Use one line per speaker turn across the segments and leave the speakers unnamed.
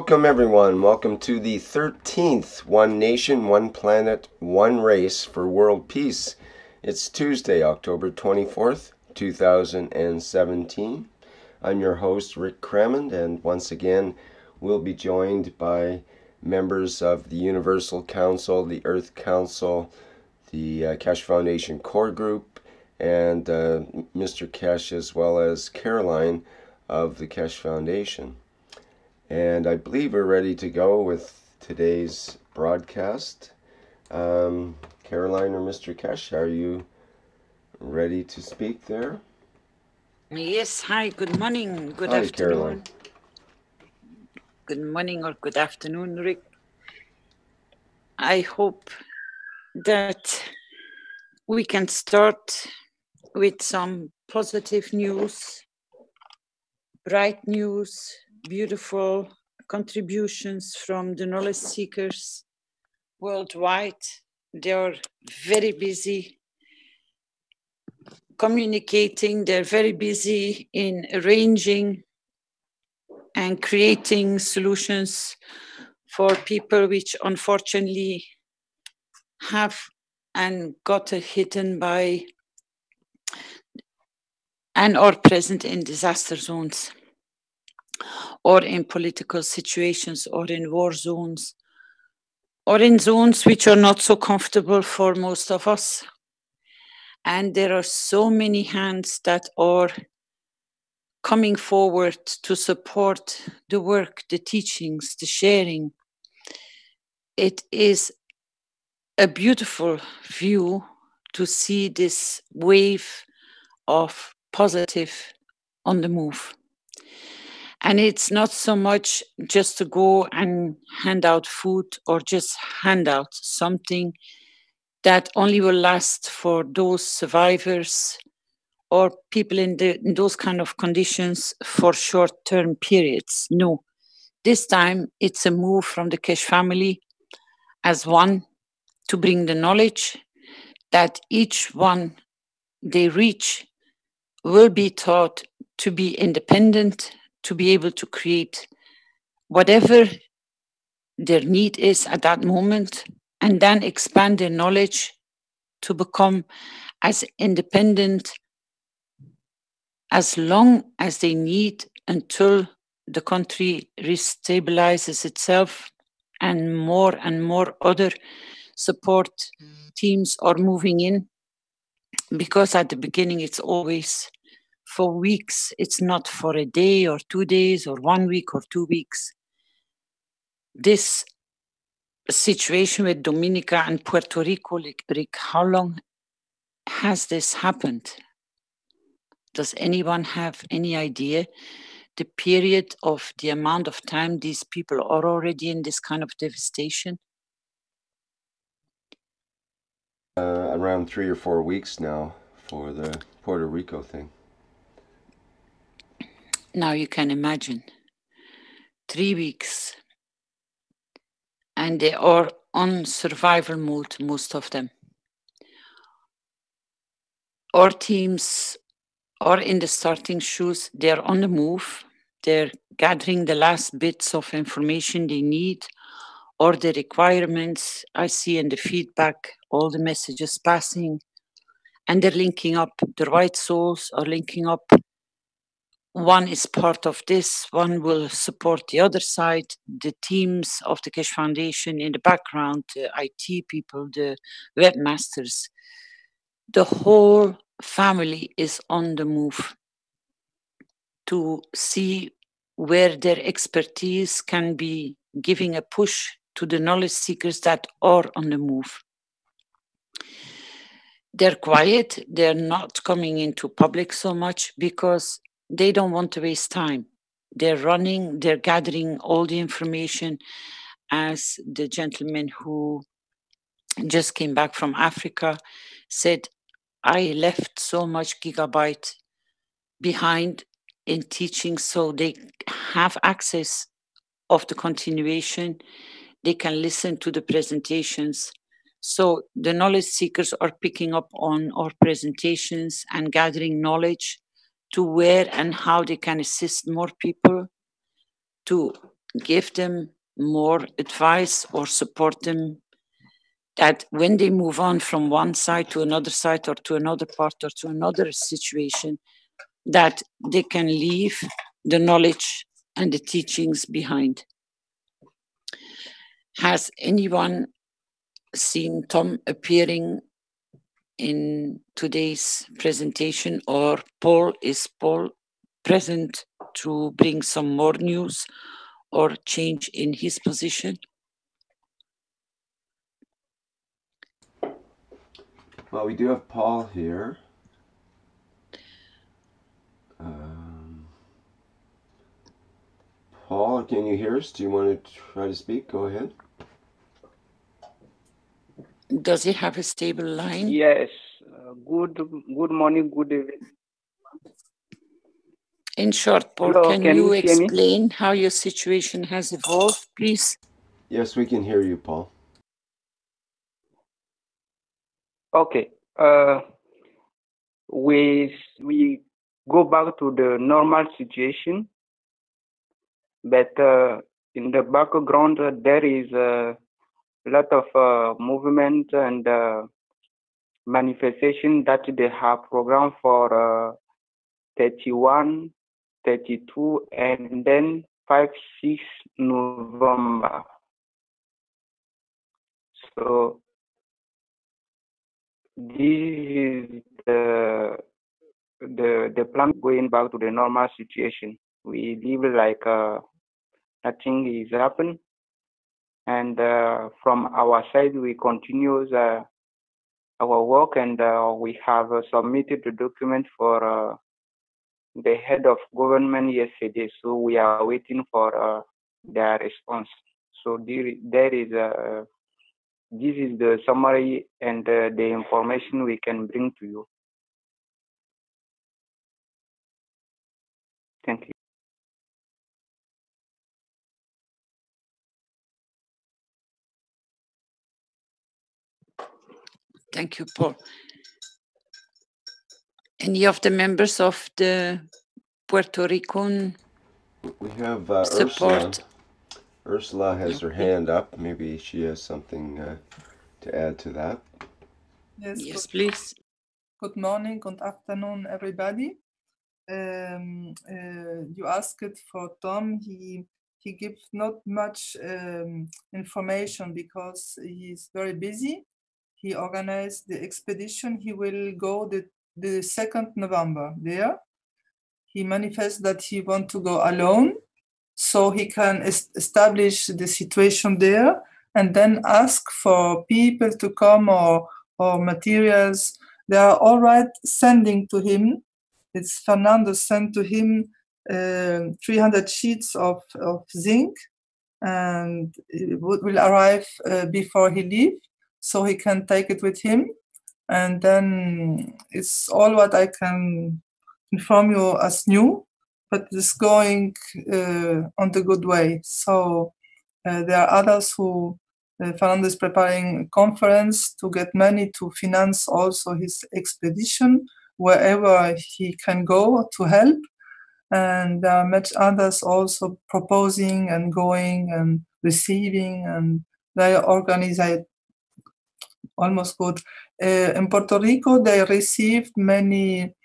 Welcome everyone. Welcome to the 13th One Nation, One Planet, One Race for World Peace. It's Tuesday, October 24th, 2017. I'm your host, Rick Crammond, and once again, we'll be joined by members of the Universal Council, the Earth Council, the Keshe Foundation Core Group, and Mr. Keshe, as well as Caroline of the Keshe Foundation. And I believe we're ready to go with today's broadcast. Caroline or Mr. Keshe, are you ready to speak there?
Yes, hi, good morning, good
Hi,
afternoon.
Caroline.
Good morning or good afternoon, Rick. I hope that we can start with some positive news, bright news, beautiful contributions from the knowledge seekers worldwide. They are very busy communicating, they're very busy in arranging and creating solutions for people which unfortunately have and got hidden by and are present in disaster zones or in political situations or in war zones or in zones which are not so comfortable for most of us. And there are so many hands that are coming forward to support the work, the teachings, the sharing. It is a beautiful view to see this wave of positive on the move. And it's not so much just to go and hand out food or just hand out something that only will last for those survivors or people in those kind of conditions for short-term periods. No, this time it's a move from the Keshe family as one to bring the knowledge that each one they reach will be taught to be independent, to be able to create whatever their need is at that moment, and then expand their knowledge to become as independent as long as they need until the country restabilizes itself and more other support teams are moving in. Because at the beginning it's always for weeks, it's not for a day or 2 days or 1 week or 2 weeks. This situation with Dominica and Puerto Rico, Rick, how long has this happened? Does anyone have any idea the period of the amount of time these people are already in this kind of devastation?
Around 3 or 4 weeks now for the Puerto Rico thing.
Now you can imagine 3 weeks, and they are on survival mode, most of them. Our teams are in the starting shoes, they're on the move, they're gathering the last bits of information they need or the requirements. I see in the feedback all the messages passing, and they're linking up. The right souls are linking up. One is part of this, one will support the other side. The teams of the Keshe Foundation in the background, the IT people, the webmasters, the whole family is on the move to see where their expertise can be giving a push to the knowledge seekers that are on the move. They're quiet, they're not coming into public so much because they don't want to waste time. They're running, they're gathering all the information, as the gentleman who just came back from Africa said, I left so much gigabyte behind in teaching, so they have access of the continuation. They can listen to the presentations. So the knowledge seekers are picking up on our presentations and gathering knowledge to where and how they can assist more people to give them more advice or support them, that when they move on from one side to another side or to another part or to another situation, that they can leave the knowledge and the teachings behind. Has anyone seen Tom appearing in today's presentation, or Paul? Is Paul present to bring some more news or change in his position?
Well, we do have Paul here. Paul, can you hear us? Do you want to try to speak? Go ahead.
Does he have a stable line?
Yes. Good morning, good evening.
In short, Paul,
Hello,
can you explain how your situation has evolved, please?
Yes, we can hear you, Paul.
Okay. We go back to the normal situation, but in the background there is a lot of movement and manifestation that they have programmed for 31, 32, and then 5, 6 November. So this is the plan going back to the normal situation. We live like nothing is happened, and from our side we continue our work, and we have submitted the document for the head of government yesterday. So we are waiting for their response. So there is this is the summary and the information we can bring to you. Thank you.
Thank you, Paul. Any of the members of the Puerto Rican
We have
support?
Ursula has her hand up. Maybe she has something to add to that.
Yes, please.
Good morning, good afternoon, everybody. You asked for Tom. He gives not much information because he's very busy. He organized the expedition. He will go the 2nd November there. He manifests that he wants to go alone, so he can establish the situation there and then ask for people to come or materials. They are all right sending to him. It's Fernando sent to him 300 sheets of zinc, and it will arrive before he leaves, so he can take it with him. And then it's all what I can inform you as new, but it's going on the good way. So there are others who Fernando is preparing a conference to get money to finance also his expedition wherever he can go to help. And there are much others also proposing and going and receiving, and they organize almost good. In Puerto Rico, they received many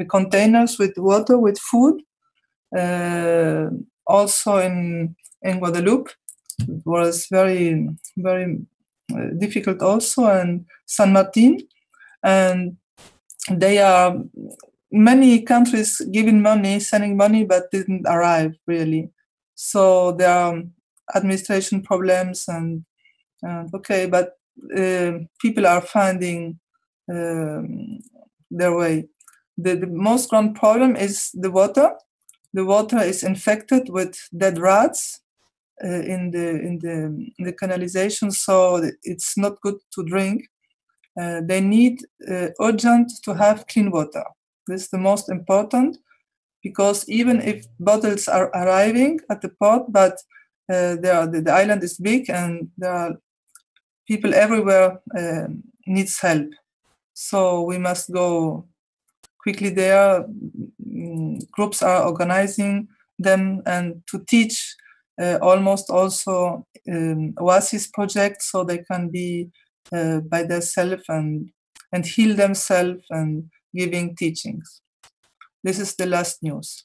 containers with water, with food. Also in Guadeloupe, it was very, very difficult also, and San Martin. And they are many countries giving money, sending money, but didn't arrive really. So there are administration problems and okay, but people are finding their way. The most grand problem is the water. The water is infected with dead rats in the canalization, so it's not good to drink. They need urgent to have clean water. This is the most important, because even if bottles are arriving at the port, but the island is big and there are people everywhere needs help. So we must go quickly there. Groups are organizing them and to teach almost also oasis projects, so they can be by themselves and heal themselves and giving teachings. This is the last news.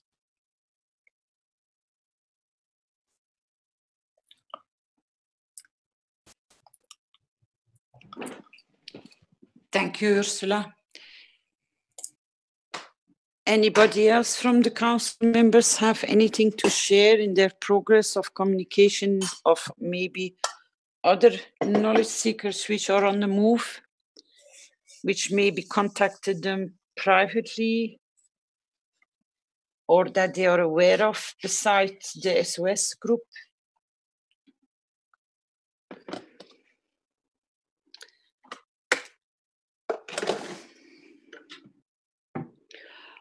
Thank you, Ursula. Anybody else from the council members have anything to share in their progress of communication of maybe other knowledge seekers which are on the move, which maybe contacted them privately or that they are aware of besides the SOS group?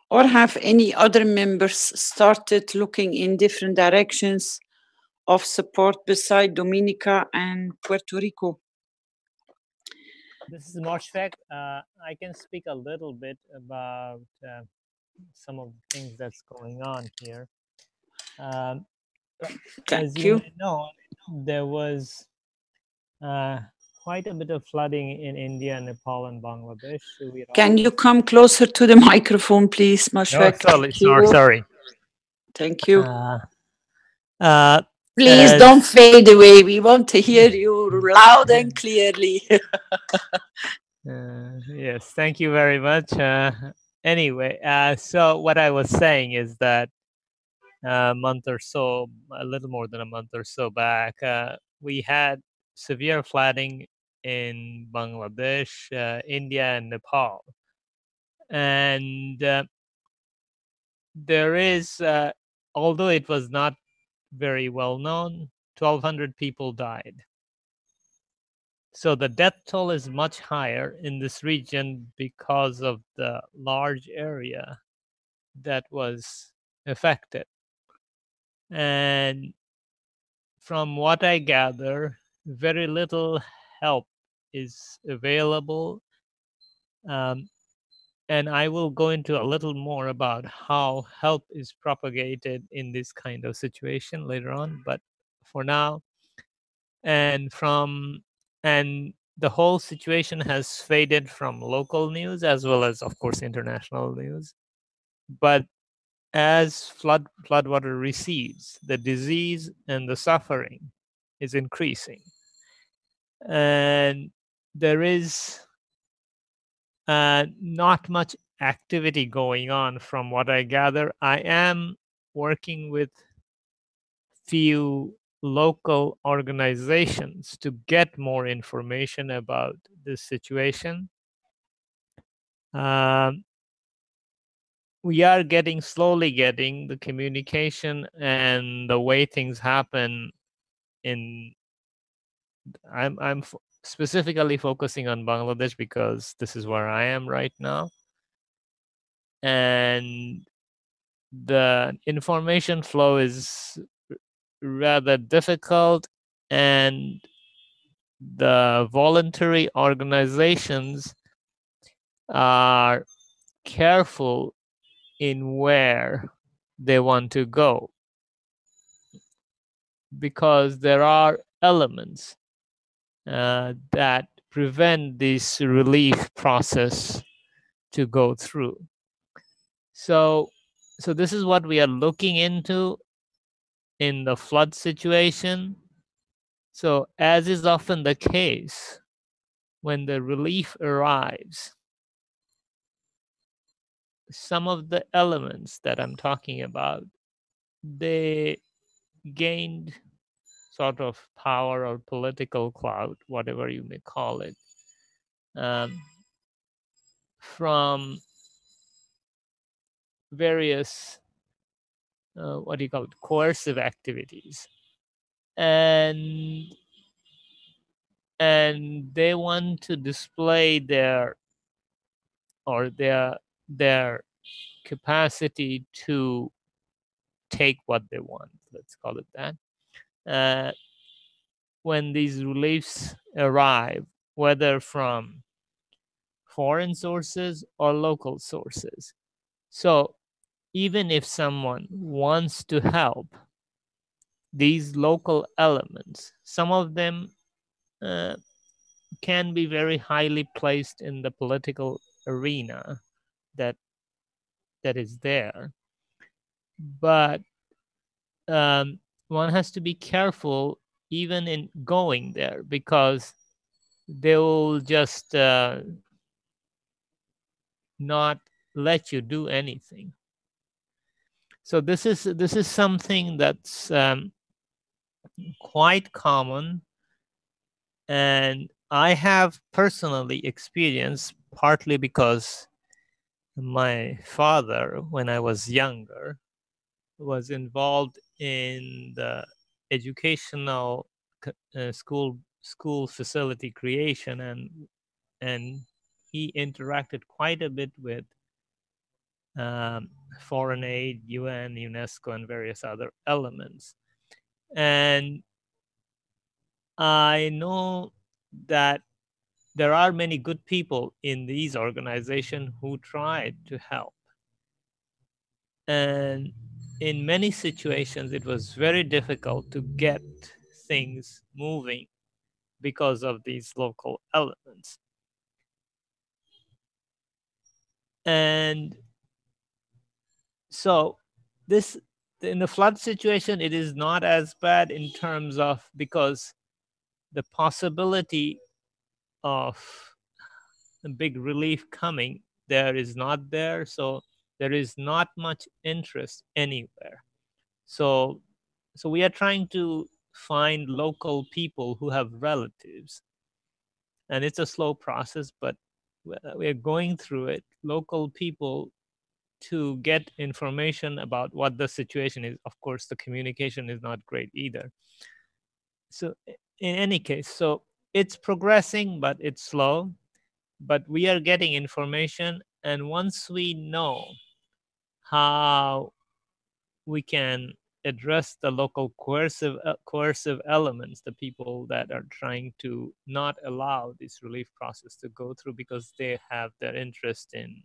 Or have any other members started looking in different directions of support beside Dominica and Puerto Rico?
This is Mosfeq. I can speak a little bit about some of the things that's going on here. As you may know, there was quite a bit of flooding in India, Nepal, and Bangladesh. So
can you come closer to the microphone, please, Mosfeq?
Oh, sorry.
Thank you.
Please
don't fade away. We want to hear you loud and clearly.
Yes, thank you very much. Anyway, so what I was saying is that a month or so, a little more than a month or so back, we had severe flooding in Bangladesh, India, and Nepal. And there is, although it was not very well known, 1,200 people died. So the death toll is much higher in this region because of the large area that was affected. And from what I gather, very little help is available. And I will go into a little more about how help is propagated in this kind of situation later on. But for now, and the whole situation has faded from local news as well as, of course, international news. But as floodwater recedes, the disease and the suffering is increasing. And there is not much activity going on from what I gather. I am working with few local organizations to get more information about this situation. We are slowly getting the communication and the way things happen in. I'm specifically focusing on Bangladesh because this is where I am right now. And the information flow is rather difficult, and the voluntary organizations are careful in where they want to go because there are elements that prevent this relief process to go through. So this is what we are looking into in the flood situation. So as is often the case, when the relief arrives, some of the elements that I'm talking about, they gained sort of power or political clout, whatever you may call it, from various, coercive activities. And they want to display their capacity to take what they want, let's call it that. When these reliefs arrive, whether from foreign sources or local sources. So even if someone wants to help, these local elements, some of them can be very highly placed in the political arena that is there, but one has to be careful even in going there, because they will just not let you do anything. So this is something that's quite common, and I have personally experienced, partly because my father, when I was younger, was involved in the educational school facility creation, and he interacted quite a bit with foreign aid, UN, UNESCO, and various other elements. And I know that there are many good people in these organizations who try to help. And in many situations, it was very difficult to get things moving because of these local elements. And so this, in the flood situation, it is not as bad in terms of, because the possibility of a big relief coming there is not there. So there is not much interest anywhere. So we are trying to find local people who have relatives, and it's a slow process, but we are going through it. Local people to get information about what the situation is. Of course, the communication is not great either. So in any case, so it's progressing, but it's slow. But we are getting information, and once we know how we can address the local coercive elements, the people that are trying to not allow this relief process to go through because they have their interest in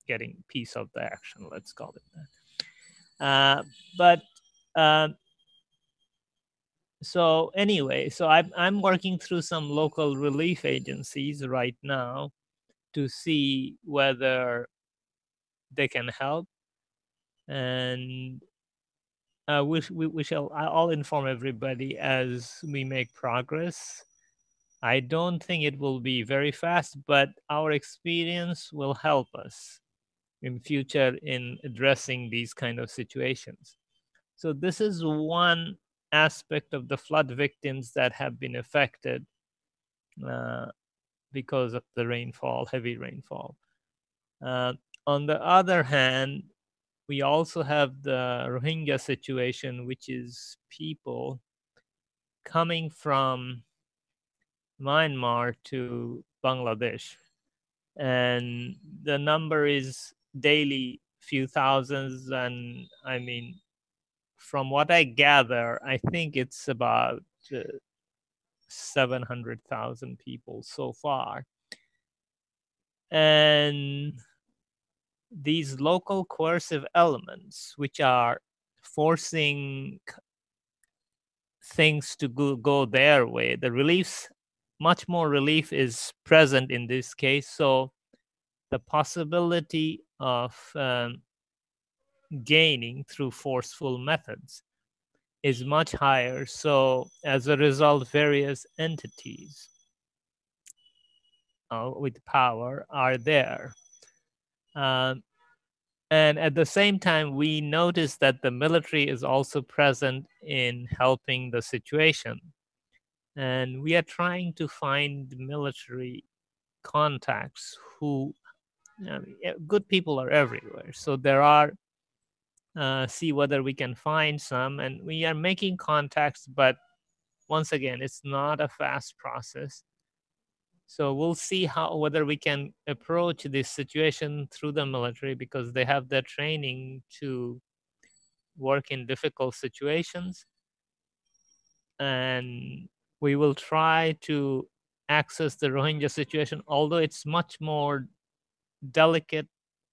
getting piece of the action, let's call it that. So anyway, so I'm working through some local relief agencies right now to see whether they can help, and I'll inform everybody as we make progress. I don't think it will be very fast, but our experience will help us in future in addressing these kind of situations. So this is one aspect of the flood victims that have been affected because of the rainfall, heavy rainfall. On the other hand, we also have the Rohingya situation, which is people coming from Myanmar to Bangladesh. And the number is daily few thousands. And I mean, from what I gather, I think it's about 700,000 people so far. And these local coercive elements, which are forcing things to go their way, the reliefs, much more relief is present in this case. So the possibility of gaining through forceful methods is much higher. So as a result, various entities with power are there. And at the same time, we notice that the military is also present in helping the situation. And we are trying to find military contacts who, good people are everywhere. So there are, see whether we can find some, and we are making contacts, but once again, it's not a fast process. So we'll see whether we can approach this situation through the military, because they have the training to work in difficult situations. And we will try to access the Rohingya situation, although it's much more delicate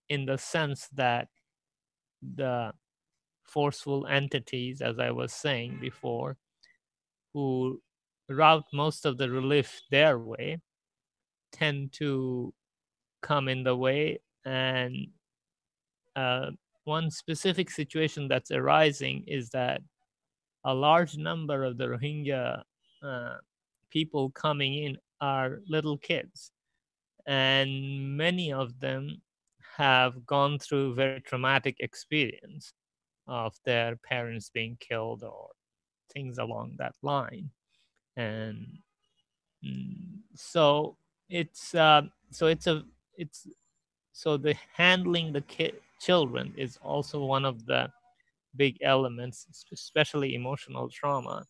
in the sense that the forceful entities, as I was saying before, who route most of the relief their way, tend to come in the way. And one specific situation that's arising is that a large number of the Rohingya people coming in are little kids, and many of them have gone through very traumatic experience of their parents being killed or things along that line. And so it's so the handling the children is also one of the big elements, especially emotional trauma,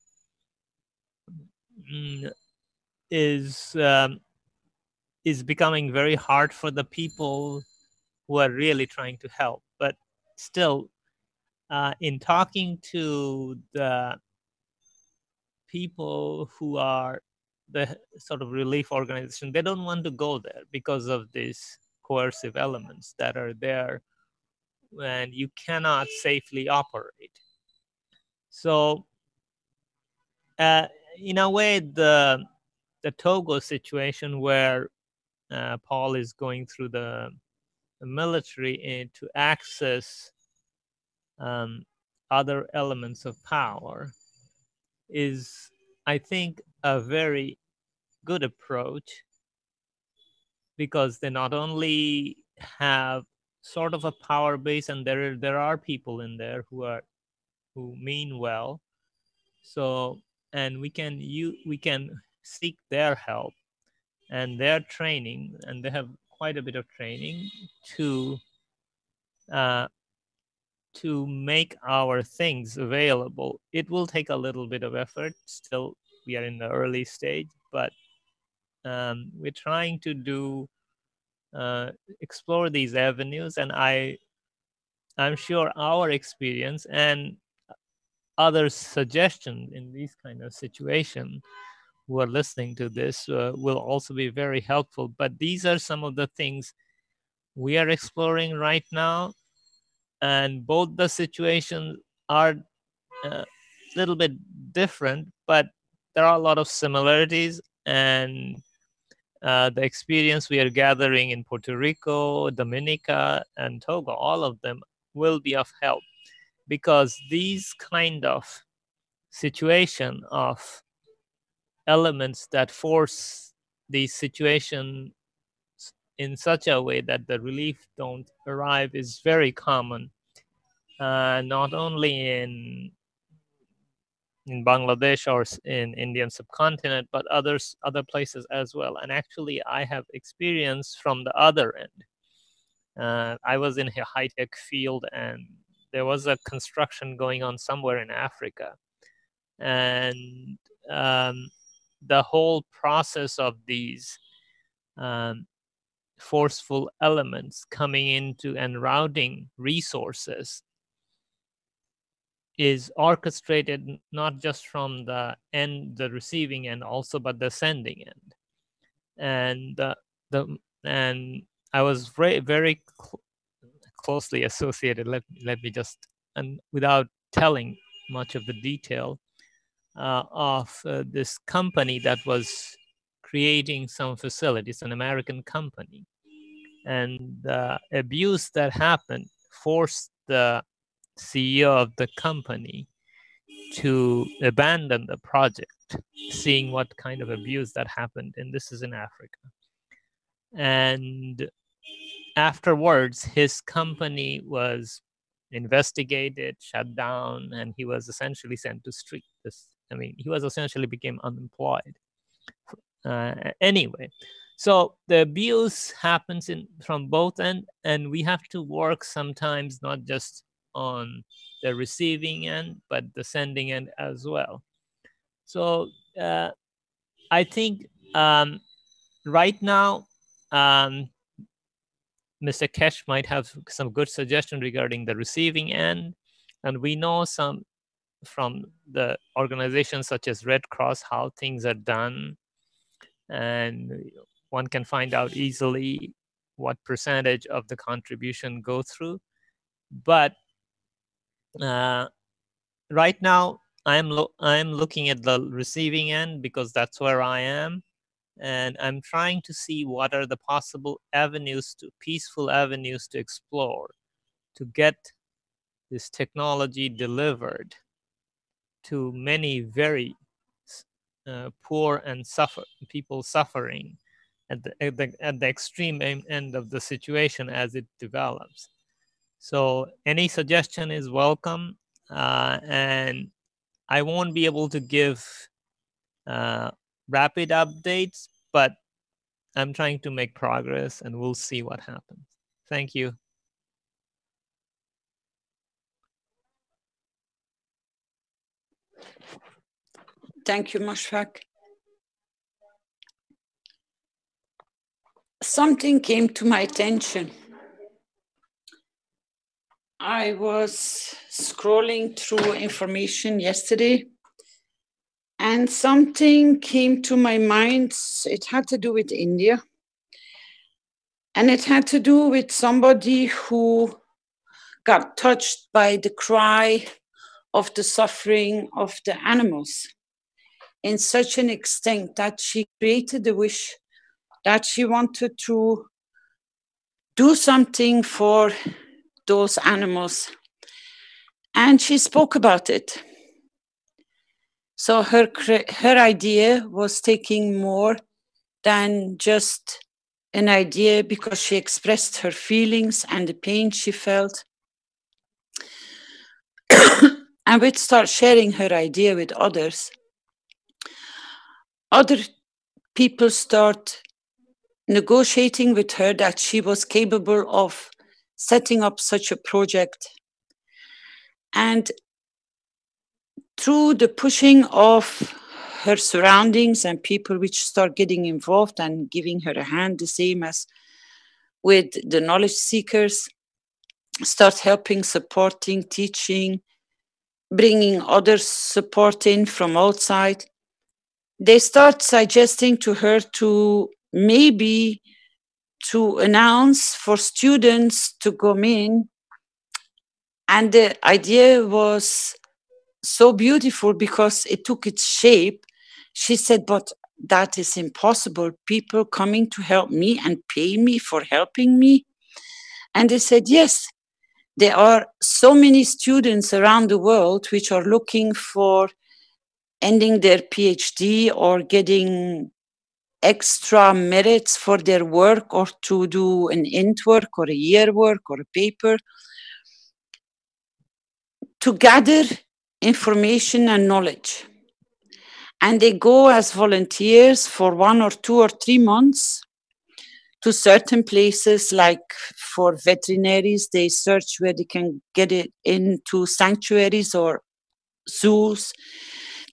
is becoming very hard for the people who are really trying to help. But still, in talking to the people who are the sort of relief organization, they don't want to go there because of these coercive elements that are there, and you cannot safely operate. So in a way, the Togo situation where Paul is going through the military to access other elements of power is, I think, a very good approach, because they not only have sort of a power base, and there are people in there who mean well. So, and we can seek their help and their training, and they have quite a bit of training to make our things available. It will take a little bit of effort. Still, we are in the early stage, but we're trying to explore these avenues, and I'm sure our experience and others' suggestions in these kind of situations who are listening to this will also be very helpful. But these are some of the things we are exploring right now, and both the situations are a little bit different, but there are a lot of similarities. And the experience we are gathering in Puerto Rico, Dominica, and Togo, all of them will be of help, because these kind of situation of elements that force the situation in such a way that the relief don't arrive is very common, not only in Bangladesh or in Indian subcontinent, but other places as well. And actually, I have experience from the other end. I was in a high-tech field, and there was a construction going on somewhere in Africa. And the whole process of these forceful elements coming into and routing resources is orchestrated not just from the receiving end also, but the sending end. And and I was very closely associated. Let me just, and without telling much of the detail, of this company that was creating some facilities, an American company. And the abuse that happened forced the CEO of the company to abandon the project, seeing what kind of abuse that happened. And this is in Africa. And afterwards, his company was investigated, shut down, and he was essentially sent to street. He was essentially became unemployed. Anyway, so the abuse happens from both ends, and we have to work sometimes not just on the receiving end, but the sending end as well. So I think right now, Mr. Keshe might have some good suggestion regarding the receiving end. And we know some from the organizations such as Red Cross, how things are done. And one can find out easily what percentage of the contribution go through. But Right now, I'm looking at the receiving end because that's where I am. And I'm trying to see what are the possible avenues peaceful avenues to explore to get this technology delivered to many very poor and people suffering at the extreme end of the situation as it develops. So any suggestion is welcome, and I won't be able to give rapid updates, but I'm trying to make progress, and we'll see what happens. Thank you.
Thank you, Mosfeq. Something came to my attention. I was scrolling through information yesterday, and something came to my mind. It had to do with India. And it had to do with somebody who got touched by the cry of the suffering of the animals in such an extent that she created a wish that she wanted to do something for those animals. And she spoke about it. So her idea was taking more than just an idea, because she expressed her feelings and the pain she felt. And would start sharing her idea with others. Other people start negotiating with her that she was capable of setting up such a project. And through the pushing of her surroundings and people which start getting involved and giving her a hand, the same as with the knowledge seekers, start helping, supporting, teaching, bringing others support in from outside. They start suggesting to her to maybe to announce for students to come in. And the idea was so beautiful because it took its shape. She said, but that is impossible. People coming to help me and pay me for helping me. And they said, yes, there are so many students around the world which are looking for ending their PhD or getting extra merits for their work, or to do an end work or a year work or a paper, to gather information and knowledge. And they go as volunteers for 1 or 2 or 3 months to certain places, like for veterinaries, they search where they can get it into sanctuaries or zoos.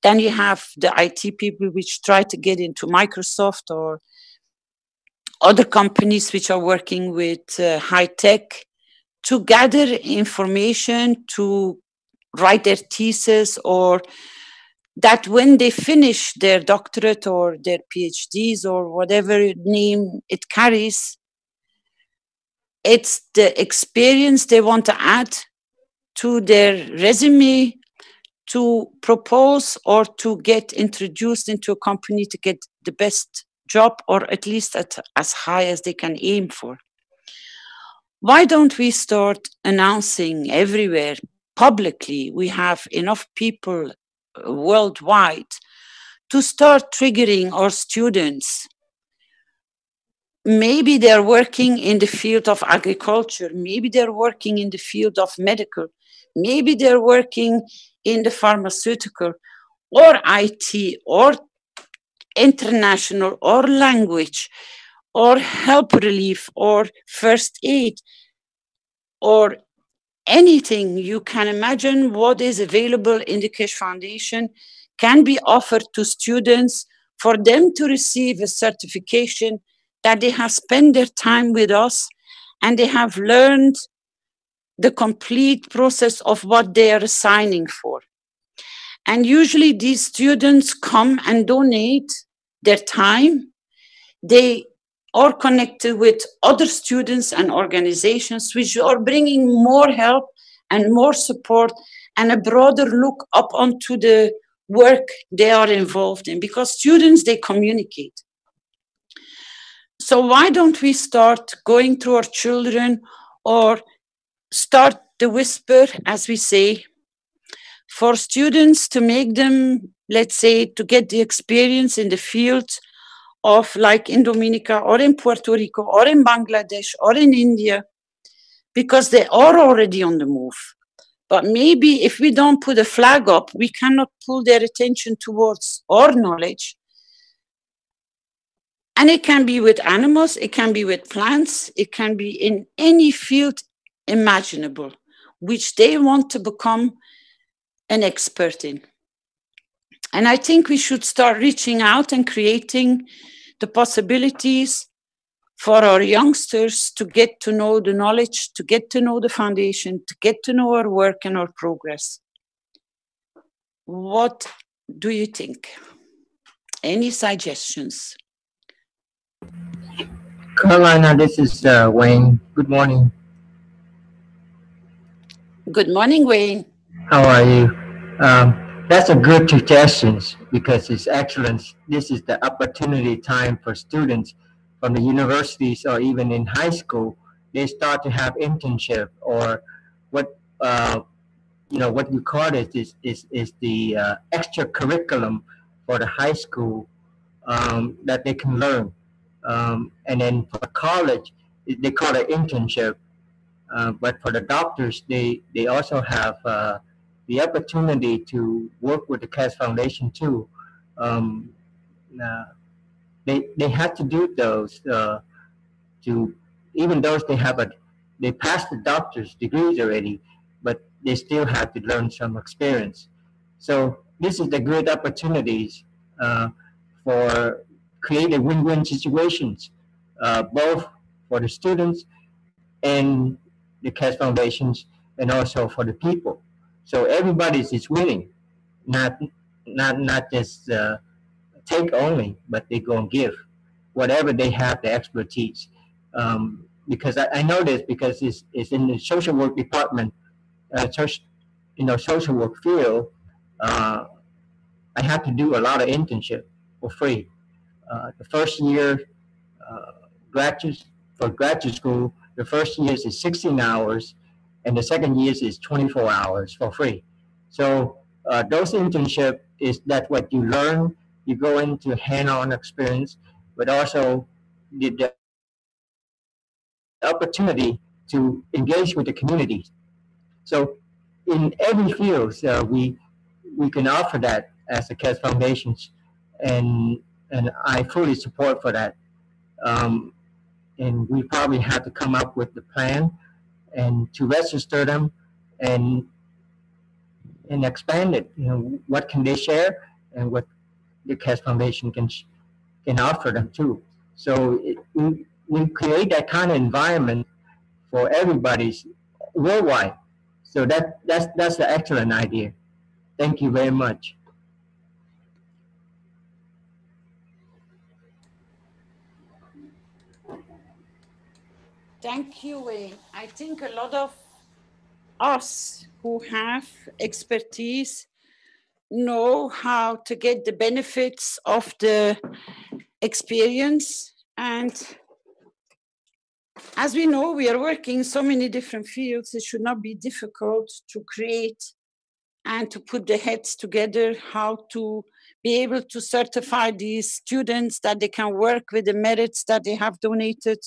Then you have the IT people which try to get into Microsoft or other companies which are working with high tech, to gather information, to write their thesis, or that when they finish their doctorate or their PhDs or whatever name it carries, it's the experience they want to add to their resume, to propose or to get introduced into a company to get the best job, or at least at as high as they can aim for. Why don't we start announcing everywhere publicly? We have enough people worldwide to start triggering our students. Maybe they're working in the field of agriculture. Maybe they're working in the field of medical. Maybe they're working in the pharmaceutical or IT or international or language or help relief or first aid or anything you can imagine. What is available in the Keshe Foundation can be offered to students for them to receive a certification that they have spent their time with us and they have learned the complete process of what they are signing for. And usually these students come and donate their time. They are connected with other students and organizations which are bringing more help and more support and a broader look up onto the work they are involved in, because students, they communicate. So why don't we start going through our children, or start the whisper, as we say, for students to make them, let's say, to get the experience in the field of, like in Dominica or in Puerto Rico or in Bangladesh or in India, because they are already on the move. But maybe if we don't put a flag up, we cannot pull their attention towards our knowledge. And it can be with animals, it can be with plants, it can be in any field imaginable, which they want to become an expert in. And I think we should start reaching out and creating the possibilities for our youngsters to get to know the knowledge, to get to know the foundation, to get to know our work and our progress. What do you think? Any suggestions?
Carolina, this is Wayne. Good morning.
Good morning, Wayne.
How are you? That's a good suggestion because it's excellent. This is the opportunity time for students from the universities or even in high school. They start to have internship, or what what you call it is the extra curriculum for the high school that they can learn. And then for college, they call it internship. But for the doctors, they also have the opportunity to work with the Keshe Foundation too. Um, they have to do those to, even though they passed the doctor's degrees already, but they still have to learn some experience. So this is the great opportunities for creating win-win situations, both for the students and the Keshe Foundations, and also for the people. So everybody is winning, not just take only, but they go and give whatever they have, the expertise. Because I know this because it's in the social work department, social work field. I have to do a lot of internship for free. The first year, graduate for graduate school, the first year is 16 hours, and the second year is 24 hours for free. So those internship is that what you learn. You go into hand-on experience, but also the opportunity to engage with the community. So in every field, we can offer that as the Keshe Foundations, and I fully support for that. And we probably have to come up with the plan and to register them and expand it. What can they share and what the Keshe Foundation can offer them too. So we create that kind of environment for everybody's worldwide. So that's an excellent idea. Thank you very much.
Thank you, Wayne. I think a lot of us who have expertise know how to get the benefits of the experience. And as we know, we are working in so many different fields. It should not be difficult to create and to put the heads together, how to be able to certify these students that they can work with the merits that they have donated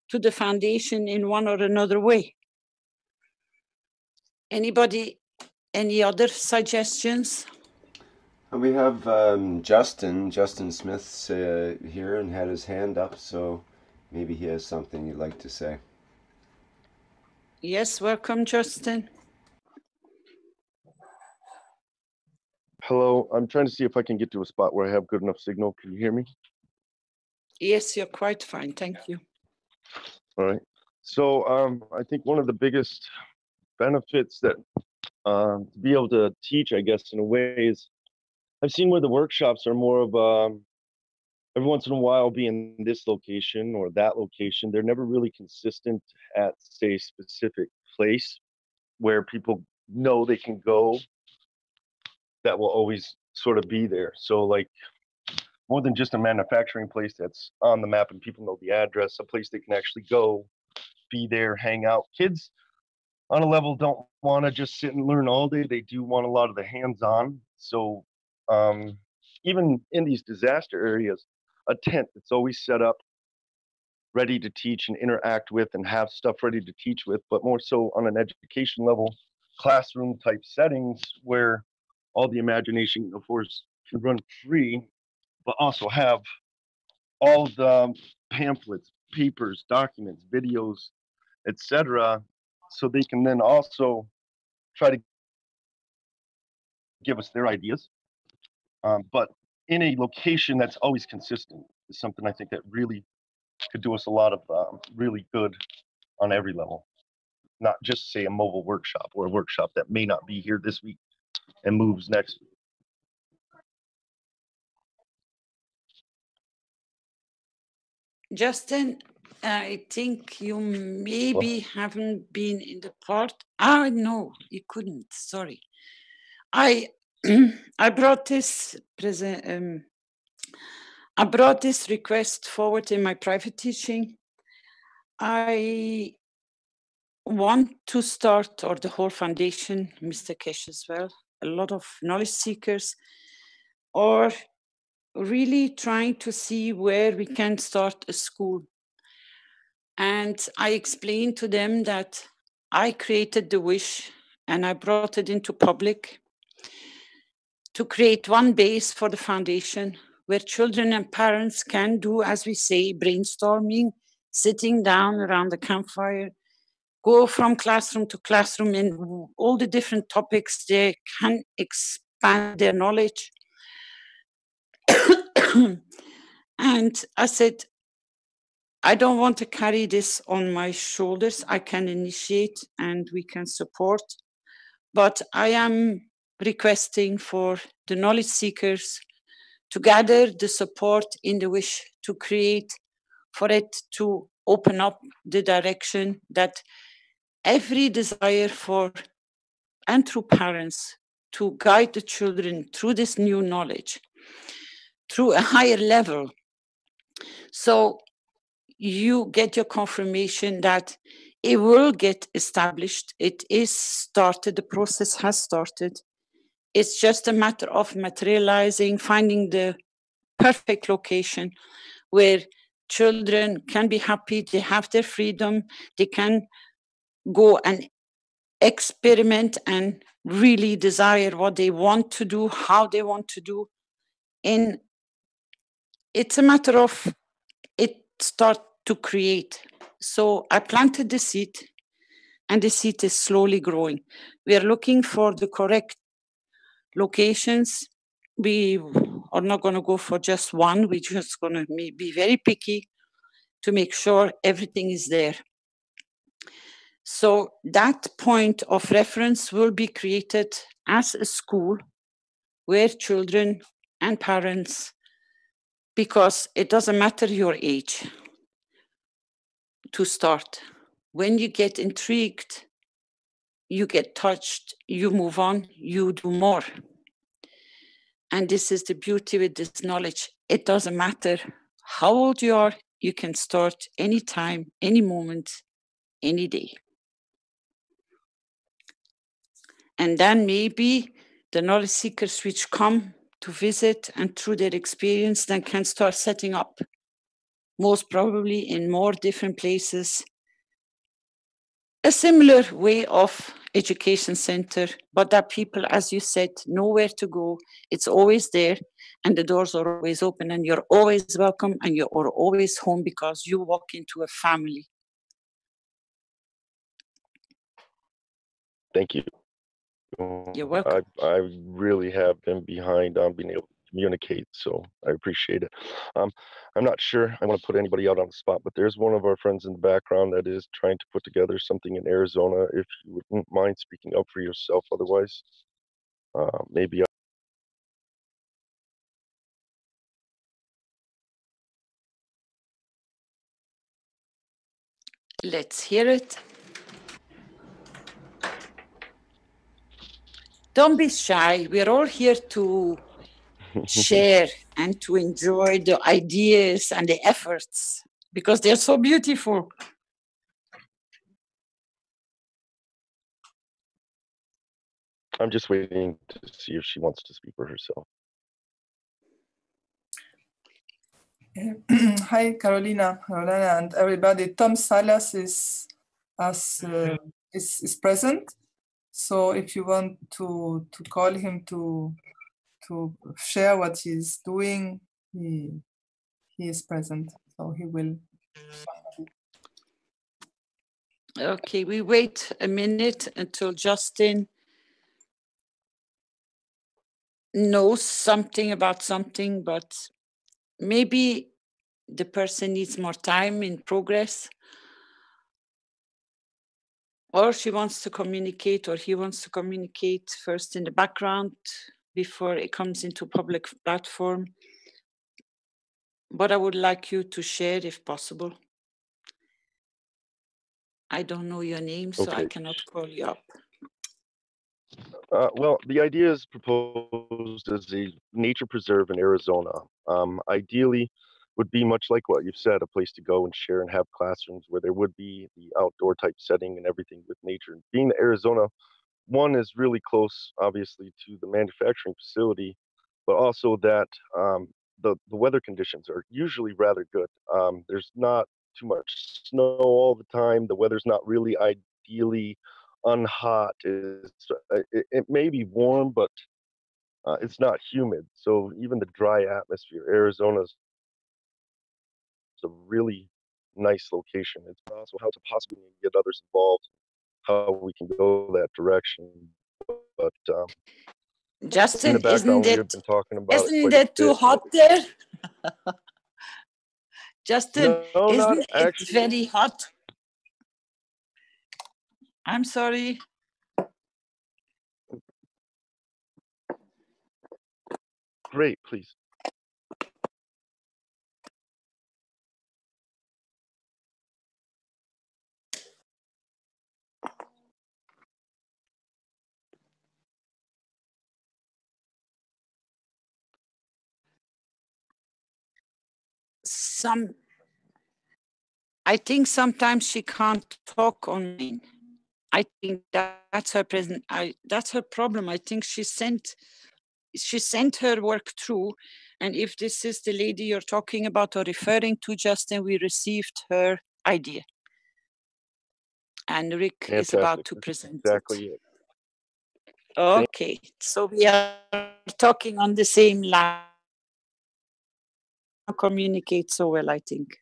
to the foundation in one or another way. Anybody, any other suggestions?
We have Justin Smith's here and had his hand up, so maybe he has something you'd like to say.
Yes, welcome, Justin.
Hello, I'm trying to see if I can get to a spot where I have good enough signal. Can you hear me?
Yes, you're quite fine. Thank you.
All right. So I think one of the biggest benefits that to be able to teach, I guess, in a way is I've seen where the workshops are more of every once in a while be in this location or that location. They're never really consistent at, say, specific place. where people know they can go that will always sort of be there. So like more than just a manufacturing place that's on the map and people know the address, a place they can actually go, be there, hang out. Kids on a level don't want to just sit and learn all day. They do want a lot of the hands-on. So even in these disaster areas, a tent that's always set up, ready to teach and interact with and have stuff ready to teach with, but more so on an education level, classroom type settings where all the imagination, of course, can run free, but also have all the pamphlets, papers, documents, videos, etc., so they can then also try to give us their ideas. But in a location that's always consistent is something I think that really could do us a lot of really good on every level. Not just say a mobile workshop or a workshop that may not be here this week and moves next week.
Justin, I think you maybe haven't been in the part. Ah, no, you couldn't. Sorry. I brought this I brought this request forward in my private teaching. I want to start, or the whole foundation, Mr. Keshe as well, a lot of knowledge seekers, or really trying to see where we can start a school. And I explained to them that I created the wish and I brought it into public to create one base for the foundation where children and parents can do, as we say, brainstorming, sitting down around the campfire, go from classroom to classroom in all the different topics. They can expand their knowledge. And I said, I don't want to carry this on my shoulders. I can initiate and we can support, but I am requesting for the knowledge seekers to gather the support in the wish to create, for it to open up the direction that every desire for and through parents to guide the children through this new knowledge, through a higher level. So you get your confirmation that it will get established. It is started, the process has started. It's just a matter of materializing, finding the perfect location where children can be happy, they have their freedom, they can go and experiment and really desire what they want to do, how they want to do. And it's a matter of it start to create. So I planted the seed and the seed is slowly growing. We are looking for the correct locations. We are not going to go for just one. We're just going to be very picky to make sure everything is there. So that point of reference will be created as a school where children and parents, because it doesn't matter your age to start. When you get intrigued, you get touched, you move on, you do more. And this is the beauty with this knowledge. It doesn't matter how old you are, you can start anytime, any moment, any day. And then maybe the knowledge seekers which come to visit and through their experience then can start setting up, most probably in more different places, a similar way of education center, but that people, as you said, know where to go. It's always there and the doors are always open and you're always welcome and you're always home because you walk into a family.
Thank you.
You're welcome.
I really have been behind on being able to communicate, so I appreciate it. I'm not sure I want to put anybody out on the spot, but there's one of our friends in the background that is trying to put together something in Arizona. If you wouldn't mind speaking up for yourself, otherwise, maybe
Let's hear it. Don't be shy. We're all here to share and to enjoy the ideas and the efforts because they're so beautiful.
I'm just waiting to see if she wants to speak for herself.
Hi, Carolina, and everybody. Tom Salas is present. So if you want to call him to share what he's doing, he is present. So he will.
Okay, we wait a minute until Justin knows something about something, but maybe the person needs more time in progress, or she wants to communicate, or he wants to communicate first in the background before it comes into public platform. But I would like you to share if possible. I don't know your name, so I cannot call you up.
Well, the idea is proposed as a nature preserve in Arizona. Ideally, would be much like what you've said, a place to go and share and have classrooms where there would be the outdoor type setting and everything with nature. And being that Arizona, one is really close, obviously, to the manufacturing facility, but also that the weather conditions are usually rather good. There's not too much snow all the time. The weather's not really ideally unhot. It may be warm, but it's not humid. So even the dry atmosphere, Arizona's a really nice location. It's also how to possibly get others involved, how we can go that direction. But
Justin,
in the background, we have been talking about
isn't it too hot there? Justin,
no,
isn't
not
it
actually.
very hot? I'm sorry.
Great, please.
I think sometimes she can't talk online. I think that's her that's her problem. I think she sent her work through, and if this is the lady you're talking about or referring to, Justin, we received her idea, and Rick is about to present
exactly
it. Okay, so we are talking on the same line. Communicate so well, I think.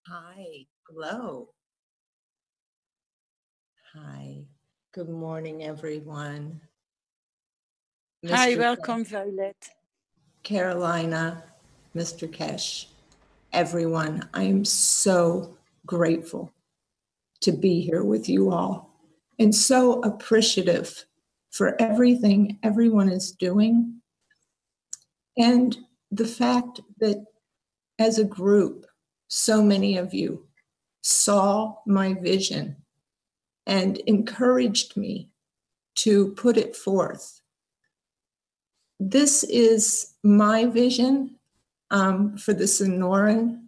Hi, hello. Hi, good morning, everyone.
Hi, welcome, Violet.
Carolina, Mr. Keshe, everyone. I am so grateful to be here with you all and so appreciative for everything everyone is doing and the fact that as a group, so many of you saw my vision and encouraged me to put it forth. This is my vision for the Sonoran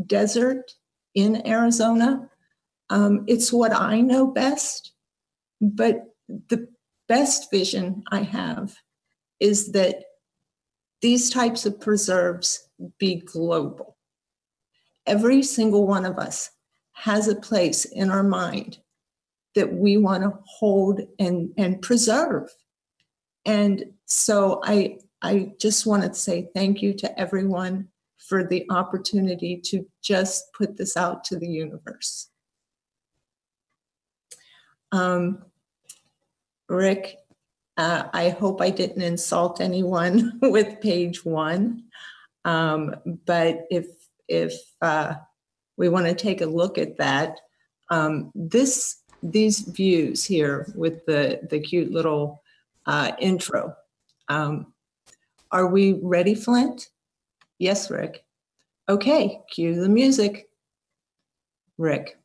Desert in Arizona. It's what I know best, but the best vision I have is that these types of preserves be global. Every single one of us has a place in our mind that we want to hold and preserve. And so I just want to say thank you to everyone for the opportunity to just put this out to the universe. Rick, I hope I didn't insult anyone with page 1. But if we want to take a look at that, these views here with the cute little intro. Are we ready, Flint? Yes, Rick. Okay, cue the music. Rick,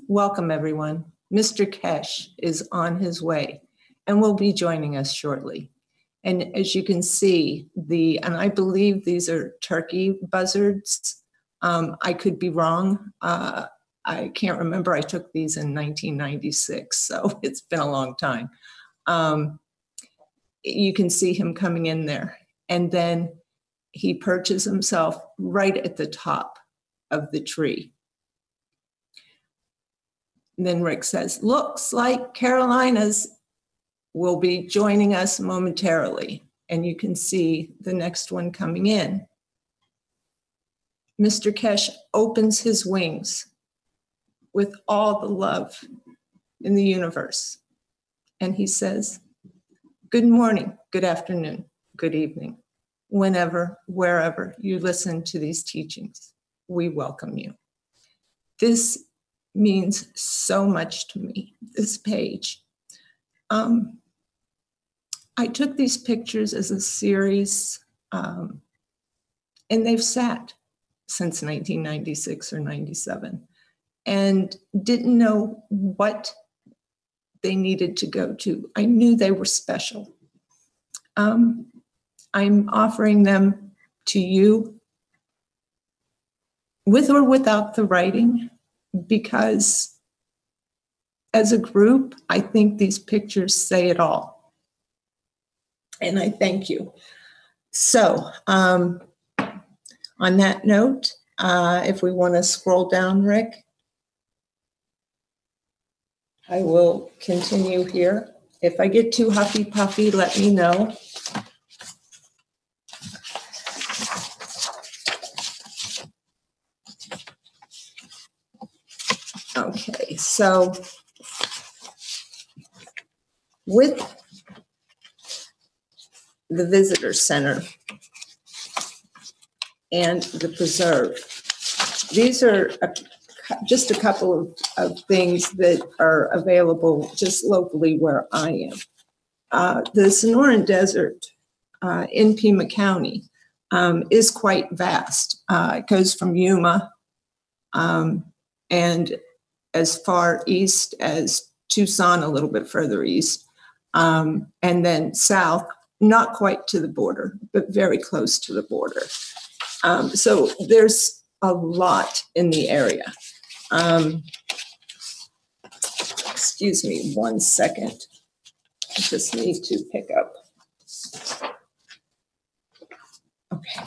welcome everyone. Mr. Keshe is on his way and will be joining us shortly. And as you can see, and I believe these are turkey buzzards. I could be wrong. I can't remember. I took these in 1996, so it's been a long time. You can see him coming in there. And then he perches himself right at the top of the tree. And then Rick says, looks like Carolina's will be joining us momentarily. And you can see the next one coming in. Mr. Keshe opens his wings with all the love in the universe. And he says, good morning, good afternoon, good evening. Whenever, wherever you listen to these teachings, we welcome you. This means so much to me, this page. I took these pictures as a series, and they've sat since 1996 or 97, and didn't know what they needed to go to. I knew they were special. I'm offering them to you with or without the writing, because as a group, I think these pictures say it all. And I thank you. So on that note, if we want to scroll down, Rick, I will continue here. If I get too huffy puffy, let me know. Okay, so with the visitor center and the preserve, these are just a couple of things that are available just locally where I am. The Sonoran Desert in Pima County is quite vast. It goes from Yuma and as far east as Tucson, a little bit further east, and then south, not quite to the border, but very close to the border. So there's a lot in the area. Excuse me 1 second. I just need to pick up. Okay.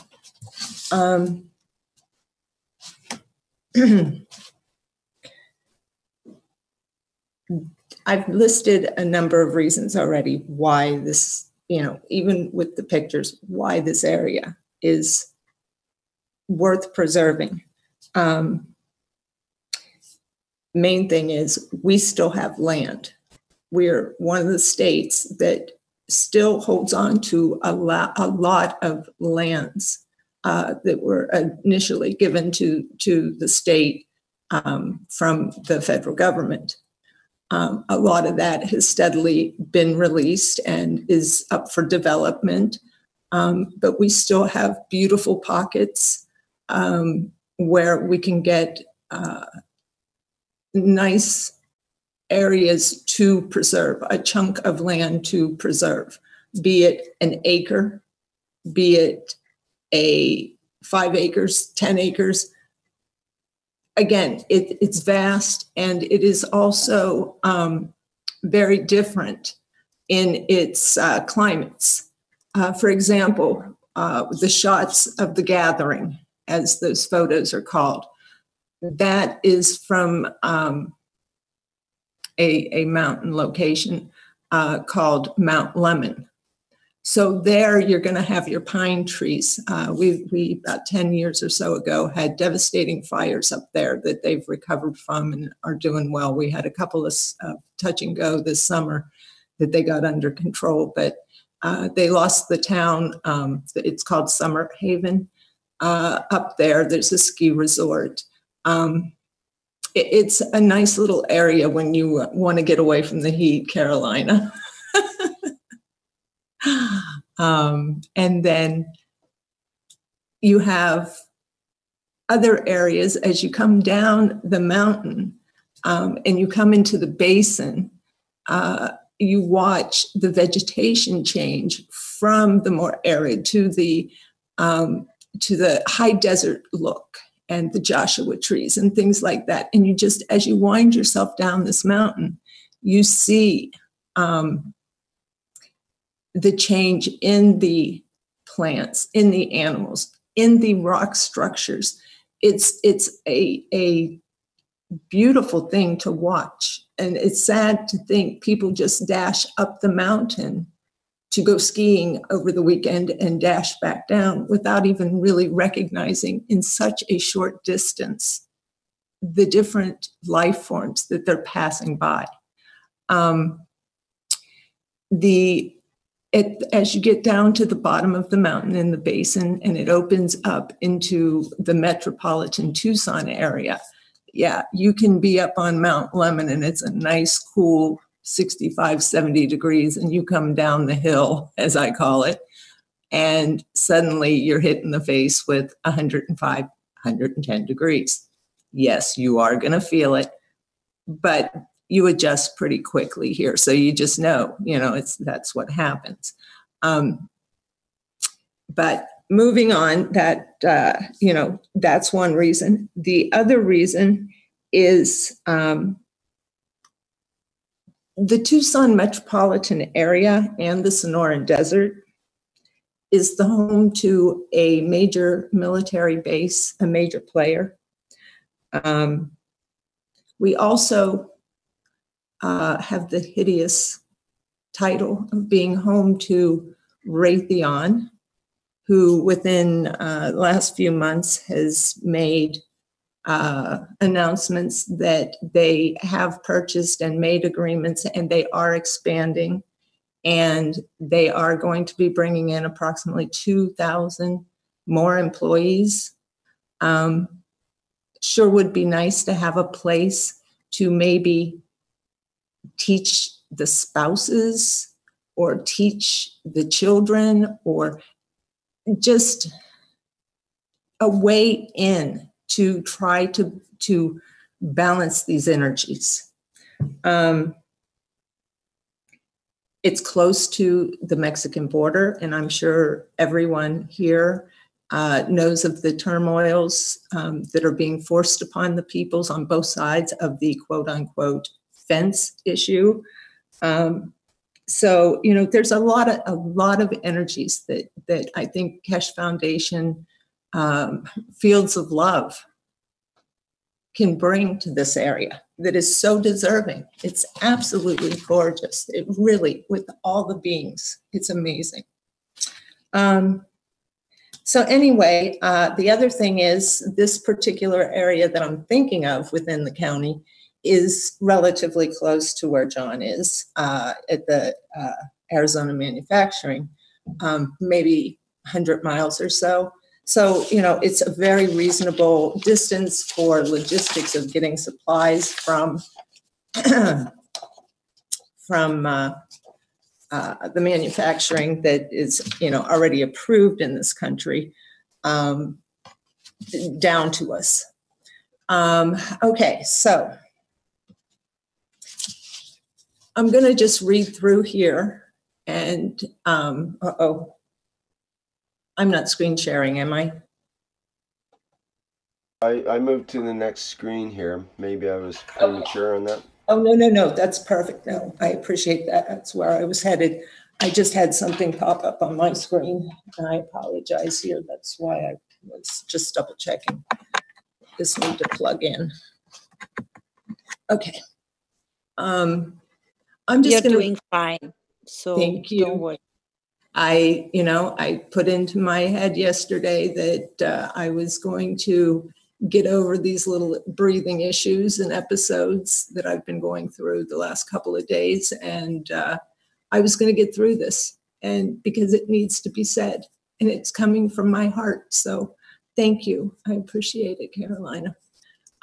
I've listed a number of reasons already why this, even with the pictures, why this area is worth preserving. Main thing is we still have land. We're one of the states that still holds on to a lot of lands that were initially given to the state from the federal government. A lot of that has steadily been released and is up for development, but we still have beautiful pockets where we can get nice areas to preserve, a chunk of land to preserve, be it an acre, be it 5 acres, 10 acres. Again, it's vast, and it is also very different in its climates. For example, the shots of the gathering, as those photos are called, that is from a mountain location called Mount Lemon. So there you're going to have your pine trees. We about 10 years or so ago had devastating fires up there that they've recovered from and are doing well. We had a couple of touch and go this summer that they got under control, but they lost the town. It's called Summer Haven. up there. There's a ski resort. It's a nice little area when you want to get away from the heat, Carolina. And then you have other areas as you come down the mountain and you come into the basin. You watch the vegetation change from the more arid to the high desert look and the Joshua trees and things like that. And you just, as you wind yourself down this mountain, you see the change in the plants, in the animals, in the rock structures. It's a beautiful thing to watch. And it's sad to think people just dash up the mountain to go skiing over the weekend and dash back down without even really recognizing in such a short distance the different life forms that they're passing by. As you get down to the bottom of the mountain in the basin and it opens up into the metropolitan Tucson area, yeah, you can be up on Mount Lemmon and it's a nice, cool 65, 70 degrees, and you come down the hill, as I call it, and suddenly you're hit in the face with 105, 110 degrees. Yes, you are going to feel it, but you adjust pretty quickly here. So you just know, that's what happens. But moving on, that's one reason. The other reason is the Tucson metropolitan area and the Sonoran Desert is the home to a major military base, a major player. We also have the hideous title of being home to Raytheon, who within the last few months has made announcements that they have purchased and made agreements, and they are expanding, and they are going to be bringing in approximately 2,000 more employees. Sure would be nice to have a place to maybe teach the spouses or teach the children, or just a way in to try to balance these energies. It's close to the Mexican border, and I'm sure everyone here knows of the turmoils that are being forced upon the peoples on both sides of the quote unquote fence issue. So, there's a lot of energies that I think Keshe Foundation Fields of Love can bring to this area that is so deserving. It's absolutely gorgeous. It really, with all the beings, it's amazing. So anyway, the other thing is this particular area that I'm thinking of within the county is relatively close to where John is at the Arizona manufacturing, maybe 100 miles or so. So, it's a very reasonable distance for logistics of getting supplies from the manufacturing that is, already approved in this country down to us. Okay, so I'm going to just read through here and, I'm not screen sharing, am I?
I moved to the next screen here. Maybe I was premature on that.
Oh, no, that's perfect. No, I appreciate that. That's where I was headed. I just had something pop up on my screen, and I apologize here. That's why I was just double checking. This need to plug in. Okay. I'm just
You're doing fine. So
thank you.
Don't worry.
I put into my head yesterday that I was going to get over these little breathing issues and episodes that I've been going through the last couple of days. And I was going to get through this, and because it needs to be said and it's coming from my heart. So Thank you. I appreciate it, Carolina.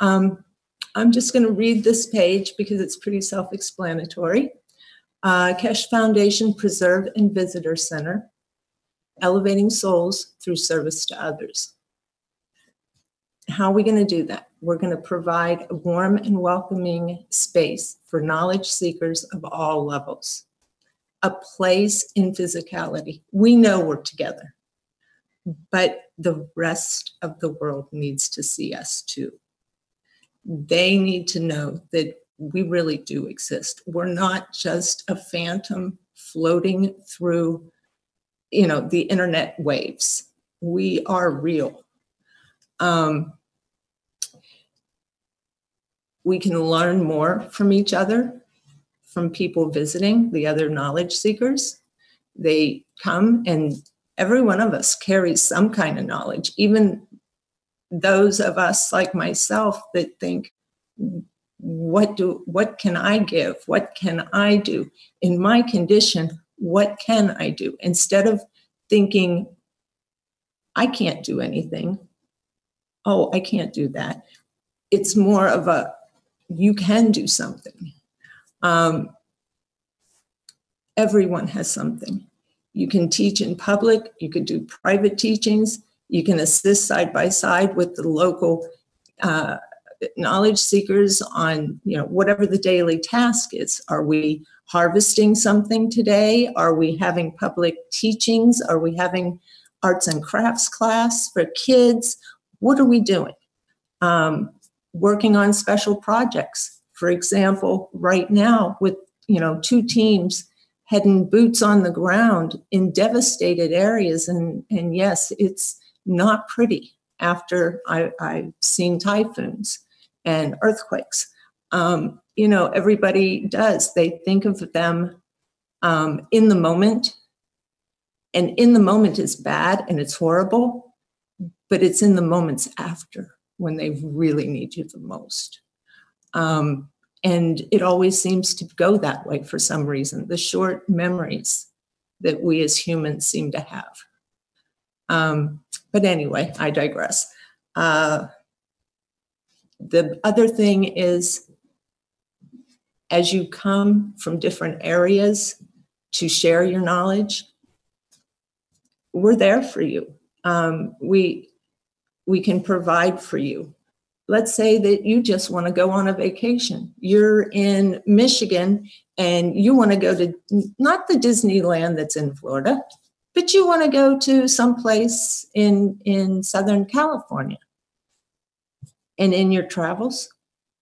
I'm just going to read this page because it's pretty self-explanatory. Keshe Foundation Preserve and Visitor Center, elevating souls through service to others. How are we going to do that? We're going to provide a warm and welcoming space for knowledge seekers of all levels, a place in physicality. We know we're together, but the rest of the world needs to see us too. They need to know that we really do exist. We're not just a phantom floating through, the internet waves. We are real. We can learn more from each other, from people visiting, the other knowledge seekers. They come, and every one of us carries some kind of knowledge, even those of us like myself that think, what can I give? What can I do? In my condition, what can I do? Instead of thinking, I can't do anything. Oh, I can't do that. It's more of a, you can do something. Everyone has something. You can teach in public, you can do private teachings, you can assist side by side with the local knowledge seekers on, whatever the daily task is. Are we harvesting something today? Are we having public teachings? Are we having arts and crafts class for kids? What are we doing? Working on special projects. For example, right now with, 2 teams heading boots on the ground in devastated areas. And yes, it's not pretty after I've seen typhoons and earthquakes. Everybody does. They think of them in the moment. And in the moment is bad and it's horrible, but it's in the moments after when they really need you the most. And it always seems to go that way for some reason, the short memories that we as humans seem to have. But anyway, I digress. The other thing is, as you come from different areas to share your knowledge, we're there for you. We can provide for you. Let's say that you just want to go on a vacation. You're in Michigan and you want to go to not the Disneyland that's in Florida, but you want to go to someplace in Southern California. And in your travels,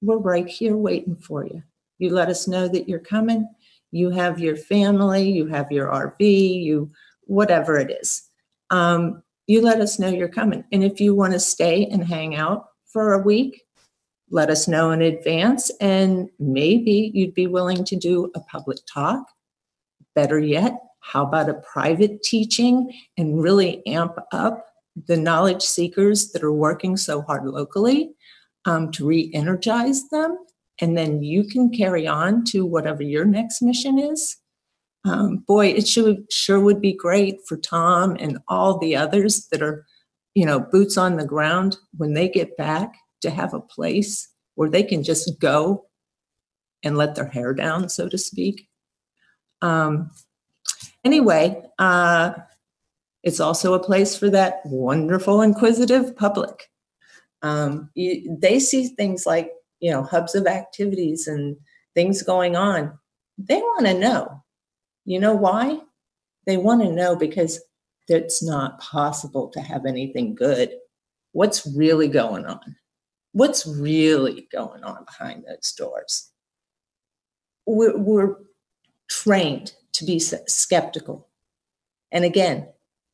we're right here waiting for you. You let us know that you're coming. You have your family, you have your RV, whatever it is. You let us know you're coming. And if you want to stay and hang out for a week, let us know in advance, and maybe you'd be willing to do a public talk. Better yet, how about a private teaching and really amp up the knowledge seekers that are working so hard locally to re-energize them, and then you can carry on to whatever your next mission is. Boy, it sure would be great for Tom and all the others that are, boots on the ground when they get back, to have a place where they can just go and let their hair down, so to speak. Anyway, it's also a place for that wonderful, inquisitive public. They see things like, hubs of activities and things going on. They want to know. You know why? They want to know because it's not possible to have anything good. What's really going on? What's really going on behind those doors? We're trained to be skeptical. And again,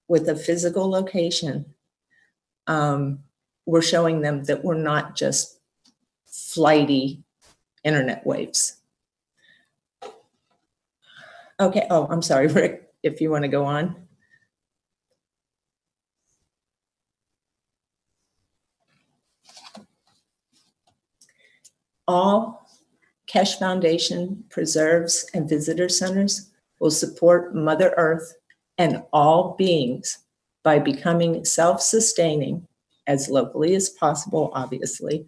with a physical location, we're showing them that we're not just flighty internet waves. Okay, oh, I'm sorry, Rick, if you want to go on. All Keshe Foundation preserves and visitor centers will support Mother Earth and all beings by becoming self-sustaining as locally as possible, obviously,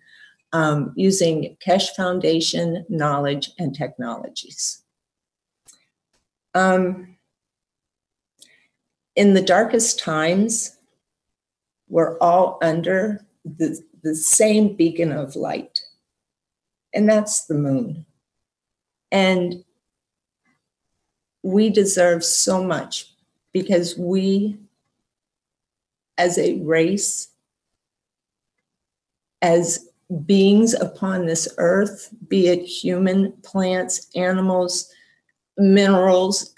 using Keshe Foundation knowledge and technologies. In the darkest times, we're all under the same beacon of light, and that's the moon. And we deserve so much because we, as a race, as beings upon this earth, be it human, plants, animals, minerals,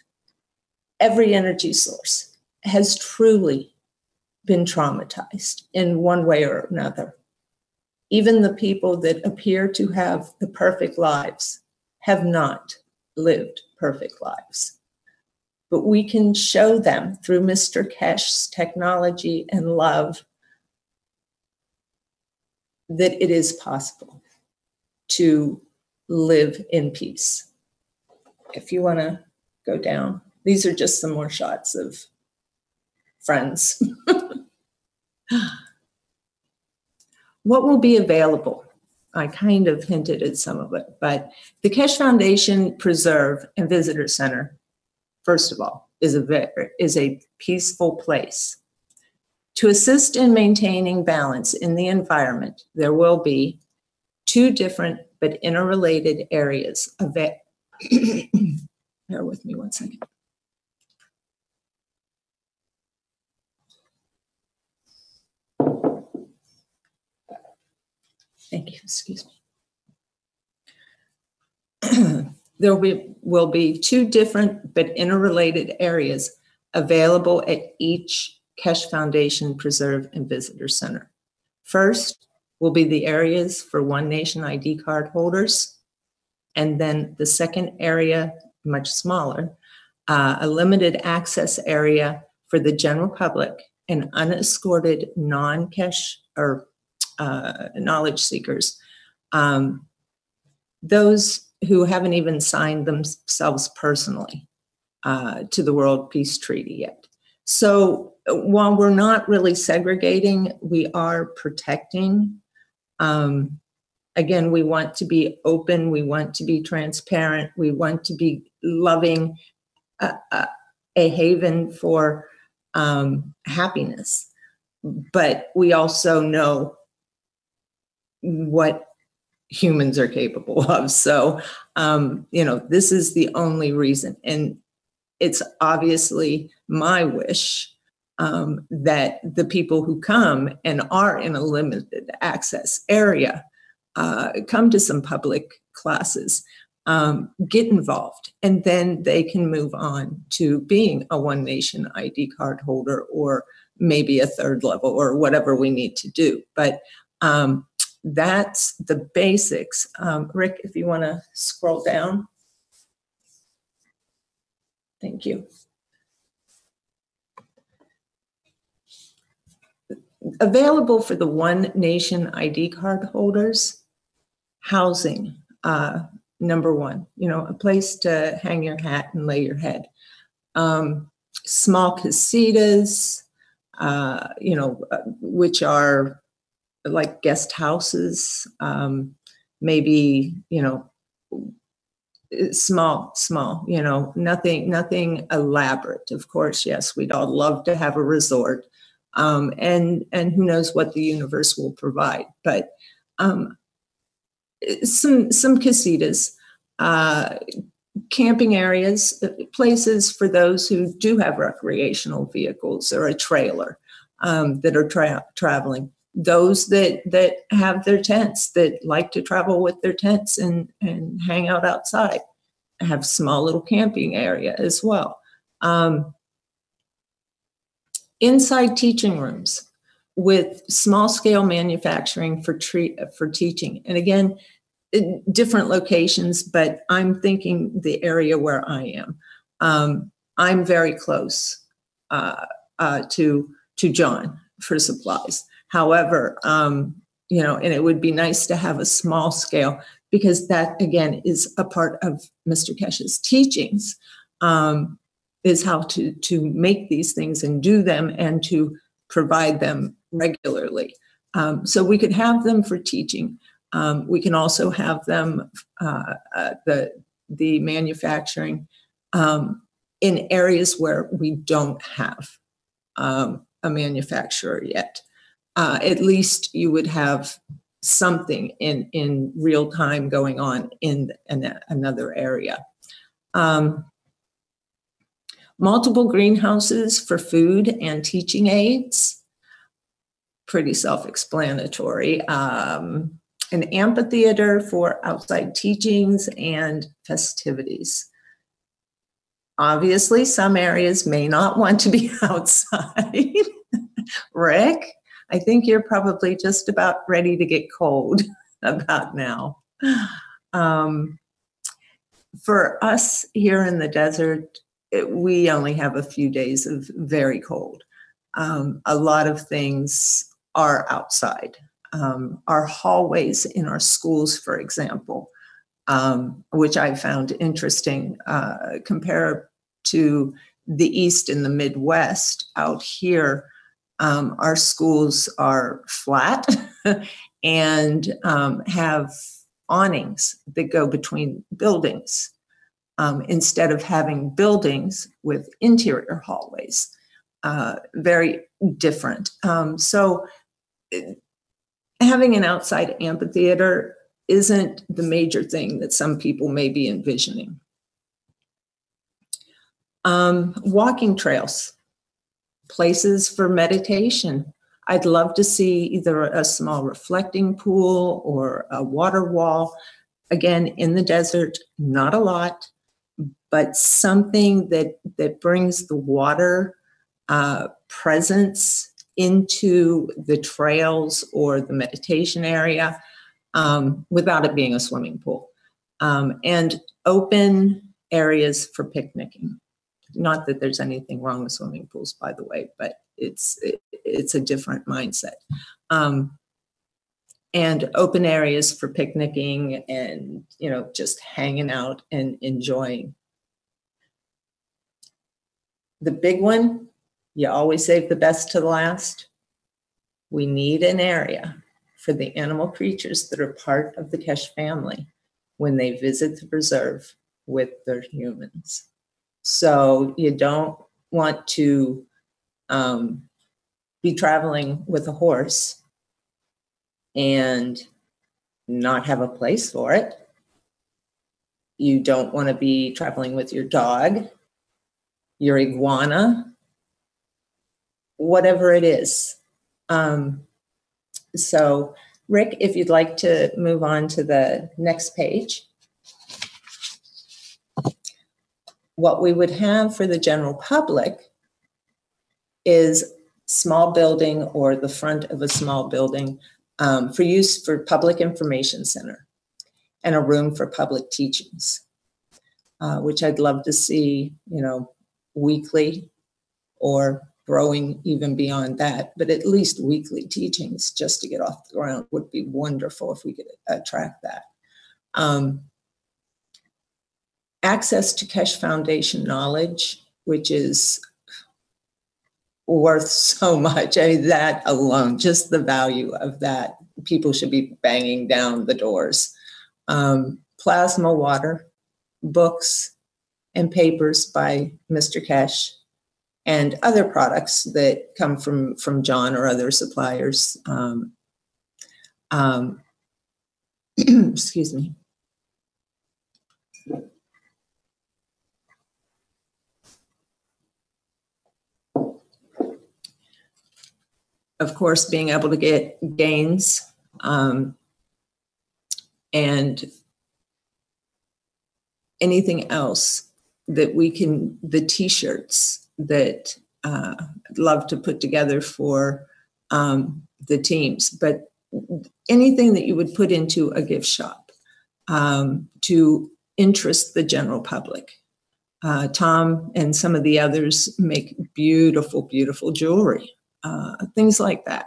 every energy source has truly been traumatized in one way or another. Even the people that appear to have the perfect lives have not lived perfect lives. But we can show them through Mr. Keshe's technology and love that it is possible to live in peace. If you want to go down, these are just some more shots of friends. What will be available? I kind of hinted at some of it, but the Keshe Foundation Preserve and Visitor Center, first of all, is a peaceful place. To assist in maintaining balance in the environment, there will be 2 different but interrelated areas of it. Bear with me one second. Thank you, excuse me. There will be 2 different but interrelated areas available at each Keshe Foundation Preserve and Visitor Center. First will be the areas for One Nation ID card holders, and then the second area, much smaller, a limited access area for the general public and unescorted non-Keshe or knowledge seekers, those who haven't even signed themselves personally to the World Peace Treaty yet. So while we're not really segregating, we are protecting. Again, we want to be open, we want to be transparent, we want to be loving, a haven for happiness. But we also know what humans are capable of. So, this is the only reason. And it's obviously my wish that the people who come and are in a limited access area come to some public classes, get involved, and then they can move on to being a One Nation ID card holder or maybe a 3rd level or whatever we need to do. But that's the basics. Rick, if you want to scroll down. Thank you. Available for the One Nation ID card holders, housing, number one, a place to hang your hat and lay your head. Small casitas, which are like guest houses, maybe, small, nothing elaborate. Of course, yes, we'd all love to have a resort, and who knows what the universe will provide, but some casitas, camping areas, places for those who do have recreational vehicles or a trailer that are traveling. Those that have their tents, that like to travel with their tents and hang out outside, have small little camping area as well. Inside teaching rooms with small scale manufacturing for teaching. And again, different locations, but I'm thinking the area where I am. I'm very close to John for supplies. However, and it would be nice to have a small scale, because that, again, is a part of Mr. Keshe's teachings, is how to make these things and do them and to provide them regularly. So we could have them for teaching. We can also have them, the manufacturing, in areas where we don't have a manufacturer yet. At least you would have something in real time going on in another area. Multiple greenhouses for food and teaching aids, pretty self-explanatory. An amphitheater for outside teachings and festivities. Obviously, some areas may not want to be outside. Rick, I think you're probably just about ready to get cold about now. For us here in the desert, we only have a few days of very cold. A lot of things are outside. Our hallways in our schools, for example, which I found interesting, compared to the East and the Midwest. Out here, our schools are flat and have awnings that go between buildings, instead of having buildings with interior hallways. Very different. So having an outside amphitheater isn't the major thing that some people may be envisioning. Walking trails, places for meditation. I'd love to see either a small reflecting pool or a water wall. Again, in the desert, not a lot, but something that brings the water presence into the trails or the meditation area, without it being a swimming pool. And open areas for picnicking. Not that there's anything wrong with swimming pools, by the way, but it's a different mindset. And open areas for picnicking and, just hanging out and enjoying. The big one, you always save the best to the last. We need an area for the animal creatures that are part of the Keshe family when they visit the preserve with their humans. So you don't want to be traveling with a horse and not have a place for it. You don't want to be traveling with your dog, your iguana, whatever it is. So, Rick, if you'd like to move on to the next page. What we would have for the general public is small building or the front of a small building for use for public information center and a room for public teachings, which I'd love to see, weekly or growing even beyond that, but at least weekly teachings just to get off the ground would be wonderful if we could attract that. Access to Keshe Foundation knowledge, which is worth so much. I mean, that alone, just the value of that, people should be banging down the doors. Plasma water, books, and papers by Mr. Keshe, and other products that come from John or other suppliers. Excuse me. Of course, being able to get gains and anything else that we can, the t-shirts that I'd love to put together for the teams, but anything that you would put into a gift shop to interest the general public. Tom and some of the others make beautiful, beautiful jewelry. Things like that.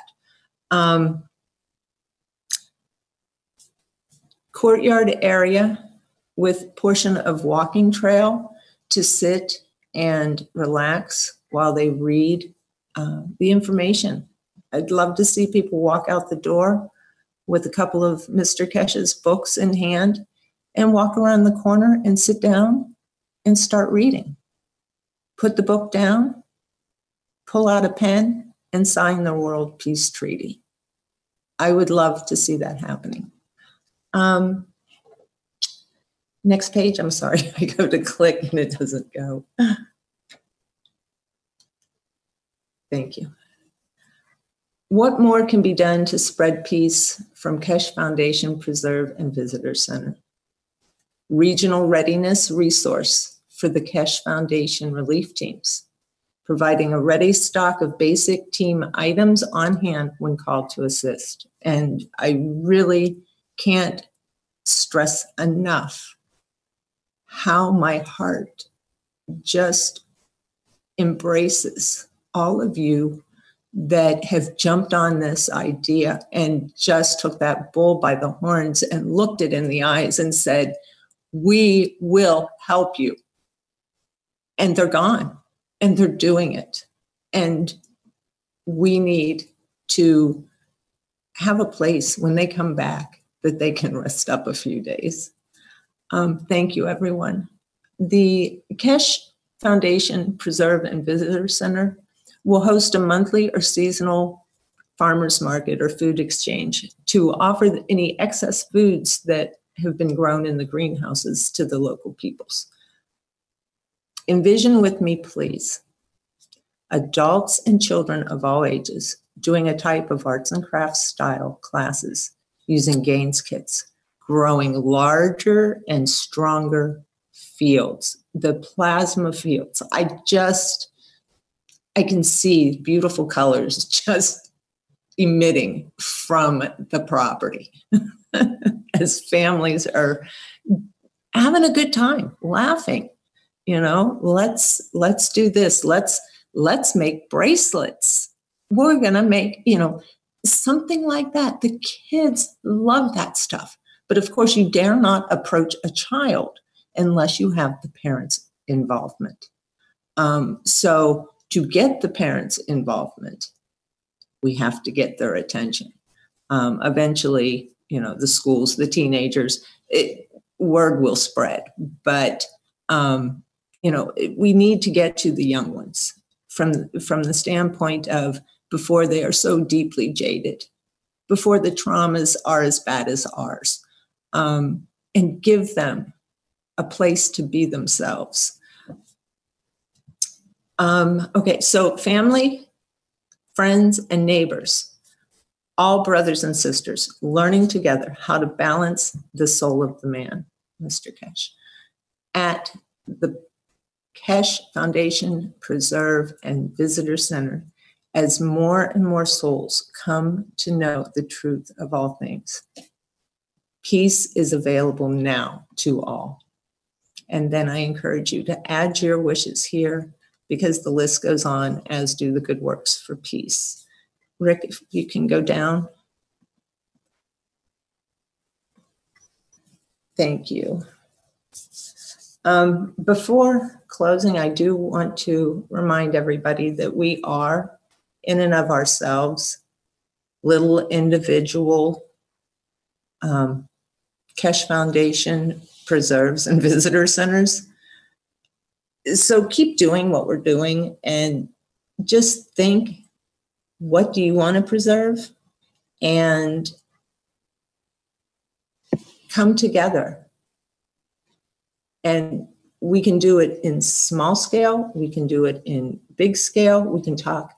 Courtyard area with portion of walking trail to sit and relax while they read the information I'd love to see people walk out the door with a couple of Mr. Keshe's books in hand and walk around the corner and sit down and start reading. Put the book down, pull out a pen, and sign the World Peace Treaty. I would love to see that happening. Next page, I'm sorry, I go to click and it doesn't go. Thank you. What more can be done to spread peace from Keshe Foundation, Preserve, and Visitor Center? Regional readiness resource for the Keshe Foundation relief teams, providing a ready stock of basic team items on hand when called to assist. And I really can't stress enough how my heart just embraces all of you that have jumped on this idea and just took that bull by the horns and looked it in the eyes and said, we will help you. And they're gone and they're doing it. And we need to have a place when they come back that they can rest up a few days. Thank you, everyone. The Keshe Foundation Preserve and Visitor Center will host a monthly or seasonal farmers market or food exchange to offer any excess foods that have been grown in the greenhouses to the local peoples. Envision with me, please, adults and children of all ages doing a type of arts and crafts style classes using Gaines kits, growing larger and stronger fields, the plasma fields. I can see beautiful colors just emitting from the property as families are having a good time, laughing. You know, let's do this. Let's make bracelets. We're gonna make, you know, something like that. The kids love that stuff. But of course, you dare not approach a child unless you have the parents' involvement. So to get the parents' involvement, we have to get their attention. Eventually, you know, the schools, the teenagers, word will spread. But, you know, we need to get to the young ones from the standpoint of before they are so deeply jaded, before the traumas are as bad as ours, and give them a place to be themselves. Okay, so family, friends, and neighbors, all brothers and sisters, learning together how to balance the soul of the man, Mr. Keshe, at the Keshe Foundation Preserve and Visitor Center, as more and more souls come to know the truth of all things. Peace is available now to all. And then I encourage you to add your wishes here, because the list goes on, as do the good works for peace. Rick, if you can go down. Thank you. Before closing, I do want to remind everybody that we are, in and of ourselves, little individual Keshe Foundation preserves and visitor centers. So keep doing what we're doing and just think, what do you want to preserve? And come together. And we can do it in small scale. We can do it in big scale. We can talk,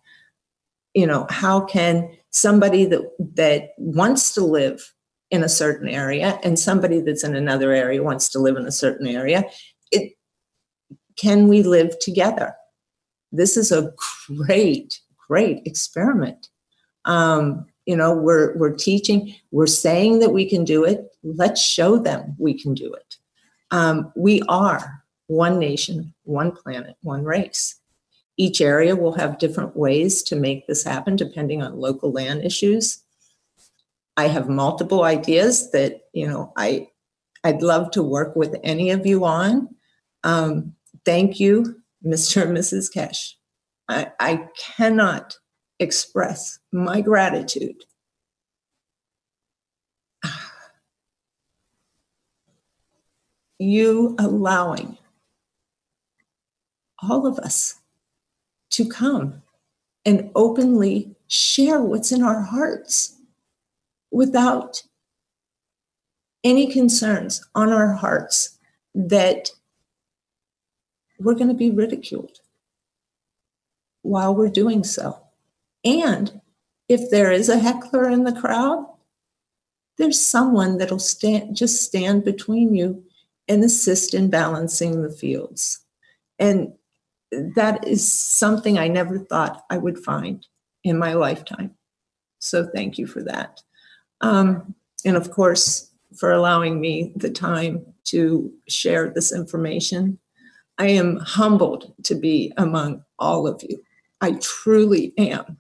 you know, how can somebody that wants to live in a certain area and somebody that's in another area wants to live in a certain area, can we live together? This is a great experiment. You know, we're teaching, we're saying that we can do it. Let's show them we can do it. We are one nation, one planet, one race. Each area will have different ways to make this happen depending on local land issues. I have multiple ideas that, you know, I'd love to work with any of you on. Thank you, Mr. and Mrs. Keshe. I cannot express my gratitude you allowing all of us to come and openly share what's in our hearts without any concerns on our hearts that we're going to be ridiculed while we're doing so. And if there is a heckler in the crowd, there's someone that'll just stand between you and assist in balancing the fields. And that is something I never thought I would find in my lifetime. So thank you for that. And of course, for allowing me the time to share this information. I am humbled to be among all of you. I truly am.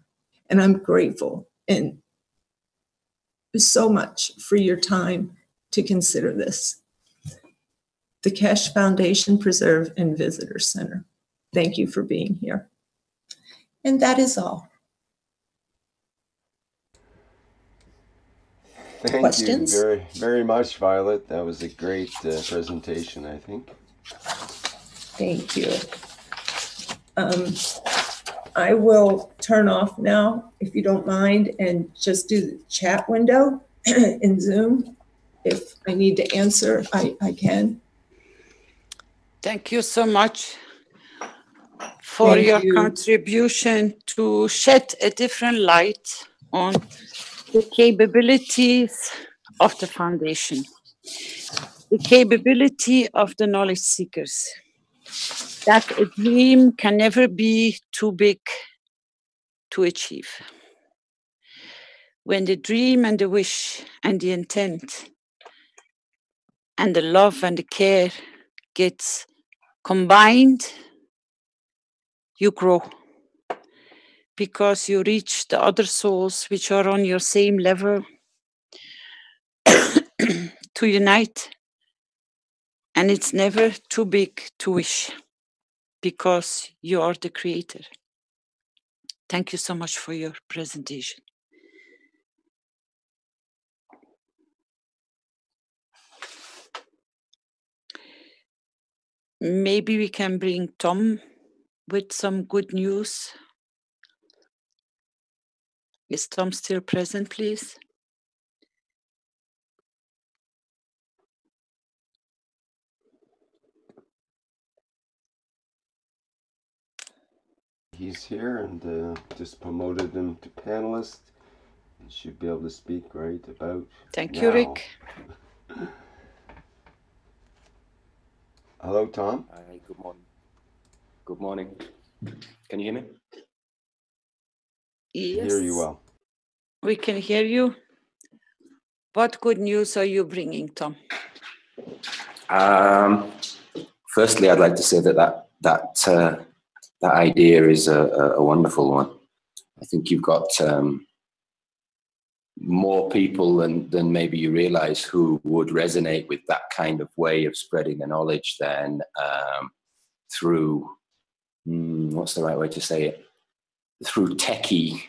And I'm grateful and so much for your time to consider this. The Keshe Foundation Preserve and Visitor Center. Thank you for being here. And that is all.
Thank
Questions?
you very, very much, Violet. That was a great presentation, I think.
Thank you. I will turn off now, if you don't mind, and just do the chat window in Zoom. If I need to answer, I can.
Thank you so much for your contribution to shed a different light on the capabilities of the foundation, the capability of the knowledge seekers, that a dream can never be too big to achieve. When the dream and the wish and the intent and the love and the care gets combined, you grow, because you reach the other souls which are on your same level to unite. And it's never too big to wish, because you are the creator. Thank you so much for your presentation. Maybe we can bring Tom with some good news. Is Tom still present, please?
He's here, and just promoted him to panelist. He should be able to speak right about
Thank
now.
you, Rick.
Hello, Tom.
Hi, good morning. Good morning. Can you hear me?
Yes.
Hear you well.
We can hear you. What good news are you bringing, Tom?
Firstly, I'd like to say that idea is a wonderful one. I think you've got more people than maybe you realize who would resonate with that kind of way of spreading the knowledge than through, what's the right way to say it? Through techie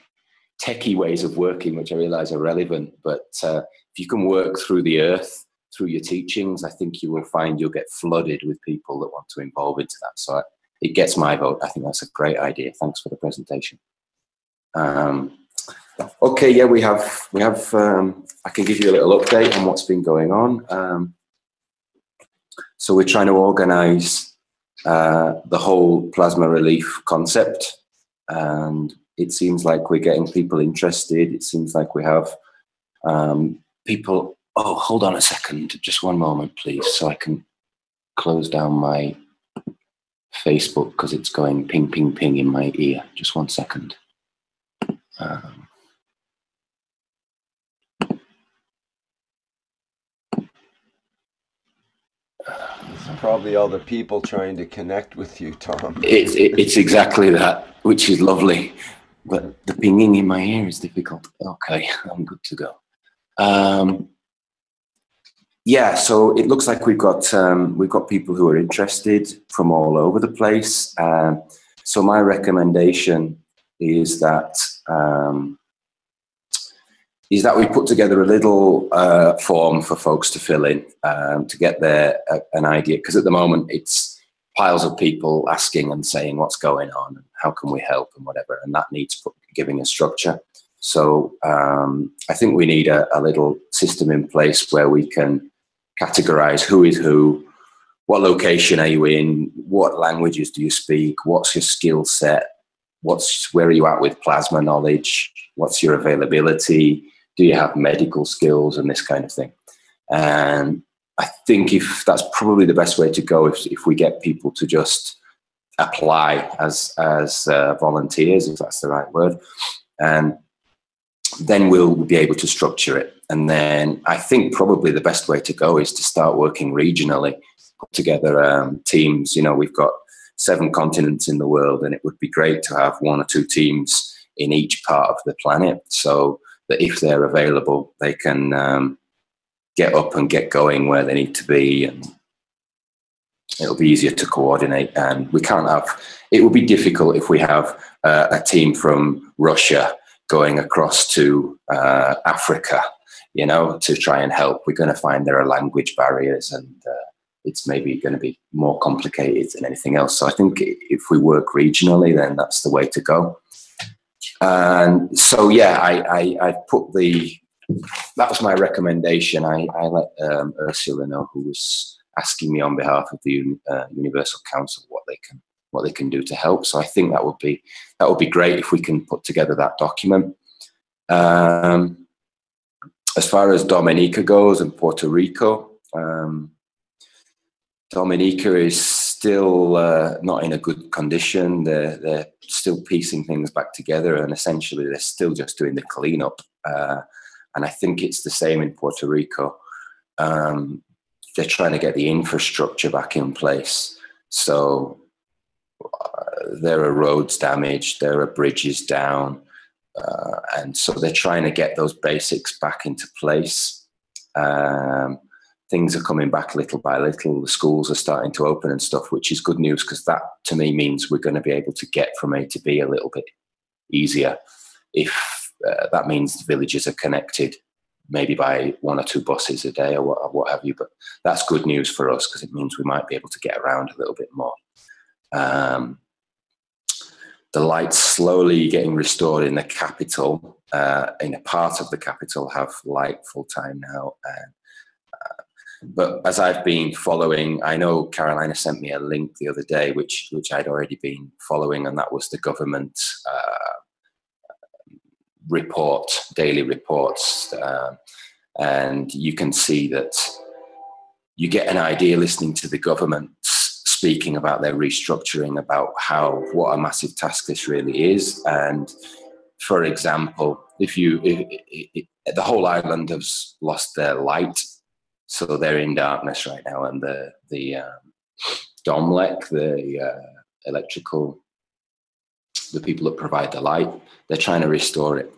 ways of working, which I realize are relevant. But if you can work through the earth, through your teachings, I think you will find you'll get flooded with people that want to involve into that. So it gets my vote. I think that's a great idea. Thanks for the presentation. Okay, yeah, we have. I can give you a little update on what's been going on. So we're trying to organize the whole plasma relief concept, and it seems like we're getting people interested. It seems like we have people. Oh, hold on a second, just one moment, please, so I can close down my Facebook because it's going ping, ping, ping in my ear. Just 1 second.
It's probably all the people trying to connect with you, Tom.
It's exactly that, which is lovely, but the pinging in my ear is difficult. Okay, I'm good to go. Yeah, so it looks like we've got people who are interested from all over the place. So my recommendation is that we put together a little form for folks to fill in to get an idea, because at the moment it's piles of people asking and saying what's going on and how can we help and whatever, and that needs giving a structure. So I think we need a little system in place where we can categorize who is who, what location are you in, what languages do you speak, what's your skill set, where are you at with plasma knowledge, what's your availability, do you have medical skills, and this kind of thing. And I think if that's probably the best way to go, if we get people to just apply as volunteers, if that's the right word, and then we'll be able to structure it. And then I think probably the best way to go is to start working regionally, put together teams. You know, we've got 7 continents in the world, and it would be great to have 1 or 2 teams in each part of the planet, so that if they're available, they can get up and get going where they need to be, and it'll be easier to coordinate. And we can't have, it would be difficult if we have a team from Russia going across to Africa, you know, to try and help. We're going to find there are language barriers, and it's maybe going to be more complicated than anything else. So I think if we work regionally, then that's the way to go. And so, yeah, I put that was my recommendation. I let Ursula know, who was asking me on behalf of the Universal Council what they can do to help. So I think that would be great if we can put together that document. As far as Dominica goes and Puerto Rico, Dominica is still not in a good condition. They're still piecing things back together, and essentially they're still just doing the cleanup. And I think it's the same in Puerto Rico. They're trying to get the infrastructure back in place. So there are roads damaged, there are bridges down, and so they're trying to get those basics back into place. Things are coming back little by little. The schools are starting to open and stuff, which is good news, because that to me means we're going to be able to get from A to B a little bit easier. If that means the villages are connected, maybe by 1 or 2 buses a day or what have you. But that's good news for us, because it means we might be able to get around a little bit more. The lights slowly getting restored in the capital. In a part of the capital have light full time now. But as I've been following, I know Carolina sent me a link the other day, which I'd already been following, and that was the government daily reports, and you can see that you get an idea listening to the government speaking about their restructuring, about what a massive task this really is. And for example, if the whole island has lost their light, so they're in darkness right now, and the DOMLEC, the people that provide the light, they're trying to restore it.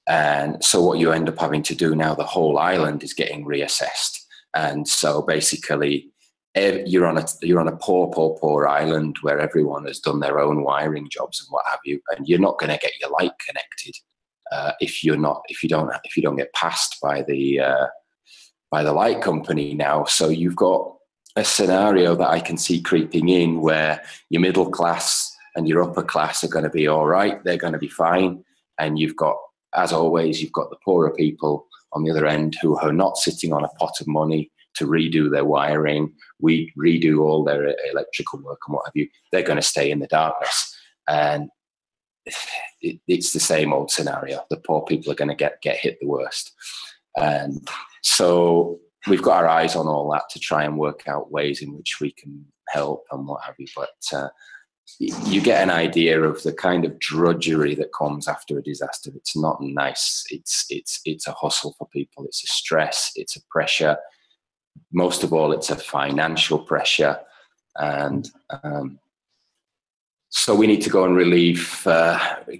And so what you end up having to do now, the whole island is getting reassessed. And so basically you're on a poor island where everyone has done their own wiring jobs and what have you, and you're not going to get your light connected if you don't get passed by the light company now. So you've got a scenario that I can see creeping in, where your middle class and your upper class are going to be all right. They're going to be fine. And you've got, as always, you've got the poorer people on the other end who are not sitting on a pot of money to redo their wiring, redo all their electrical work and what have you. They're going to stay in the darkness. And it's the same old scenario. The poor people are going to get hit the worst. And so we've got our eyes on all that to try and work out ways in which we can help and what have you. But you get an idea of the kind of drudgery that comes after a disaster. It's not nice. It's a hustle for people. It's a stress. It's a pressure. Most of all, it's a financial pressure. And so we need to go and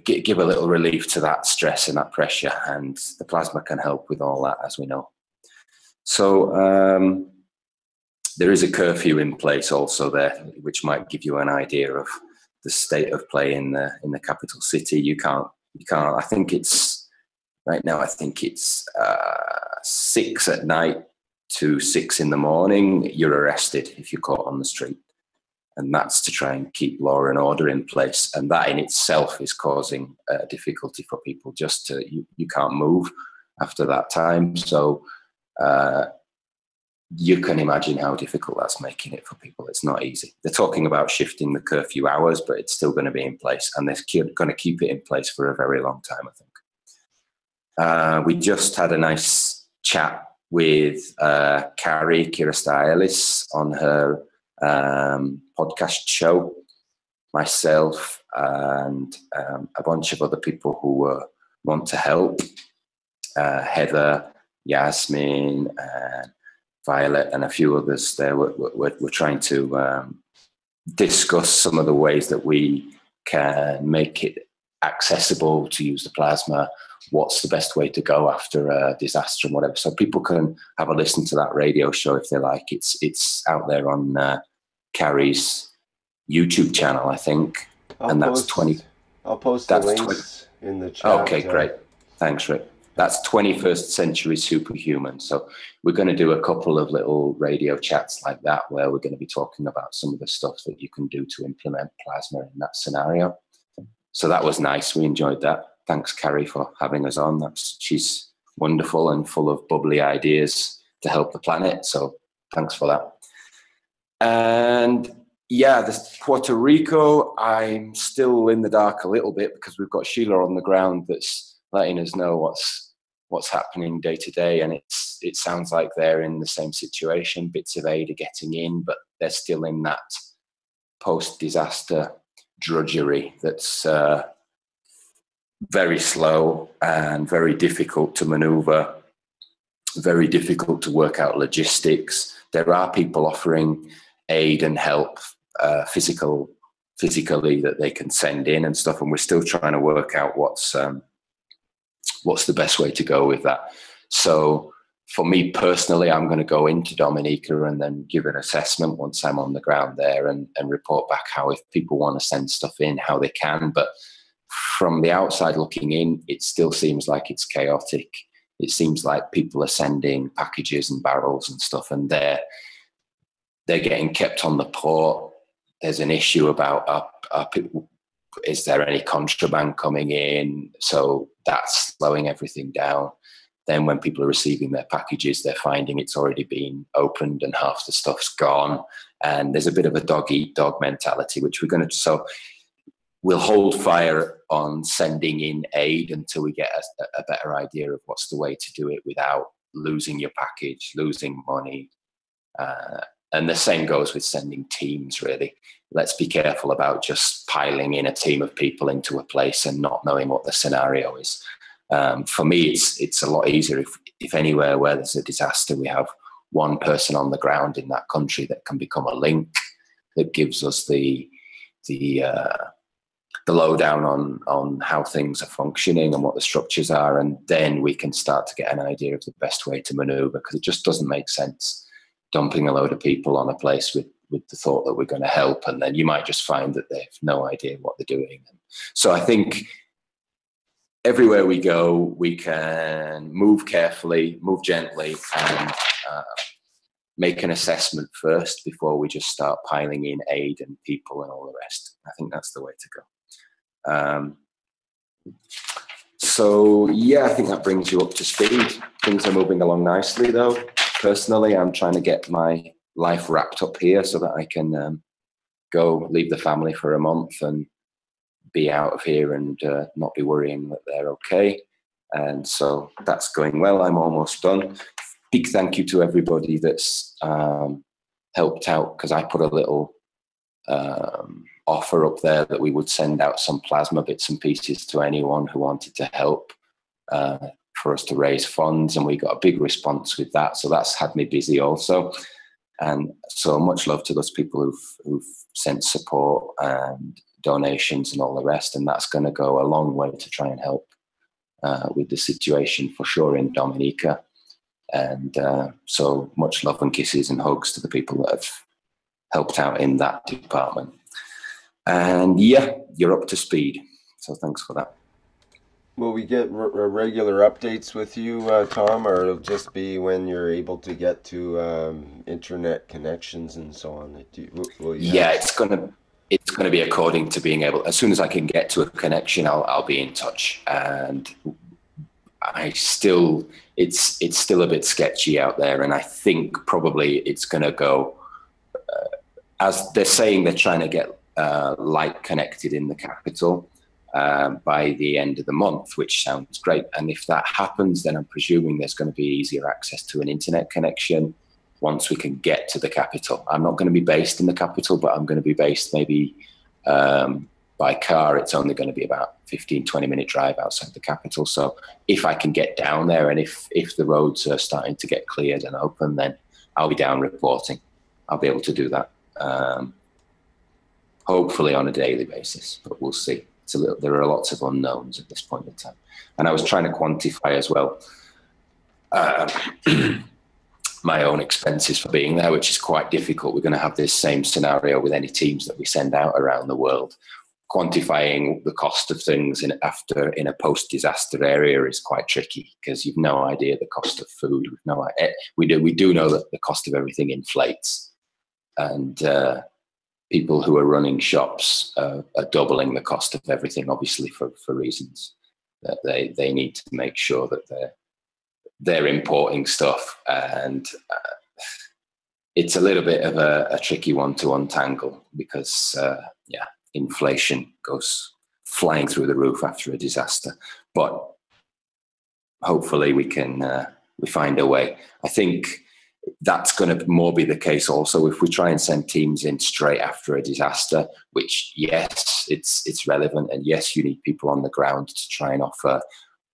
give a little relief to that stress and that pressure. And the plasma can help with all that, as we know. So there is a curfew in place also there, which might give you an idea of the state of play in the capital city. You can't. I think it's right now. I think it's 6 at night to 6 in the morning. You're arrested if you're caught on the street, and that's to try and keep law and order in place. And that in itself is causing difficulty for people. Just to you can't move after that time. So you can imagine how difficult that's making it for people. It's not easy. They're talking about shifting the curfew hours, but it's still going to be in place, and they're going to keep it in place for a very long time, I think. We just had a nice chat with Kira Stylis on her podcast show, myself and a bunch of other people who want to help, Heather, Yasmin, and Violet, and a few others there. We're trying to discuss some of the ways that we can make it accessible to use the plasma. What's the best way to go after a disaster and whatever. So people can have a listen to that radio show if they like. It's out there on Carrie's YouTube channel, I think. That's 20.
I'll post the links in the chat.
Okay, great. Thanks, Rick. That's 21st Century Superhuman. So we're going to do a couple of little radio chats like that, where we're going to be talking about some of the stuff that you can do to implement plasma in that scenario. So that was nice. We enjoyed that. Thanks, Carrie, for having us on. She's wonderful and full of bubbly ideas to help the planet. So thanks for that. And yeah, this Puerto Rico, I'm still in the dark a little bit because we've got Sheila on the ground that's letting us know what's happening day to day, and it sounds like they're in the same situation. Bits of aid are getting in, but they're still in that post-disaster drudgery that's very slow and very difficult to maneuver, very difficult to work out logistics. There are people offering aid and help physically that they can send in and stuff, and we're still trying to work out what's the best way to go with that. So for me personally, I'm going to go into Dominica and then give an assessment once I'm on the ground there and report back how, if people want to send stuff in, how they can. But from the outside looking in, it still seems like it's chaotic. It seems like people are sending packages and barrels and stuff, and they're getting kept on the port. There's an issue about is there any contraband coming in? So that's slowing everything down. Then when people are receiving their packages, they're finding it's already been opened and half the stuff's gone. And there's a bit of a dog-eat-dog mentality, which so we'll hold fire on sending in aid until we get a better idea of what's the way to do it without losing your package, losing money. And the same goes with sending teams, really. Let's be careful about just piling in a team of people into a place and not knowing what the scenario is. For me, it's a lot easier if anywhere where there's a disaster, we have one person on the ground in that country that can become a link that gives us the lowdown on how things are functioning and what the structures are, and then we can start to get an idea of the best way to maneuver, because it just doesn't make sense dumping a load of people on a place with the thought that we're going to help, and then you might just find that they have no idea what they're doing. So I think everywhere we go, we can move carefully, move gently, and make an assessment first before we just start piling in aid and people and all the rest. I think that's the way to go. So yeah, I think that brings you up to speed. Things are moving along nicely, though. Personally, I'm trying to get my life wrapped up here so that I can go leave the family for a month and be out of here and not be worrying that they're okay. And so that's going well. I'm almost done. Big thank you to everybody that's helped out, because I put a little offer up there that we would send out some plasma bits and pieces to anyone who wanted to help for us to raise funds, and we got a big response with that. So that's had me busy also. And so much love to those people who've sent support and donations and all the rest, and that's going to go a long way to try and help with the situation for sure in Dominica. And so much love and kisses and hugs to the people that have helped out in that department. And yeah, you're up to speed. So thanks for that.
Will we get regular updates with you, Tom, or it'll just be when you're able to get to internet connections and so on?
Yeah, it's gonna be according to being able. As soon as I can get to a connection, I'll be in touch. And it's still a bit sketchy out there, and I think probably it's gonna go as they're saying. They're trying to get light connected in the capital by the end of the month, which sounds great. And if that happens, then I'm presuming there's going to be easier access to an internet connection once we can get to the capital. I'm not going to be based in the capital, but I'm going to be based maybe by car. It's only going to be about 15-20 minute drive outside the capital. So if I can get down there, and if the roads are starting to get cleared and open, then I'll be down reporting. I'll be able to do that, hopefully on a daily basis, but we'll see. There are lots of unknowns at this point in time. And I was trying to quantify as well my own expenses for being there, which is quite difficult. We're going to have this same scenario with any teams that we send out around the world. Quantifying the cost of things in a post-disaster area is quite tricky, because you've no idea the cost of food. We do know that the cost of everything inflates, and people who are running shops are doubling the cost of everything, obviously for reasons that they need to make sure that they're importing stuff. And it's a little bit of a tricky one to untangle, because inflation goes flying through the roof after a disaster. But hopefully we find a way. I think that's going to more be the case also if we try and send teams in straight after a disaster, which, yes, it's relevant, and yes, you need people on the ground to try and offer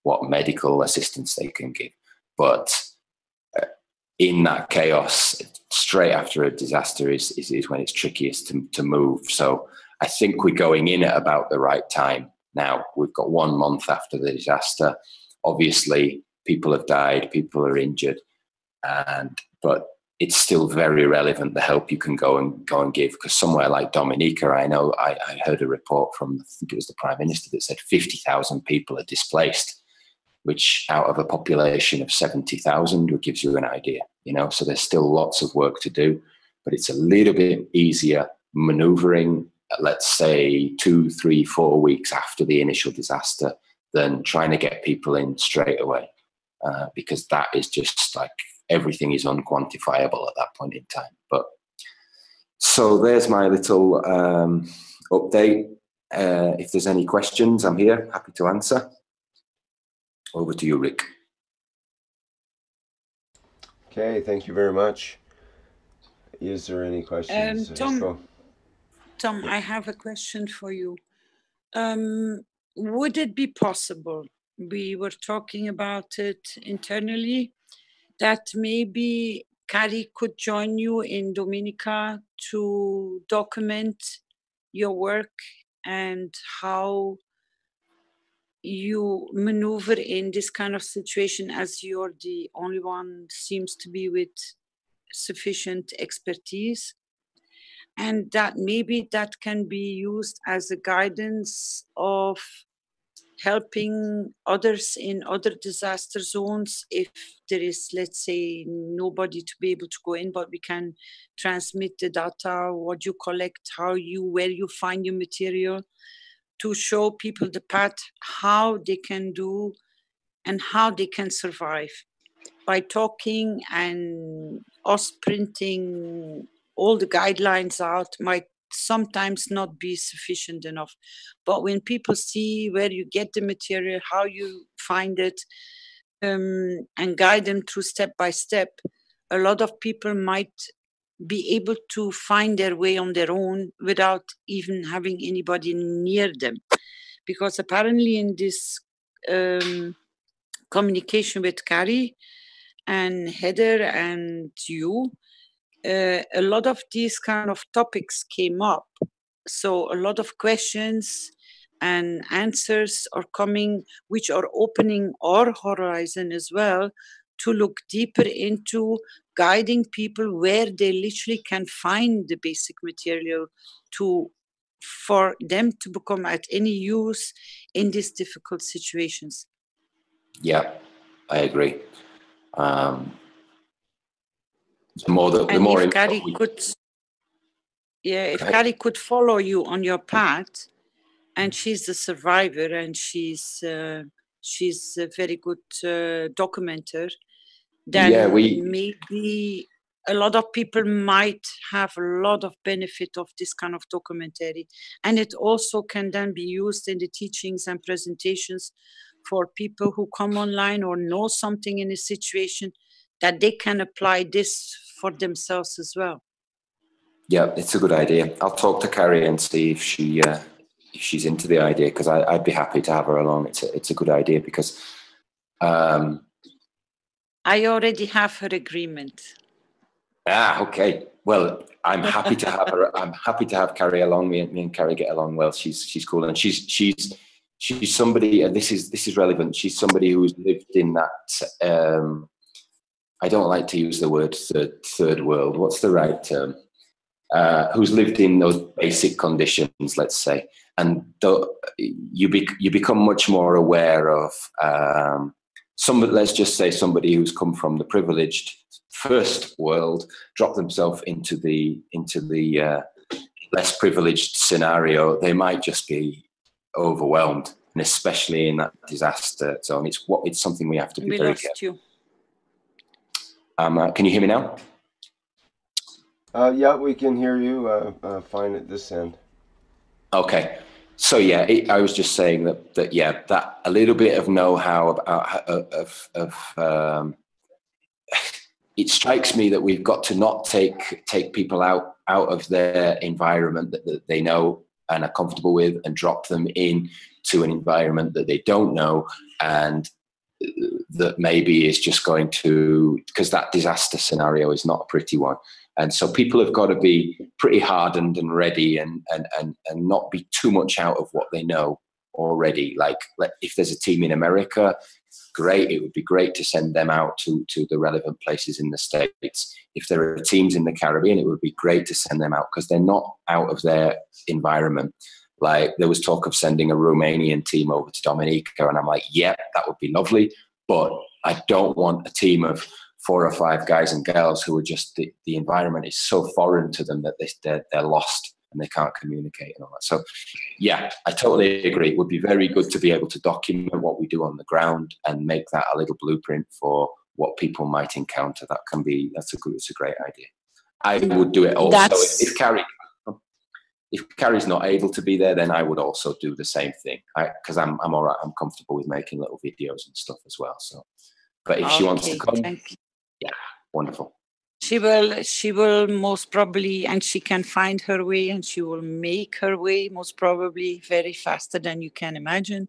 what medical assistance they can give. But in that chaos, straight after a disaster is when it's trickiest to move. So I think we're going in at about the right time now. We've got 1 month after the disaster. Obviously, people have died, people are injured, but it's still very relevant, the help you can go and give. Because somewhere like Dominica, I know I heard a report from, I think it was the Prime Minister, that said 50,000 people are displaced, which out of a population of 70,000 gives you an idea, So there's still lots of work to do, but it's a little bit easier maneuvering, let's say 2, 3, 4 weeks after the initial disaster, than trying to get people in straight away, because that is just like, everything is unquantifiable at that point in time. But so there's my little update. If there's any questions, I'm here, happy to answer. Over to you, Rick.
Okay, thank you very much. Is there any questions?
Tom, I have a question for you. Would it be possible, we were talking about it internally, that maybe Carrie could join you in Dominica to document your work and how you maneuver in this kind of situation, as you're the only one seems to be with sufficient expertise, and that maybe that can be used as a guidance of helping others in other disaster zones if there is, let's say, nobody to be able to go in, but we can transmit the data, what you collect, where you find your material, to show people the path, how they can do and how they can survive. By talking and us printing all the guidelines out might sometimes not be sufficient enough. But when people see where you get the material, how you find it, and guide them through step by step, a lot of people might be able to find their way on their own without even having anybody near them. Because apparently in this communication with Carrie and Heather and you, a lot of these kind of topics came up. So a lot of questions and answers are coming, which are opening our horizon as well, to look deeper into guiding people where they literally can find the basic material to for them to become at any use in these difficult situations.
Yeah, I agree. The more
if Carrie could, if Carrie could follow you on your path, and she's a survivor, and she's a very good documenter, then maybe a lot of people might have a lot of benefit of this kind of documentary. And it also can then be used in the teachings and presentations for people who come online or know something in a situation, that they can apply this for themselves as well.
Yeah, it's a good idea. I'll talk to Carrie and see if she's into the idea, because I'd be happy to have her along. It's a good idea, because
I already have her agreement.
Okay. Well, I'm happy to have her. I'm happy to have Carrie along. Me and Carrie get along well. She's cool, and she's somebody, and this is relevant. She's somebody who's lived in that. I don't like to use the word third world. What's the right term? Who's lived in those basic conditions, let's say, and you become much more aware of let's just say somebody who's come from the privileged first world, drop themselves into the less privileged scenario. They might just be overwhelmed, and especially in that disaster zone, it's something we have to be very careful. Can you hear me now?
Yeah, we can hear you fine at this end. Okay.
So yeah, I was just saying that a little bit of know-how about it strikes me that we've got to not take people out of their environment that they know and are comfortable with, and drop them into an environment that they don't know, and that maybe is just going to, because that disaster scenario is not a pretty one. And so people have got to be pretty hardened and ready, and not be too much out of what they know already. Like, if there's a team in America, great. It would be great to send them out to the relevant places in the States. If there are teams in the Caribbean, it would be great to send them out, because they're not out of their environment. Like, there was talk of sending a Romanian team over to Dominica, and I'm like, yeah, that would be lovely. But I don't want a team of 4 or 5 guys and girls who are just, the environment is so foreign to them that they're lost and they can't communicate and all that. So yeah, I totally agree. It would be very good to be able to document what we do on the ground and make that a little blueprint for what people might encounter. It's a great idea. I would do it also if Carrie's not able to be there, then I would also do the same thing, because I'm all right. I'm comfortable with making little videos and stuff as well. So, but if she wants to come, yeah, wonderful.
She will most probably, and she can find her way, and she will make her way most probably very faster than you can imagine.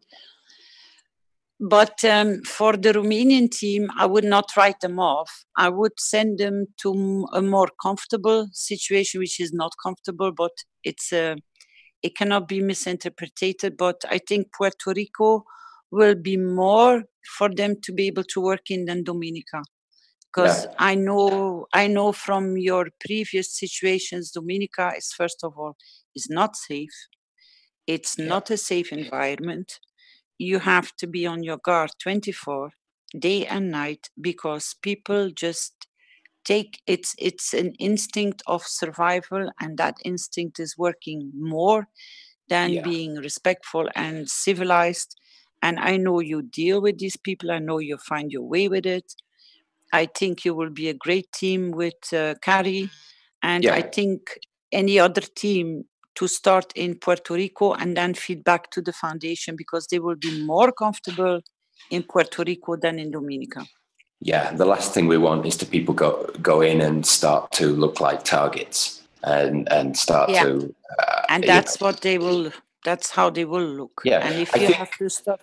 But for the Romanian team, I would not write them off. I would send them to a more comfortable situation, which is not comfortable, but it cannot be misinterpreted. But I think Puerto Rico will be more for them to be able to work in than Dominica. Because I know from your previous situations, Dominica is, first of all, is not safe. It's not a safe environment. You have to be on your guard 24, day and night, because people just take, it's an instinct of survival, and that instinct is working more than being respectful and civilized. And I know you deal with these people. I know you find your way with it. I think you will be a great team with Carrie, and I think any other team to start in Puerto Rico and then feed back to the foundation, because they will be more comfortable in Puerto Rico than in Dominica. Yeah,
the last thing we want is to people go in and start to look like targets and start to...
and that's what they will... That's how they will look. Yeah, and if you have to start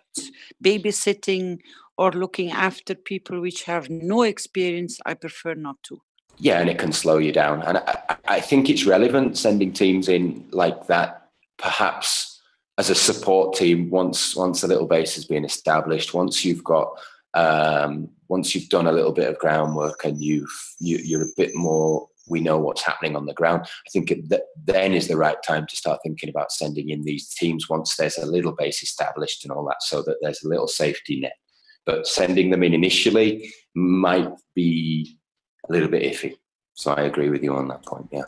babysitting or looking after people which have no experience, I prefer not to.
Yeah, and it can slow you down. And I think it's relevant sending teams in like that, perhaps as a support team, once the little base has been established, once you've got, once you've done a little bit of groundwork and you're a bit more we know what's happening on the ground. I think then is the right time to start thinking about sending in these teams once there's a little base established and all that, so that there's a little safety net. But sending them in initially might be a little bit iffy. So I agree with you on that point, yeah.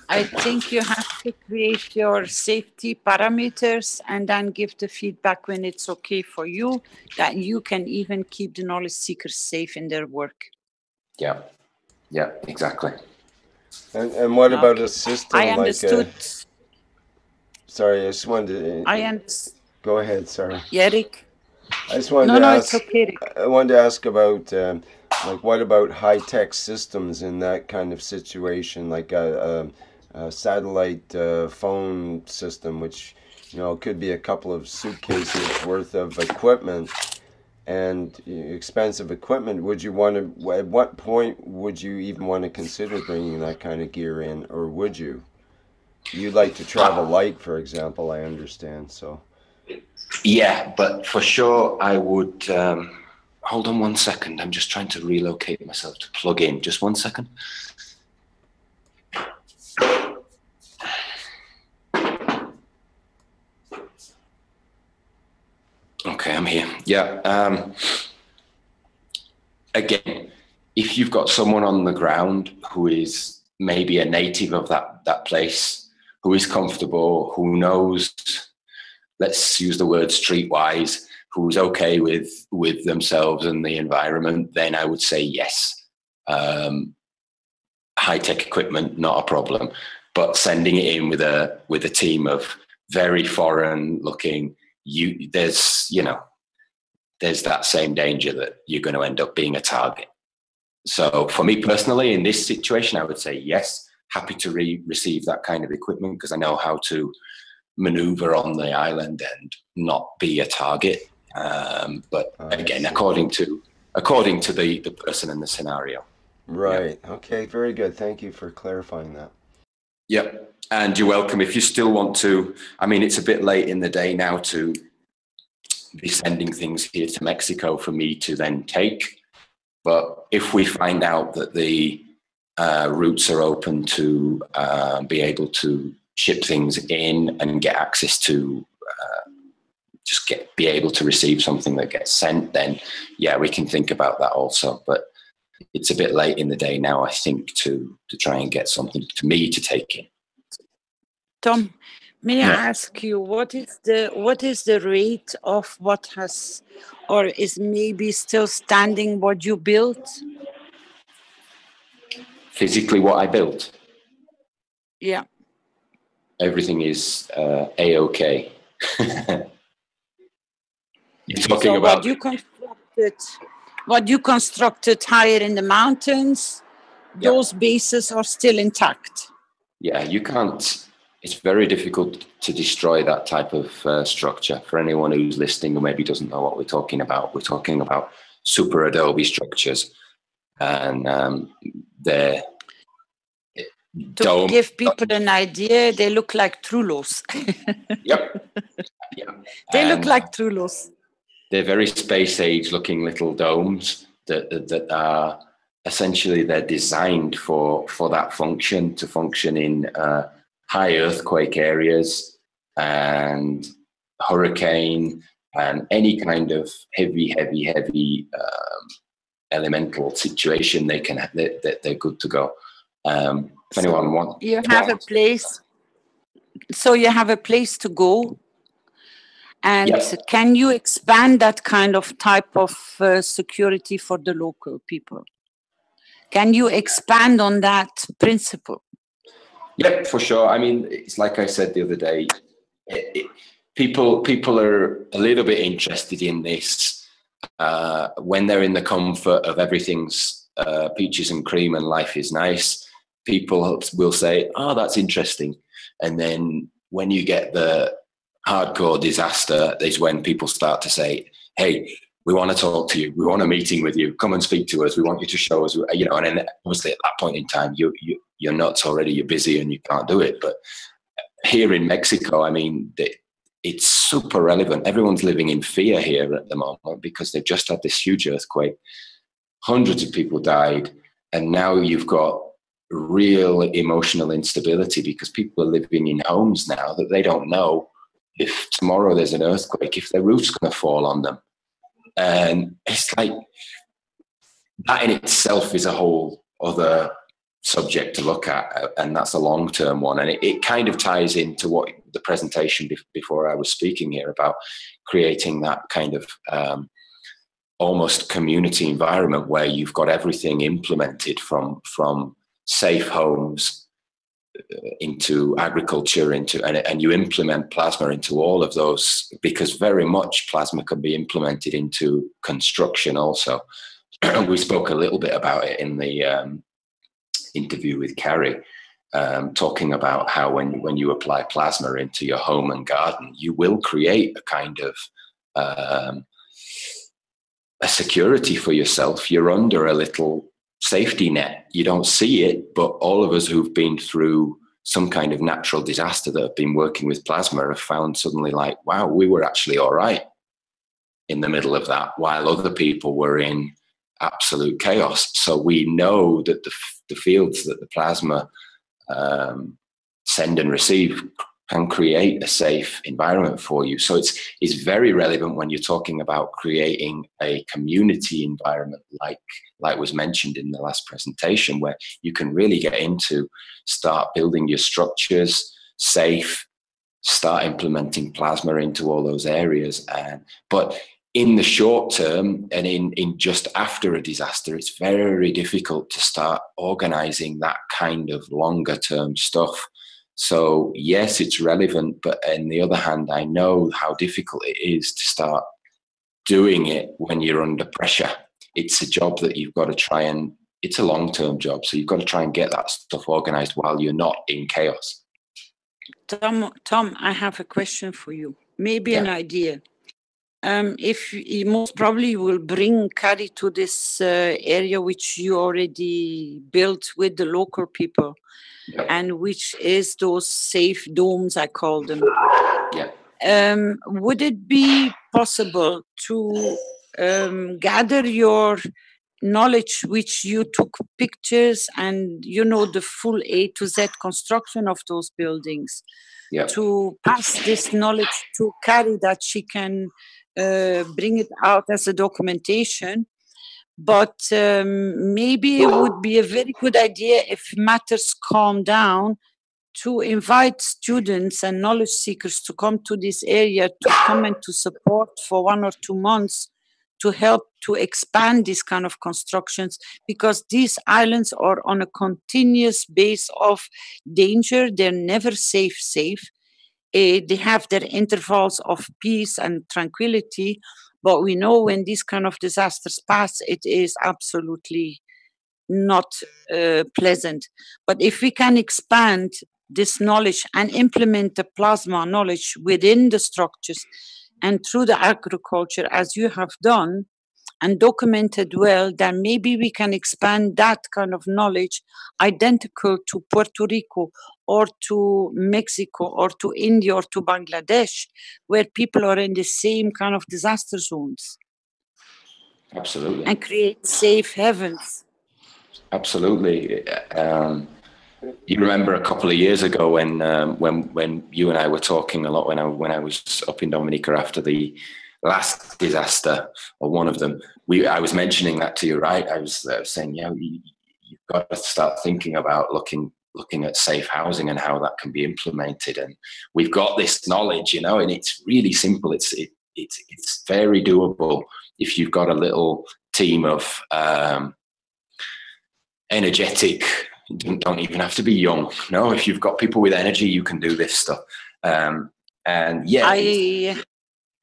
I think you have to create your safety parameters and then give the feedback when it's okay for you, that you can even keep the knowledge seekers safe in their work.
Yeah, yeah, exactly.
And what about a system
I understood.
Sorry, I just wanted to... Go ahead, sorry.
Yeah, Rick.
I just wanted to ask,
it's okay, Rick.
I wanted to ask about, like, what about high-tech systems in that kind of situation, like a satellite phone system, which, you know, could be a couple of suitcases worth of equipment and expensive equipment. Would you want to, at what point would you even want to consider bringing that kind of gear in, or would you? You like to travel light, for example, I understand, so.
Yeah, but for sure I would, hold on 1 second. I'm just trying to relocate myself to plug in. Just 1 second. Okay, I'm here. Yeah. Again, if you've got someone on the ground who is maybe a native of that place, who is comfortable, who knows, let's use the word streetwise, who's okay with themselves and the environment, then I would say yes. High-tech equipment, not a problem. But sending it in with a team of very foreign-looking, there's that same danger that you're going to end up being a target. So for me personally, in this situation, I would say yes, happy to receive that kind of equipment, because I know how to maneuver on the island and not be a target. But again, according to the person and the scenario.
Right.
Yeah.
Okay, very good. Thank you for clarifying that.
Yep. And you're welcome. If you still want to, I mean, it's a bit late in the day now to be sending things here to Mexico for me to then take. But if we find out that the routes are open to be able to ship things in and get access to be able to receive something that gets sent, then yeah, we can think about that also. But it's a bit late in the day now, I think, to try and get something to me to take in.
Tom, may I ask you, what is the rate of what has, or is maybe still standing, what you built?
Physically, what I built?
Yeah.
Everything is A-OK. You're talking
so
about
what you constructed higher in the mountains, those bases are still intact.
Yeah, you can't. It's very difficult to destroy that type of structure. For anyone who's listening who maybe doesn't know what we're talking about super adobe structures, and they're
to give people an idea, they look like trulos.
Yep. Yeah.
They look like trulos.
They're very space age looking little domes that are essentially, they're designed for that function, to function in high earthquake areas and hurricane and any kind of heavy elemental situation. They're good to go. If anyone wants,
you have a place. So you have a place to go. And can you expand that kind of type of security for the local people? Can you expand on that principle?
Yep, for sure. I mean, it's like I said the other day, people are a little bit interested in this when they're in the comfort of everything's peaches and cream and life is nice. People will say, oh, that's interesting. And then when you get the hardcore disaster is when people start to say, hey, we want to talk to you. We want a meeting with you. Come and speak to us. We want you to show us, and then obviously at that point in time, you're nuts already. You're busy and you can't do it. But here in Mexico, I mean, it's super relevant. Everyone's living in fear here at the moment because they've just had this huge earthquake. Hundreds of people died. And now you've got real emotional instability, because people are living in homes now that they don't know if tomorrow there's an earthquake, if their roof's going to fall on them. And it's like, that in itself is a whole other subject to look at, and that's a long-term one. And it kind of ties into what the presentation before I was speaking here about, creating that kind of almost community environment where you've got everything implemented from safe homes into agriculture, and you implement plasma into all of those, because very much plasma can be implemented into construction also. We spoke a little bit about it in the interview with Carrie, talking about how when you apply plasma into your home and garden, you will create a kind of a security for yourself. You're under a little safety net. You don't see it, but all of us who've been through some kind of natural disaster that have been working with plasma have found suddenly, like, wow, we were actually all right in the middle of that, while other people were in absolute chaos. So we know that the fields that the plasma send and receive can create a safe environment for you. So it's very relevant when you're talking about creating a community environment, like was mentioned in the last presentation, where you can really get into, start building your structures safe, start implementing plasma into all those areas. But in the short term, and in just after a disaster, it's very difficult to start organizing that kind of longer term stuff. So yes, it's relevant, but on the other hand, I know how difficult it is to start doing it when you're under pressure. It's a job that you've got to try, and it's a long-term job. So you've got to try and get that stuff organized while you're not in chaos.
Tom, I have a question for you. Maybe an idea. If you most probably will bring Carrie to this area which you already built with the local people, and which is those safe domes, I call them. Would it be possible to gather your knowledge, which you took pictures and you know the full A to Z construction of those buildings, to pass this knowledge to Carrie, that she can bring it out as a documentation? But maybe it would be a very good idea, if matters calm down, to invite students and knowledge seekers to come to this area, to come and to support for 1 or 2 months, to help to expand these kind of constructions, because these islands are on a continuous base of danger. They're never safe. They have their intervals of peace and tranquility, but we know when these kind of disasters pass, it is absolutely not pleasant. But if we can expand this knowledge and implement the plasma knowledge within the structures and through the agriculture, as you have done and documented well, then maybe we can expand that kind of knowledge identical to Puerto Rico or to Mexico or to India or to Bangladesh, where people are in the same kind of disaster zones.
Absolutely.
And create safe havens.
Absolutely. You remember a couple of years ago when you and I were talking a lot, when I was up in Dominica after the last disaster, or one of them, I was mentioning that to you, right? I was saying, you've got to start thinking about looking at safe housing and how that can be implemented. And we've got this knowledge, and it's really simple. It's very doable if you've got a little team of energetic. Don't even have to be young. No, if you've got people with energy, you can do this stuff.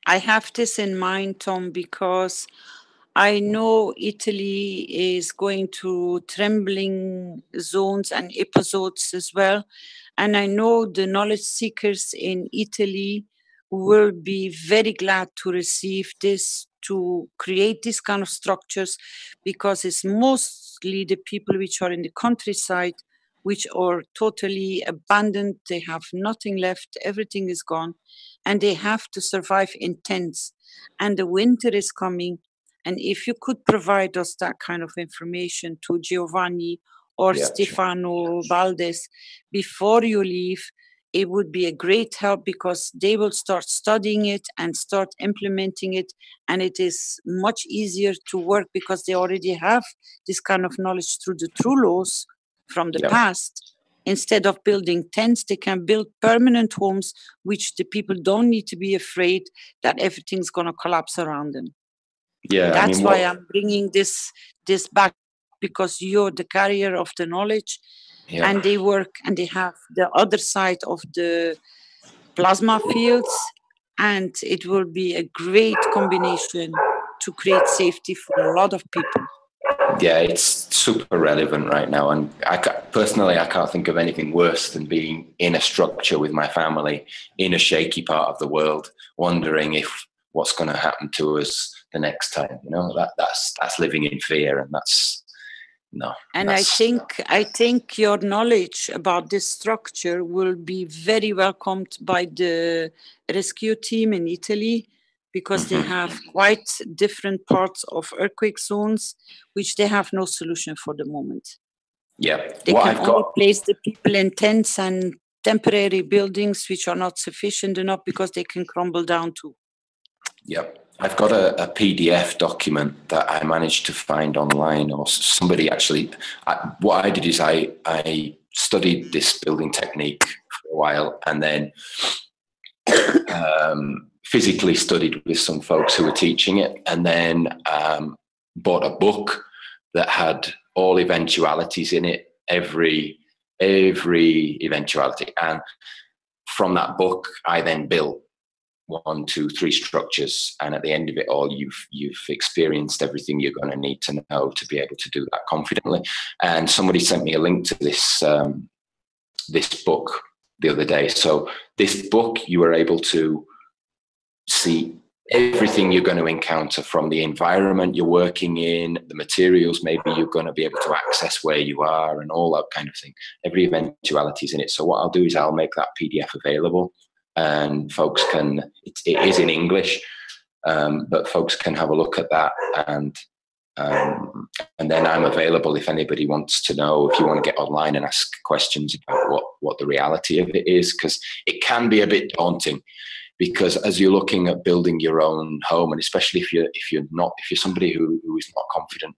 I have this in mind, Tom, because I know Italy is going through trembling zones and episodes as well. And I know the knowledge seekers in Italy will be very glad to receive this, to create these kind of structures, because it's mostly the people which are in the countryside, which are totally abandoned. They have nothing left. Everything is gone. And they have to survive in tents. And the winter is coming. And if you could provide us that kind of information to Giovanni or
Yeah,
Stefano Valdez, before you leave, it would be a great help, because they will start studying it and start implementing it. And it is much easier to work because they already have this kind of knowledge through the true laws from the past. Instead of building tents, they can build permanent homes, which the people don't need to be afraid that everything's going to collapse around them.
Yeah,
That's why I'm bringing this back, because you're the carrier of the knowledge, and they work and they have the other side of the plasma fields, and it will be a great combination to create safety for a lot of people.
Yeah, it's super relevant right now, and personally, I can't think of anything worse than being in a structure with my family in a shaky part of the world, wondering if what's going to happen to us the next time. You know, that's living in fear, and that's no.
And I think your knowledge about this structure will be very welcomed by the rescue team in Italy, because they have quite different parts of earthquake zones, which they have no solution for the moment.
Yeah,
they can only place the people in tents and temporary buildings, which are not sufficient enough because they can crumble down too.
Yep. I've got a PDF document that I managed to find online, or somebody actually. What I did is I studied this building technique for a while, and then physically studied with some folks who were teaching it, and then bought a book that had all eventualities in it, every eventuality, and from that book, I then built 1, 2, 3 structures, and at the end of it all, you've experienced everything you're going to need to know to be able to do that confidently. And somebody sent me a link to this this book the other day. So this book, you are able to see everything you're going to encounter, from the environment you're working in, the materials maybe you're going to be able to access where you are, and all that kind of thing. Every eventuality is in it. So what I'll do is I'll make that PDF available, and folks can, it is in English, but folks can have a look at that, and then I'm available if anybody wants to know, if you want to get online and ask questions about what the reality of it is, because it can be a bit daunting. Because as you're looking at building your own home, and especially if you're somebody who is not confident,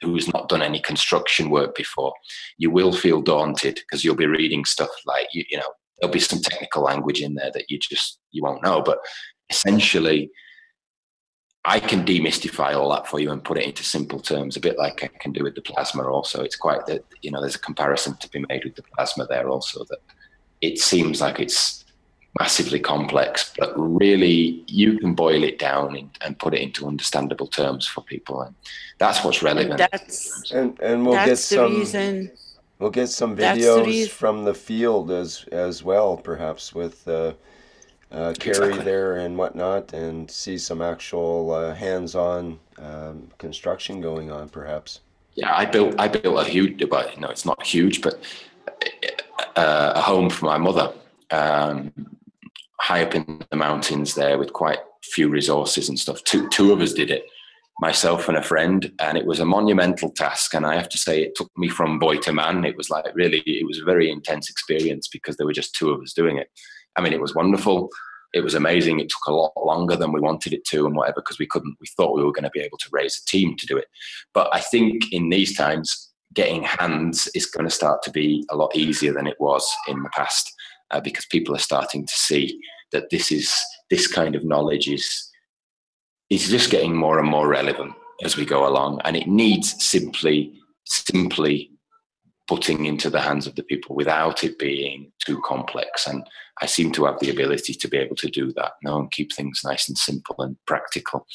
who has not done any construction work before, you will feel daunted, because you'll be reading stuff like, you know, there'll be some technical language in there that you won't know. But essentially, I can demystify all that for you and put it into simple terms, a bit like I can do with the plasma also. It's quite that, you know, there's a comparison to be made with the plasma there also, that it seems like it's massively complex, but really you can boil it down and put it into understandable terms for people, and that's what's relevant.
And we'll get some videos from the field as well, perhaps with Carrie there and whatnot, and see some actual hands-on construction going on, perhaps.
Yeah, I built a huge, but no, it's not huge, but a home for my mother. High up in the mountains there, with quite few resources and stuff. Two of us did it, myself and a friend, and it was a monumental task. And I have to say, it took me from boy to man. It was like, really, it was a very intense experience, because there were just 2 of us doing it. I mean, it was wonderful. It was amazing. It took a lot longer than we wanted it to and whatever, because we thought we were going to be able to raise a team to do it. But I think in these times, getting hands is going to start to be a lot easier than it was in the past. Because people are starting to see that this kind of knowledge is just getting more and more relevant as we go along, and it needs simply putting into the hands of the people without it being too complex. And I seem to have the ability to be able to do that now and keep things nice and simple and practical.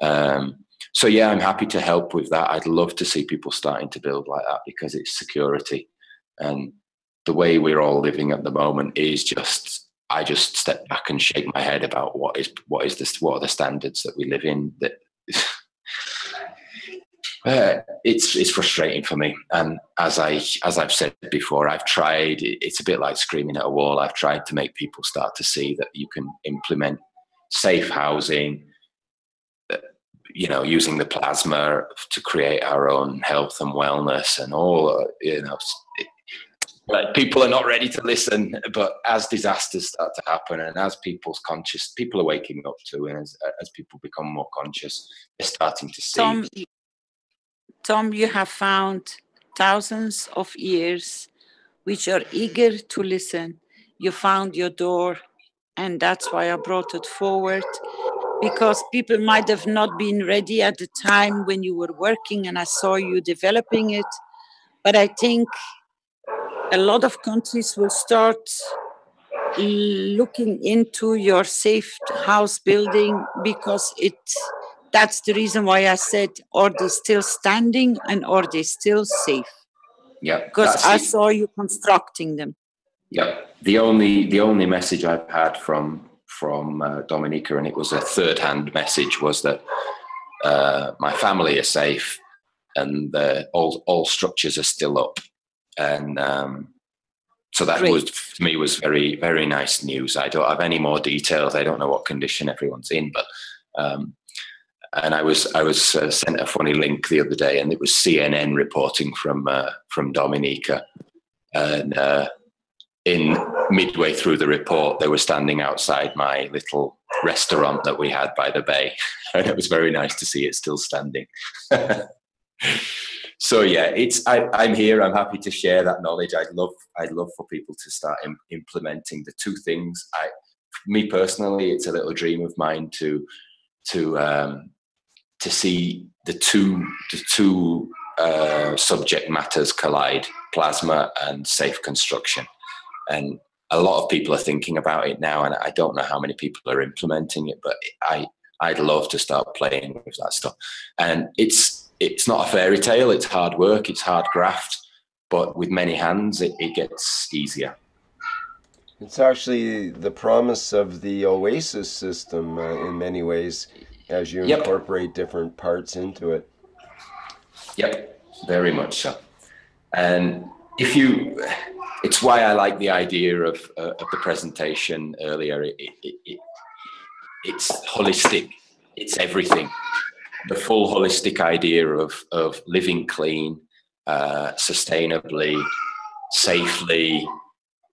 So yeah, I'm happy to help with that. I'd love to see people starting to build like that, because it's security, and the way we're all living at the moment is I just step back and shake my head about what are the standards that we live in. That it's frustrating for me. And as I've said before, I've tried. It's a bit like screaming at a wall. I've tried to make people start to see that you can implement safe housing, you know, using the plasma to create our own health and wellness and all, you know, like people are not ready to listen, but as disasters start to happen and as people are waking up to, and as people become more conscious, they're starting to see.
Tom, you have found thousands of ears which are eager to listen. You found your door, and that's why I brought it forward, because people might have not been ready at the time when you were working and I saw you developing it. But I think a lot of countries will start looking into your safe house building, because that's the reason why I said, are they still standing and are they still safe?
Yeah,
because I saw you constructing them.
Yeah, the only message I've had from Dominica, and it was a third-hand message, was that my family is safe and all structures are still up, and so that was, to me, was very, very nice news. I don't have any more details. I don't know what condition everyone's in, but and I was sent a funny link the other day, and it was CNN reporting from Dominica, and in midway through the report, they were standing outside my little restaurant that we had by the bay, and it was very nice to see it still standing. So yeah, I'm here. I'm happy to share that knowledge. I'd love for people to start implementing the two things. Me personally, it's a little dream of mine to see the two subject matters collide: plasma and safe construction. And a lot of people are thinking about it now, and I don't know how many people are implementing it, but I'd love to start playing with that stuff. And it's not a fairy tale. It's hard work. It's hard graft, but with many hands, it gets easier.
It's actually the promise of the Oasis system in many ways, as you incorporate different parts into it.
Yep, very much so. And it's why I like the idea of the presentation earlier. It's holistic. It's everything. The full holistic idea of living clean, sustainably, safely,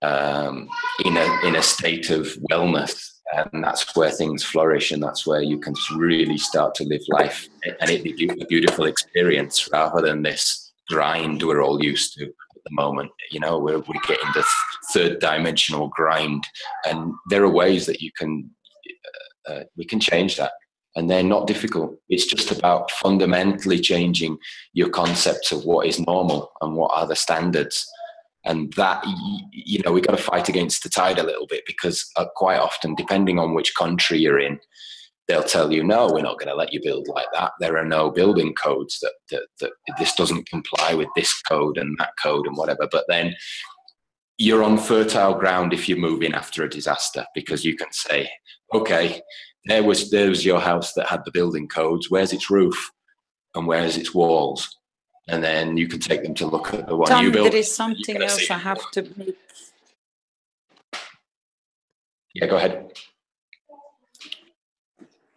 in a state of wellness, and that's where things flourish, and that's where you can really start to live life, and it be a beautiful experience rather than this grind we're all used to at the moment. You know, we're getting the third dimensional grind, and there are ways that we can change that. And they're not difficult. It's just about fundamentally changing your concepts of what is normal and what are the standards. And that, you know, we got to fight against the tide a little bit, because quite often, depending on which country you're in, they'll tell you, no, we're not going to let you build like that. There are no building codes that this doesn't comply with this code and that code and whatever. But then you're on fertile ground if you move in after a disaster, because you can say, okay, there was your house that had the building codes. Where's its roof and where's its walls? And then you can take them to look at the one
Tom,
you built.
there is something else I have to make.
Yeah, go ahead.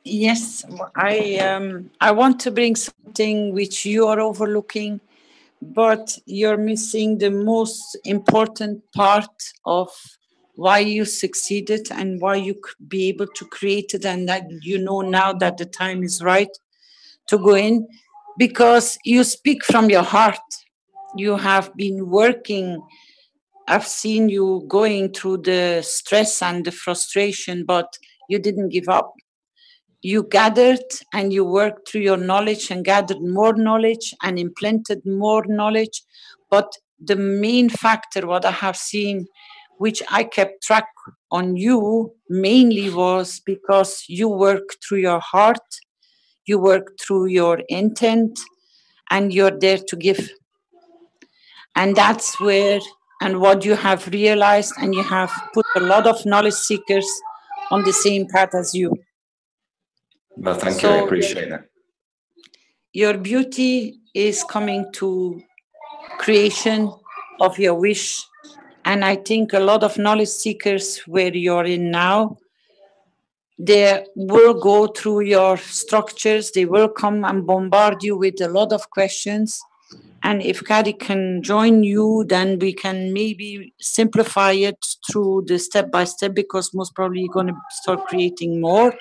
Yes, I want to bring something which you are overlooking, but you're missing the most important part of why you succeeded and why you could be able to create it, and that you know now that the time is right to go in, because you speak from your heart. You have been working. I've seen you going through the stress and the frustration, but you didn't give up. You gathered and you worked through your knowledge and gathered more knowledge and implanted more knowledge. But the main factor, what I have seen, which I kept track on you mainly, was because you work through your heart, you work through your intent, and you're there to give. And that's where, and what you have realized, and you have put a lot of knowledge seekers on the same path as you.
Well, thank you. I appreciate that.
Your beauty is coming to creation of your wish. And I think a lot of knowledge seekers where you're in now, they will go through your structures. They will come and bombard you with a lot of questions. And if Kari can join you, then we can maybe simplify it through the step-by-step, because most probably you're going to start creating more.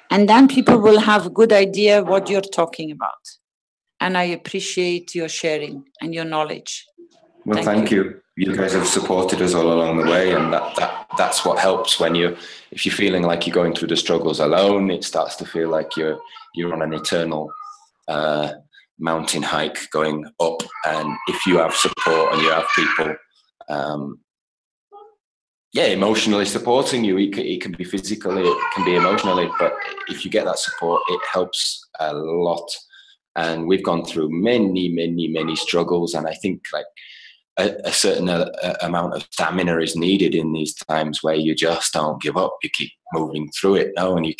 And then people will have a good idea what you're talking about. And I appreciate your sharing and your knowledge.
Well, thank you. You guys have supported us all along the way, and that's what helps when if you're feeling like you're going through the struggles alone, it starts to feel like you're on an eternal mountain hike going up. And if you have support and you have people, emotionally supporting you, it can be physically, it can be emotionally, but if you get that support, it helps a lot. And we've gone through many struggles, and I think like a certain amount of stamina is needed in these times where you just don't give up. You keep moving through it now, and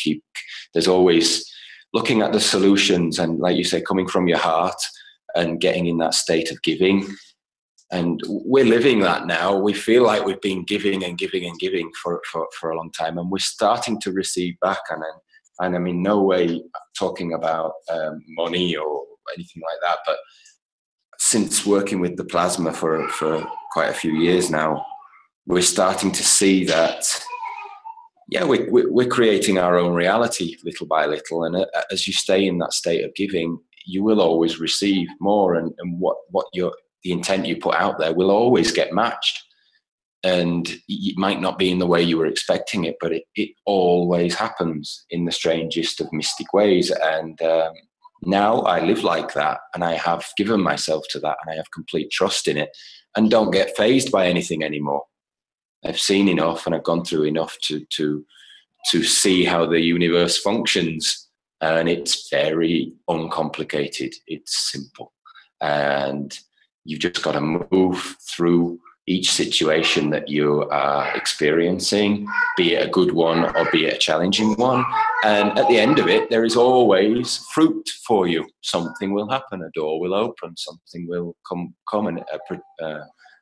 there's always looking at the solutions, and like you say, coming from your heart and getting in that state of giving. And we're living that now. We feel like we've been giving and giving and giving for a long time, and we're starting to receive back. And I'm in no way talking about money or anything like that, but since working with the plasma for quite a few years now, we're starting to see that, we're creating our own reality little by little. And as you stay in that state of giving, you will always receive more, and what the intent you put out there will always get matched. And it might not be in the way you were expecting it, but it always happens in the strangest of mystic ways. And now I live like that, and I have given myself to that, and I have complete trust in it, and don't get fazed by anything anymore. I've seen enough, and I've gone through enough to see how the universe functions, and it's very uncomplicated. It's simple, and you've just got to move through each situation that you are experiencing, be it a good one or be it a challenging one. And at the end of it, there is always fruit for you. Something will happen, a door will open, something will come and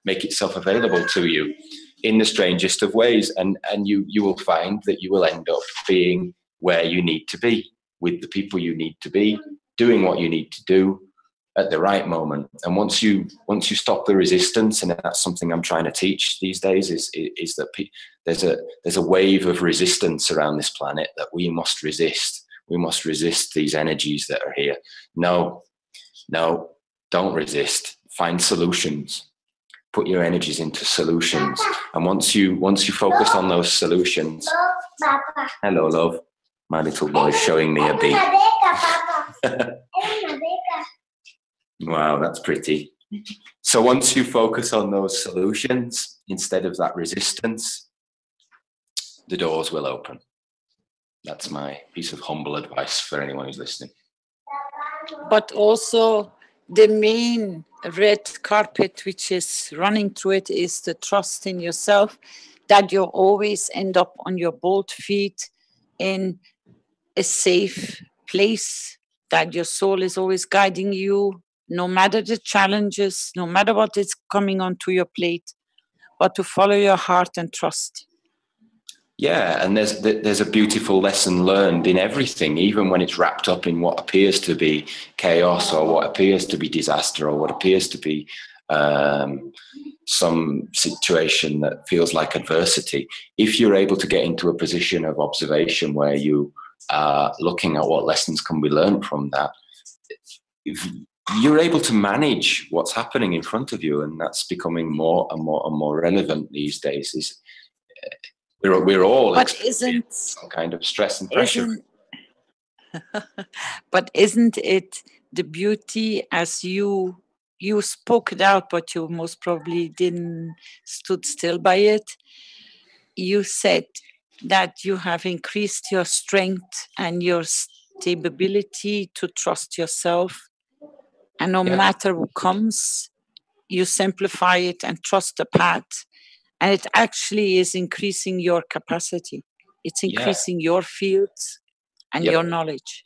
make itself available to you in the strangest of ways. And you will find that you will end up being where you need to be, with the people you need to be, doing what you need to do at the right moment. And once you stop the resistance, and that's something I'm trying to teach these days, is that there's a wave of resistance around this planet that we must resist. We must resist these energies that are here. No, don't resist. Find solutions. Put your energies into solutions. And once you focus on those solutions, hello, love. My little boy is showing me a bee. Wow, that's pretty. So once you focus on those solutions instead of that resistance, the doors will open. That's my piece of humble advice for anyone who's listening.
But also the main red carpet which is running through it is the trust in yourself, that you always end up on your both feet in a safe place, that your soul is always guiding you, no matter the challenges, no matter what is coming onto your plate, but to follow your heart and trust.
Yeah, and there's a beautiful lesson learned in everything, even when it's wrapped up in what appears to be chaos, or what appears to be disaster, or what appears to be some situation that feels like adversity. If you're able to get into a position of observation where you are looking at what lessons can be learned from that, you're able to manage what's happening in front of you, and that's becoming more and more and more relevant these days. We're all experiencing some kind of stress and pressure.
But isn't it the beauty, as you spoke it out, but you most probably didn't stood still by it. You said that you have increased your strength and your stability to trust yourself. And no matter what comes, you simplify it and trust the path. And it actually is increasing your capacity. It's increasing your fields and your knowledge.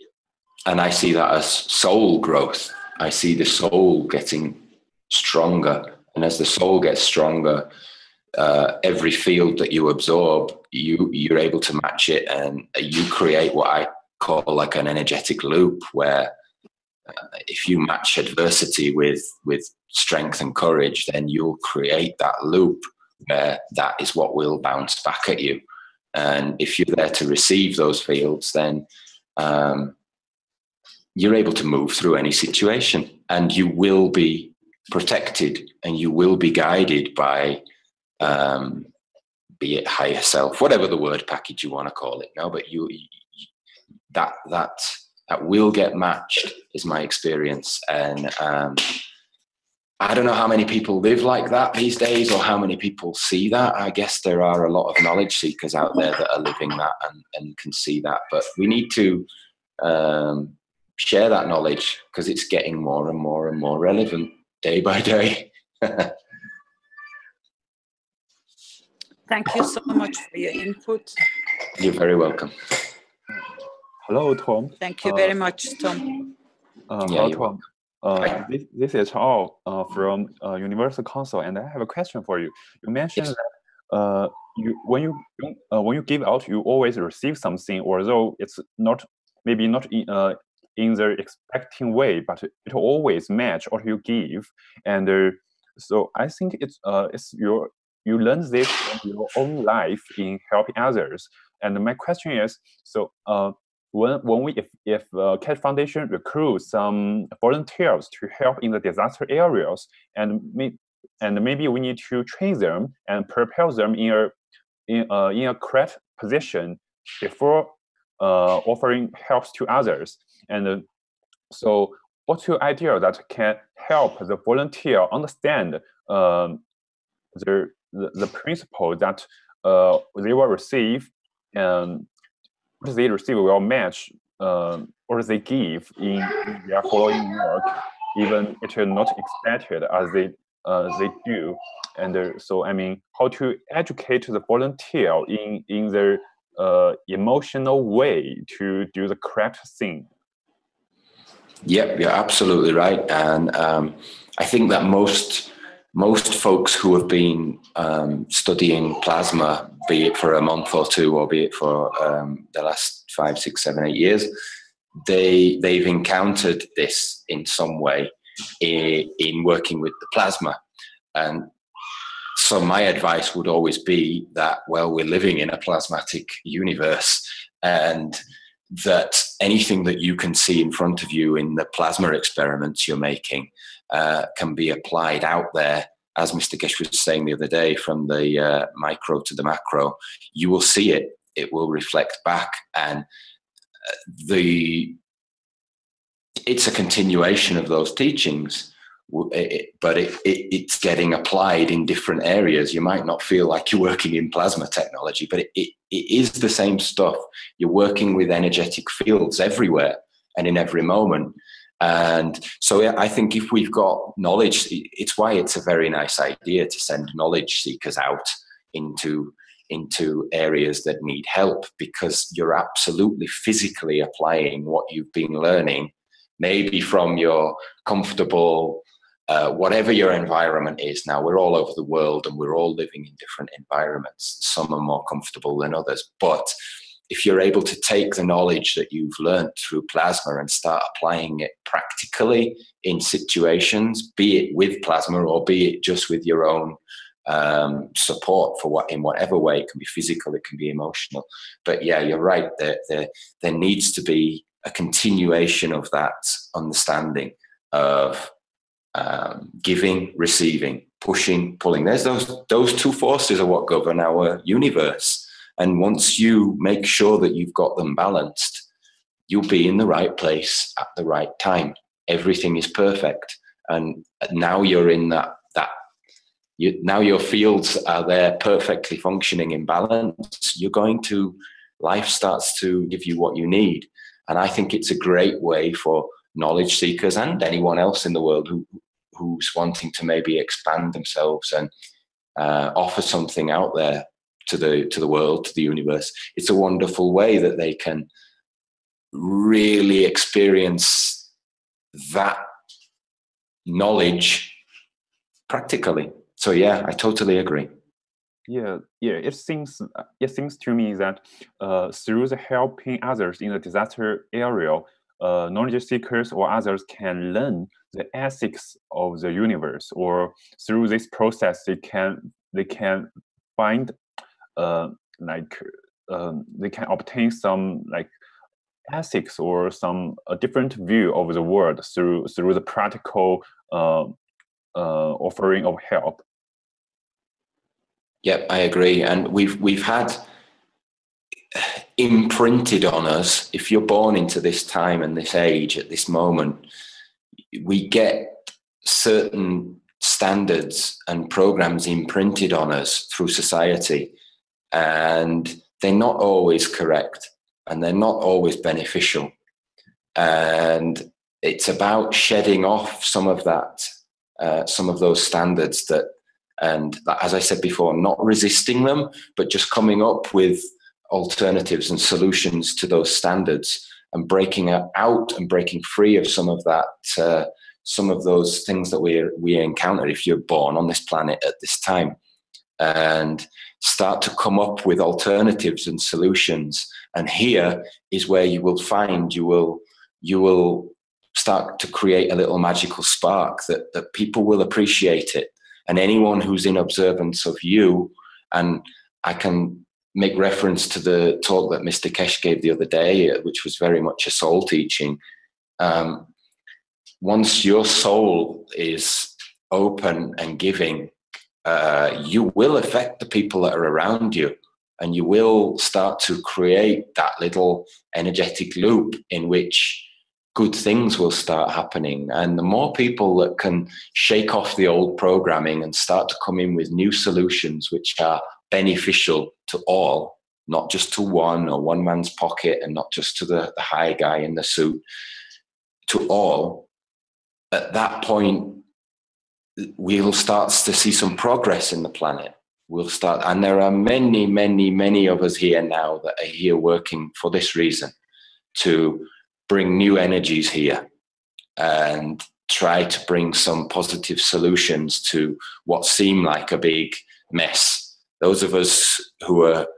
And I see that as soul growth. I see the soul getting stronger. And as the soul gets stronger, every field that you absorb, you're able to match it, and you create what I call like an energetic loop, where if you match adversity with strength and courage, then you'll create that loop where that is what will bounce back at you. And if you're there to receive those fields, then you're able to move through any situation, and you will be protected, and you will be guided by, be it higher self, whatever the word package you want to call it now, but that will get matched, is my experience. And I don't know how many people live like that these days, or how many people see that. I guess there are a lot of knowledge seekers out there that are living that and can see that, but we need to share that knowledge, because it's getting more and more and more relevant day by day.
Thank you so much for your input.
You're very welcome.
Hello, Tom.
Thank you very much, Tom.
Yeah,
hello, Tom. This is Chao from Universal Council, and I have a question for you. You mentioned that when you give out, you always receive something, although it's not maybe not in the expecting way, but it always match what you give. And so I think it's you learn this from your own life in helping others. And my question is, so if Keshe Foundation recruits some volunteers to help in the disaster areas, and maybe we need to train them and prepare them in a correct position before offering help to others. And so what's your idea that can help the volunteer understand the principle that they will receive, and what they receive will match what they give in their following work, even it is not expected as they do. And so I mean, how to educate the volunteer in their emotional way to do the correct thing.
Yep, you're absolutely right. And I think that most folks who have been studying plasma, be it for a month or two, or be it for the last 5, 6, 7, 8 years, they've encountered this in some way in working with the plasma. And so my advice would always be that, well, we're living in a plasmatic universe, and that anything that you can see in front of you in the plasma experiments you're making can be applied out there. As Mr. Keshe was saying the other day, from the micro to the macro, you will see it. It will reflect back, and it's a continuation of those teachings, but it's getting applied in different areas. You might not feel like you're working in plasma technology, but it is the same stuff. You're working with energetic fields everywhere and in every moment. And so I think if we've got knowledge, it's why it's a very nice idea to send knowledge seekers out into areas that need help, because you're absolutely physically applying what you've been learning, maybe from your comfortable, whatever your environment is. Now, we're all over the world and we're all living in different environments. Some are more comfortable than others, but if you're able to take the knowledge that you've learned through plasma and start applying it practically in situations, be it with plasma or be it just with your own support in whatever way, it can be physical, it can be emotional. But yeah, you're right, there needs to be a continuation of that understanding of giving, receiving, pushing, pulling. There's those two forces are what govern our universe. And once you make sure that you've got them balanced, you'll be in the right place at the right time. Everything is perfect. And now you're in now your fields are there perfectly functioning in balance. Life starts to give you what you need. And I think it's a great way for knowledge seekers and anyone else in the world who's wanting to maybe expand themselves and offer something out there to the world, to the universe. It's a wonderful way that they can really experience that knowledge practically. So yeah, I totally agree.
Yeah. It seems to me that through the helping others in the disaster area, knowledge seekers or others can learn the ethics of the universe, or through this process they can find they can obtain some ethics or some a different view of the world through the practical offering of help.
Yep, I agree. And we've had imprinted on us, if you're born into this time and this age at this moment, we get certain standards and programs imprinted on us through society, and they're not always correct and they're not always beneficial. And it's about shedding off some of that, some of those standards that, and as I said before, not resisting them, but just coming up with alternatives and solutions to those standards, and breaking out and breaking free of some of that, some of those things that we encounter if you're born on this planet at this time, and start to come up with alternatives and solutions. And here is where you will find, you will start to create a little magical spark that people will appreciate it. And anyone who's in observance of you, and I can make reference to the talk that Mr. Keshe gave the other day, which was very much a soul teaching. Once your soul is open and giving, you will affect the people that are around you, and you will start to create that little energetic loop in which good things will start happening. And the more people that can shake off the old programming and start to come in with new solutions which are beneficial to all, not just to one or one man's pocket, and not just to the high guy in the suit, to all, at that point we'll start to see some progress in the planet. We'll start, and there are many, many, many of us here now that are here working for this reason, to bring new energies here and try to bring some positive solutions to what seem like a big mess. Those of us who are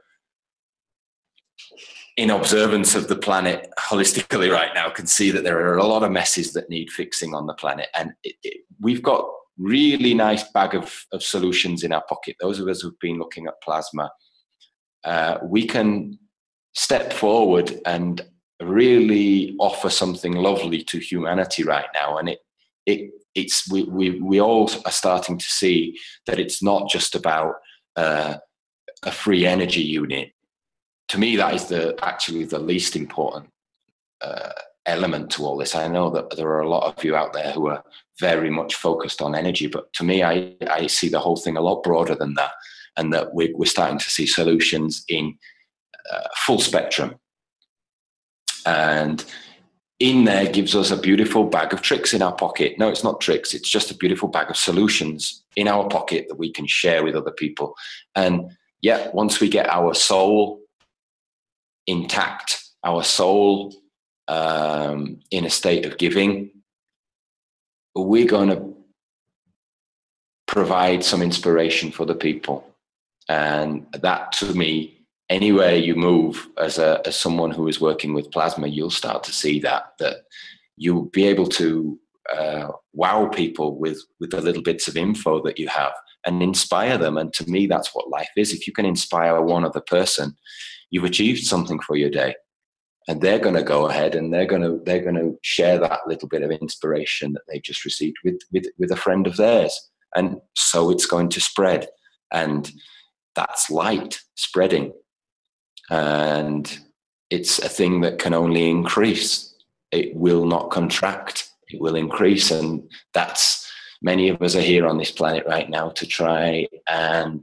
in observance of the planet holistically right now can see that there are a lot of messes that need fixing on the planet. And we've got really nice bag of solutions in our pocket. Those of us who've been looking at plasma, we can step forward and really offer something lovely to humanity right now. And we all are starting to see that it's not just about a free energy unit. To me, that is actually the least important element to all this. I know that there are a lot of you out there who are very much focused on energy, but to me, I see the whole thing a lot broader than that, and that we're starting to see solutions in full spectrum. And in there gives us a beautiful bag of tricks in our pocket. No, it's not tricks. It's just a beautiful bag of solutions in our pocket that we can share with other people. And yeah, once we get our soul intact, our soul in a state of giving, we're going to provide some inspiration for the people. And that, to me, anywhere you move as someone who is working with plasma, you'll start to see that you'll be able to wow people with the little bits of info that you have and inspire them. And to me, that's what life is. If you can inspire one other person, you've achieved something for your day. And they're going to go ahead and they're going to share that little bit of inspiration that they just received with a friend of theirs. And so it's going to spread. And that's light spreading. And it's a thing that can only increase. It will not contract. It will increase. And that's, many of us are here on this planet right now to try and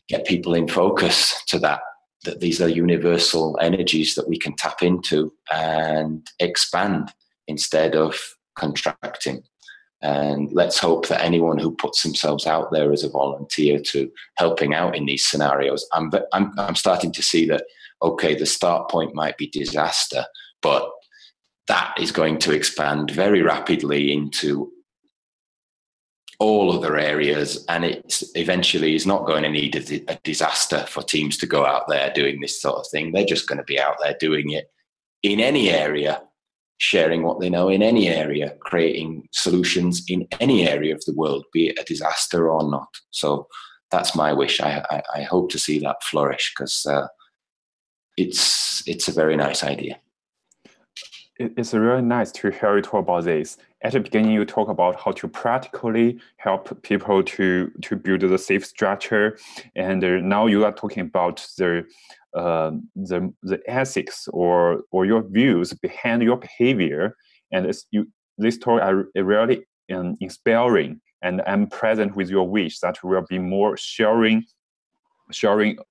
get people in focus to that these are universal energies that we can tap into and expand instead of contracting. And let's hope that anyone who puts themselves out there as a volunteer to helping out in these scenarios, I'm starting to see that, okay, the start point might be disaster, but that is going to expand very rapidly into all other areas, and it eventually is not going to need a disaster for teams to go out there doing this sort of thing. They're just going to be out there doing it in any area, sharing what they know in any area, creating solutions in any area of the world, be it a disaster or not. So that's my wish. I hope to see that flourish, because it's a very nice idea.
It's really nice to hear you talk about this. At the beginning, you talk about how to practically help people to build the safe structure, and now you are talking about the ethics or your views behind your behavior. And this story are really inspiring, and I'm present with your wish that will be more sharing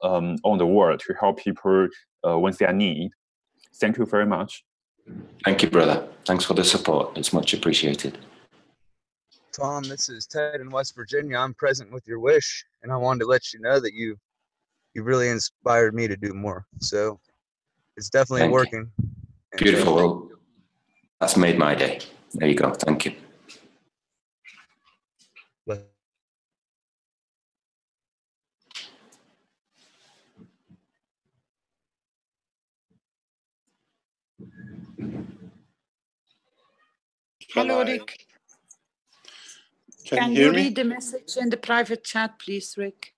on the world to help people when they are in need. Thank you very much.
Thank you, brother. Thanks for the support. It's much appreciated.
Tom, this is Ted in West Virginia. I'm present with your wish, and I wanted to let you know that you really inspired me to do more. So it's definitely working.
Beautiful. Well, that's made my day. There you go. Thank you.
Hello, Rick.
Can you
read the message in the private chat, please, Rick?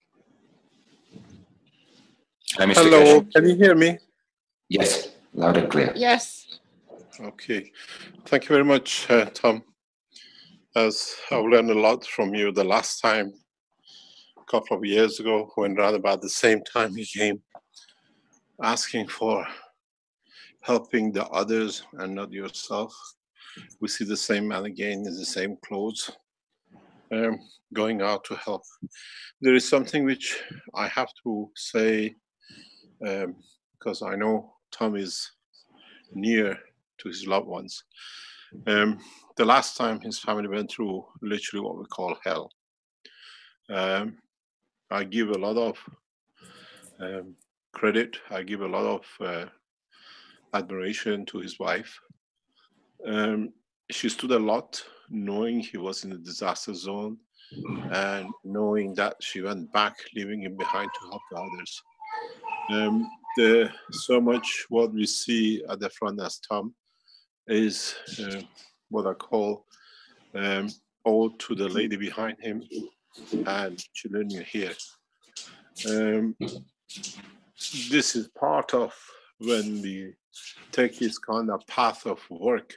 Hello, can you hear me?
Yes, loud and clear.
Yes.
Okay. Thank you very much, Tom. As I've learned a lot from you the last time, a couple of years ago, when around about the same time you came asking for helping the others and not yourself. We see the same man again in the same clothes, going out to help. There is something which I have to say, because I know Tom is near to his loved ones. The last time his family went through literally what we call hell. I give a lot of credit. I give a lot of admiration to his wife. She stood a lot, knowing he was in a disaster zone and knowing that she went back, leaving him behind to help the others. So much what we see at the front as Tom is what I call ode to the lady behind him and children here. This is part of when we take this kind of path of work.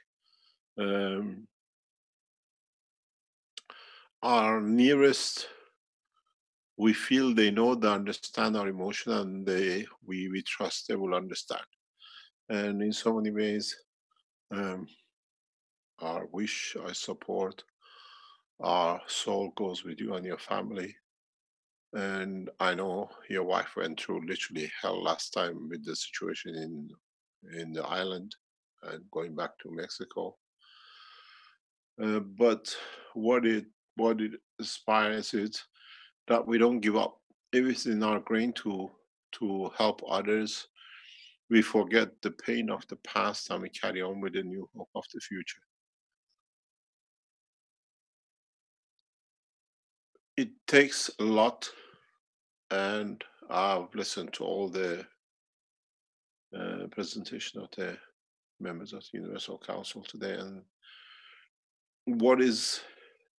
Our nearest, we feel they know, they understand our emotion, and we trust they will understand. And in so many ways, our wish, our support, our soul goes with you and your family. And I know your wife went through literally hell last time with the situation in the island and going back to Mexico. But what it inspires is that we don't give up. If it's in our grain to help others, we forget the pain of the past and we carry on with the new hope of the future. It takes a lot, and I've listened to all the presentation of the members of the Universal Council today, and what is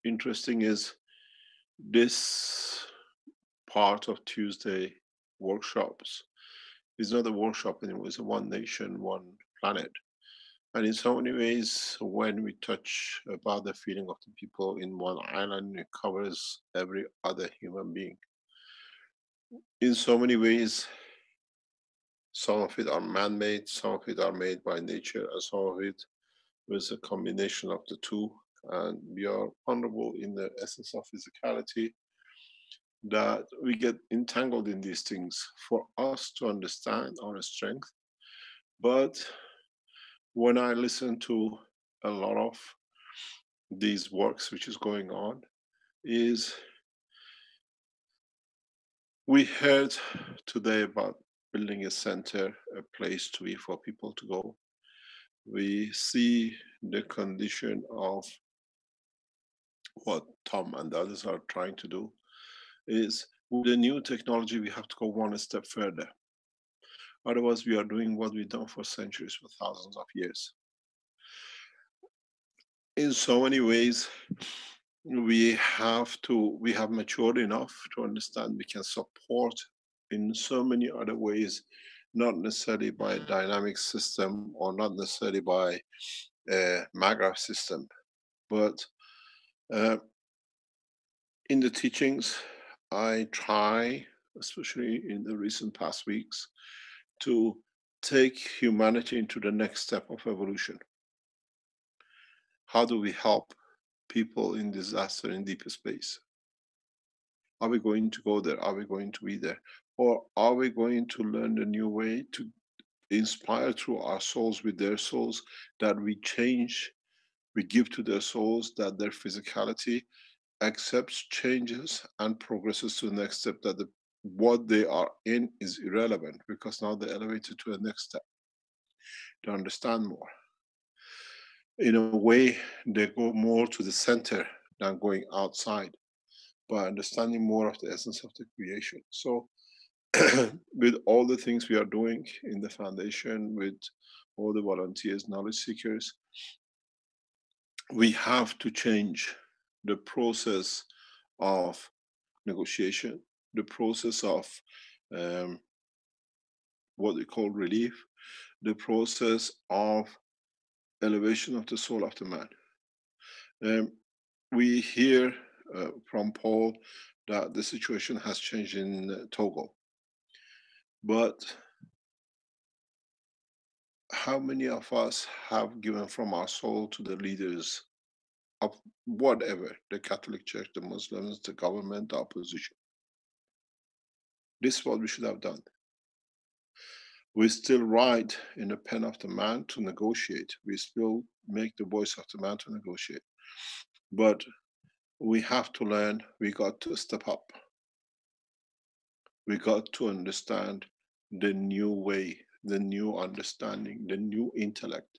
interesting is this part of Tuesday workshops is not a workshop anymore, it's a one nation, one planet. And in so many ways, when we touch about the feeling of the people in one island, it covers every other human being. In so many ways, some of it are man-made, some of it are made by nature, and some of it was a combination of the two. And we are vulnerable in the essence of physicality, that we get entangled in these things for us to understand our strength. But when I listen to a lot of these works which is going on, is we heard today about building a center, a place to be for people to go. We see the condition of what Tom and the others are trying to do, is with the new technology, we have to go one step further. Otherwise, we are doing what we've done for centuries, for thousands of years. In so many ways, we have matured enough to understand we can support in so many other ways, not necessarily by a dynamic system or not necessarily by a MAGA system, but in the teachings, I try, especially in the recent past weeks, to take humanity into the next step of evolution. How do we help people in disaster in deeper space? Are we going to go there? Are we going to be there? Or are we going to learn a new way to inspire through our souls with their souls, that we change, we give to their souls, that their physicality accepts changes and progresses to the next step, that what they are in is irrelevant because now they're elevated to the next step, to understand more. In a way, they go more to the center than going outside, by understanding more of the essence of the creation. So with all the things we are doing in the foundation, with all the volunteers, knowledge seekers, we have to change the process of negotiation, the process of what we call relief, the process of elevation of the soul of the man. We hear from Paul that the situation has changed in Togo. But how many of us have given from our soul to the leaders of whatever, the Catholic Church, the Muslims, the government, the opposition? This is what we should have done. We still write in the pen of the man to negotiate. We still make the voice of the man to negotiate. But we have to learn, we got to step up. We got to understand the new way, the new understanding, the new intellect,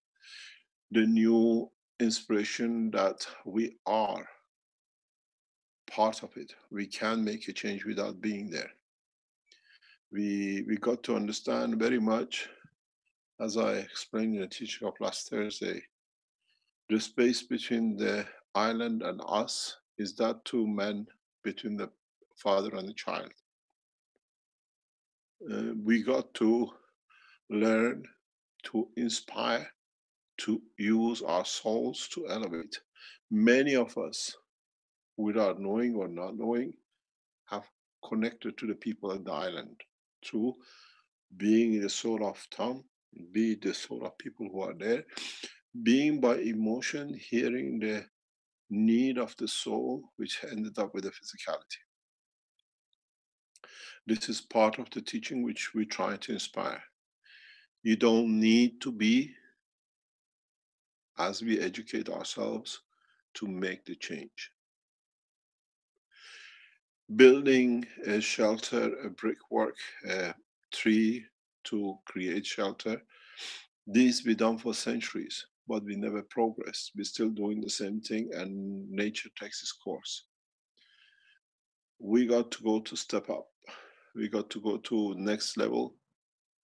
the new inspiration that we are part of it. We can make a change without being there. We got to understand very much, as I explained in the teaching of last Thursday, the space between the island and us is that two men between the father and the child. We got to learn to inspire, to use our souls to elevate. Many of us, without knowing or not knowing, have connected to the people on the island through being the soul of Tom, be the soul of people who are there, being by emotion, hearing the need of the soul, which ended up with the physicality. This is part of the teaching which we try to inspire. You don't need to be, as we educate ourselves, to make the change. Building a shelter, a brickwork, a tree to create shelter, these be done for centuries, but we never progress. We're still doing the same thing and nature takes its course. We got to go to step up. We got to go to next level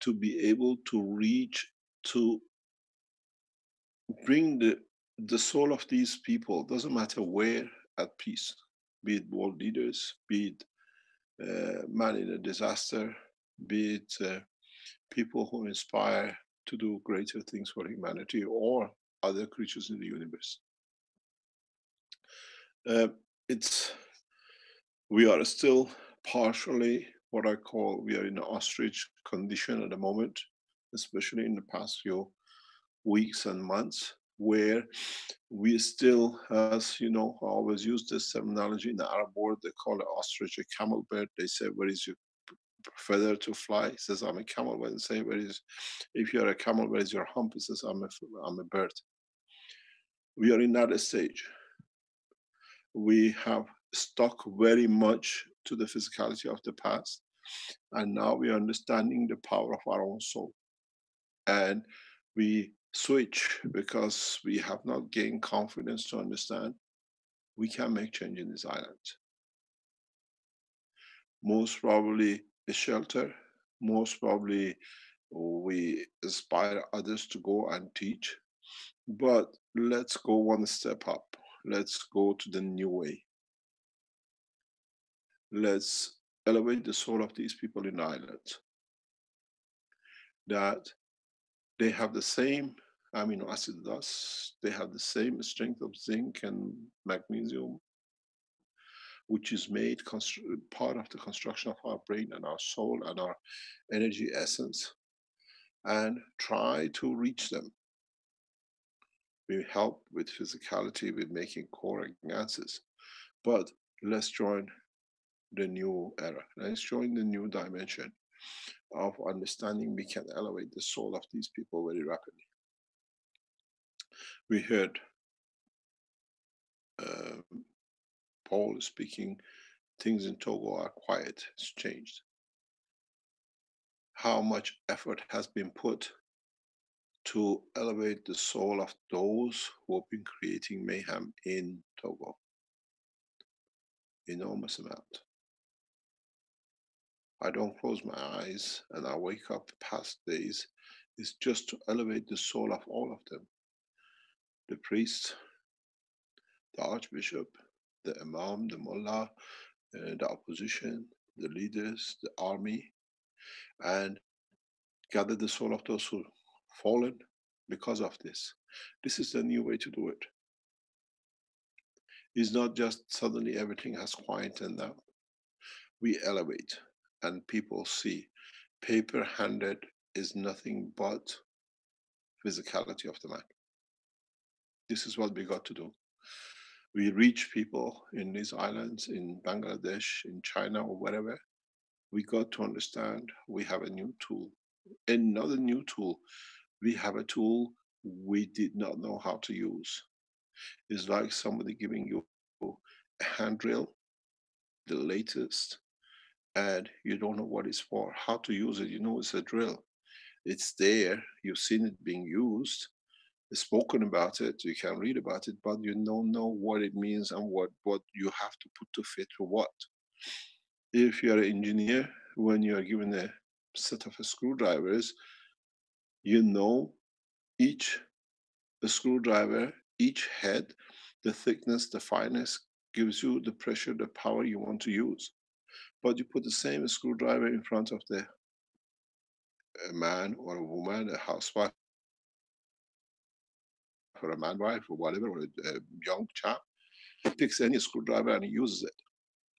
to be able to reach, to bring the soul of these people, doesn't matter where, at peace, be it world leaders, be it man in a disaster, be it people who inspire to do greater things for humanity or other creatures in the universe. We are still partially what I call, we are in an ostrich condition at the moment, especially in the past few weeks and months, where we still, as you know, I always use this terminology in the Arab world, they call it ostrich a camel bird. They say, where is your feather to fly? He says, I'm a camel. When they say, if you're a camel, where is your hump? He says, I'm a bird. We are in that stage. We have stuck very much to the physicality of the past, and now we are understanding the power of our own soul. And we switch because we have not gained confidence to understand. we can make change in this island. Most probably a shelter, most probably we inspire others to go and teach, but let's go one step up. Let's go to the new way. Let's elevate the soul of these people in the island, that they have the same amino acid as us, they have the same strength of zinc and magnesium, which is made part of the construction of our brain and our soul and our energy essence, and try to reach them. We help with physicality, with making core advances, but let's join the new era. Let's join the new dimension of understanding. We can elevate the soul of these people very rapidly. We heard Paul speaking, things in Togo are quiet, it's changed. How much effort has been put to elevate the soul of those who have been creating mayhem in Togo? Enormous amount. I don't close my eyes and I wake up the past days. It's just to elevate the soul of all of them. The priest, the archbishop, the imam, the mullah, the opposition, the leaders, the army, and gather the soul of those who fallen because of this. This is the new way to do it. It's not just suddenly everything has quietened down. We elevate and people see paper handed is nothing but physicality of the man. This is what we got to do. We reach people in these islands, in Bangladesh, in China, or wherever. We got to understand we have a new tool. Another new tool. We have a tool we did not know how to use. It's like somebody giving you a hand drill, the latest, and you don't know what it's for, how to use it. You know it's a drill. It's there, you've seen it being used, spoken about it, you can read about it, but you don't know what it means and what you have to put to fit for what. If you're an engineer, when you are given a set of screwdrivers, you know each screwdriver, each head, the thickness, the fineness, gives you the pressure, the power you want to use. But you put the same screwdriver in front of a man or a woman, a housewife, or a man wife, or whatever, or a young chap, he picks any screwdriver and he uses it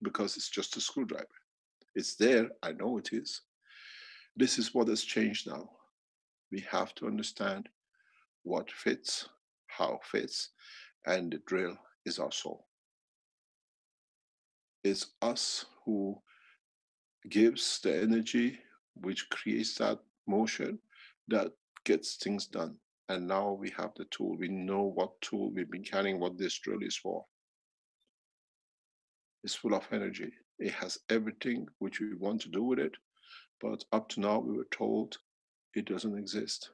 because it's just a screwdriver. It's there, I know it is. This is what has changed now. We have to understand what fits, how fits, and the drill is our soul. It's us who gives the energy which creates that motion that gets things done. And now we have the tool. We know what tool we've been carrying, what this drill is for. It's full of energy. It has everything which we want to do with it. But up to now, we were told it doesn't exist.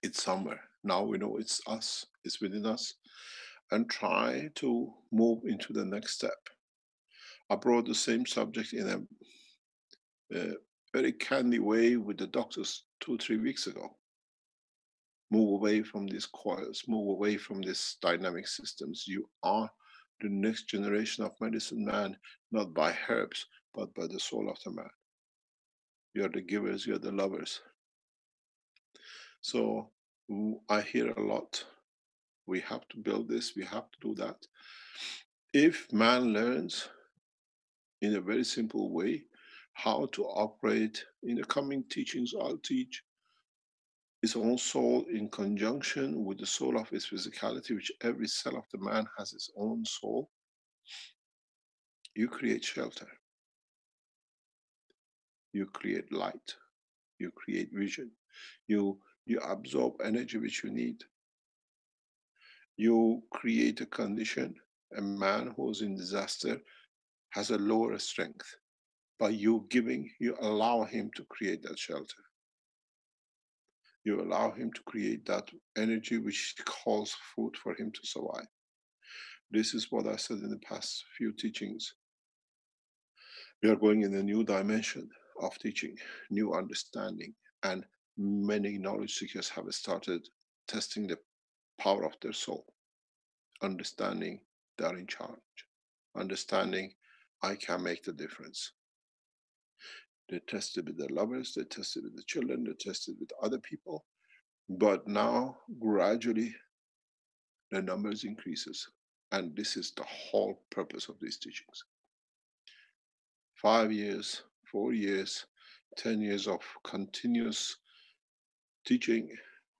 It's somewhere. Now we know it's us, it's within us, and try to move into the next step. I brought the same subject in a very candy way with the doctors 2-3 weeks ago. Move away from these coils, move away from these dynamic systems. You are the next generation of medicine man, not by herbs, but by the soul of the man. You are the givers, you are the lovers. So I hear a lot. We have to build this, we have to do that. If man learns in a very simple way how to operate, in the coming teachings I'll teach, his own soul in conjunction with the soul of his physicality, which every cell of the man has its own soul, you create shelter. You create light. You create vision. You absorb energy which you need. You create a condition. A man who's in disaster has a lower strength. By you giving, you allow him to create that shelter. You allow him to create that energy which calls food for him to survive. This is what I said in the past few teachings. We are going in a new dimension of teaching, new understanding, and many knowledge seekers have started testing the power of their soul, understanding they are in charge, understanding I can make the difference. They tested with their lovers, they tested with the children, they tested with other people, but now gradually the numbers increases, and this is the whole purpose of these teachings. 5 years, 4 years, 10 years of continuous teaching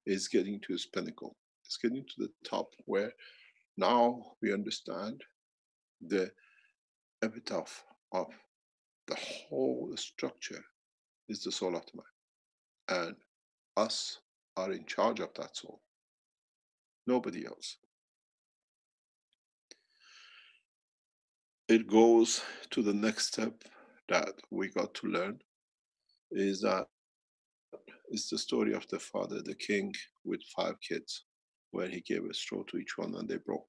is getting to its pinnacle. It's getting to the top where now we understand the epitaph of the whole structure is the soul of the man. And us are in charge of that soul. Nobody else. It goes to the next step that we got to learn is that it's the story of the father, the king with 5 kids, where he gave a straw to each one and they broke.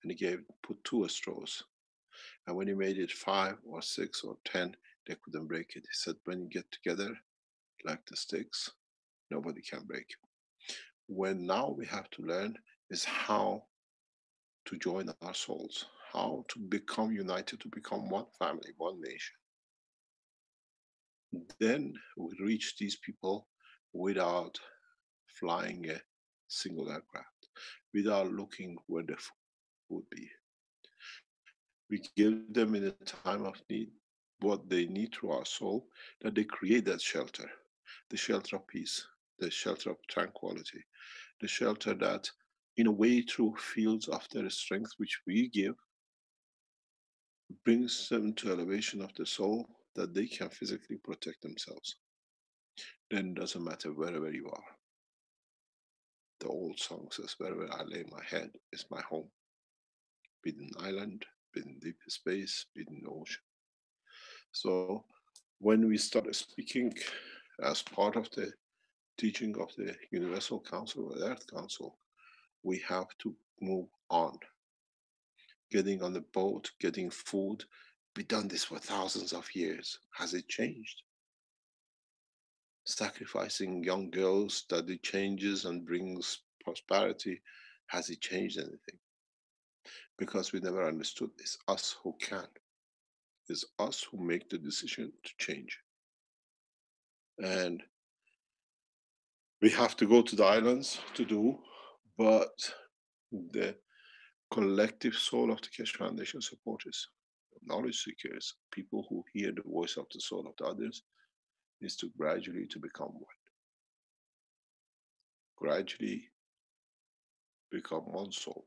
And he put 2 straws. And when he made it 5 or 6 or 10, they couldn't break it. He said, when you get together like the sticks, nobody can break you. When now we have to learn is how to join our souls, how to become united, to become one family, one nation. Then we reach these people without flying a single aircraft, without looking where the food would be. We give them in a time of need what they need through our soul, that they create that shelter, the shelter of peace, the shelter of tranquility, the shelter that in a way through fields of their strength which we give, brings them to elevation of the soul that they can physically protect themselves. Then it doesn't matter wherever you are. The old song says, wherever I lay my head is my home. Be it an island, be it in deep space, be it in the ocean. So when we started speaking as part of the teaching of the Universal Council or the Earth Council, we have to move on. Getting on the boat, getting food. We've done this for thousands of years. Has it changed? Sacrificing young girls, that it changes and brings prosperity. Has it changed anything? Because we never understood it's us who can. It's us who make the decision to change. And we have to go to the islands to do, but the collective soul of the Keshe Foundation supporters, knowledge seekers, people who hear the voice of the soul of the others, is to gradually to become one. Gradually become one soul.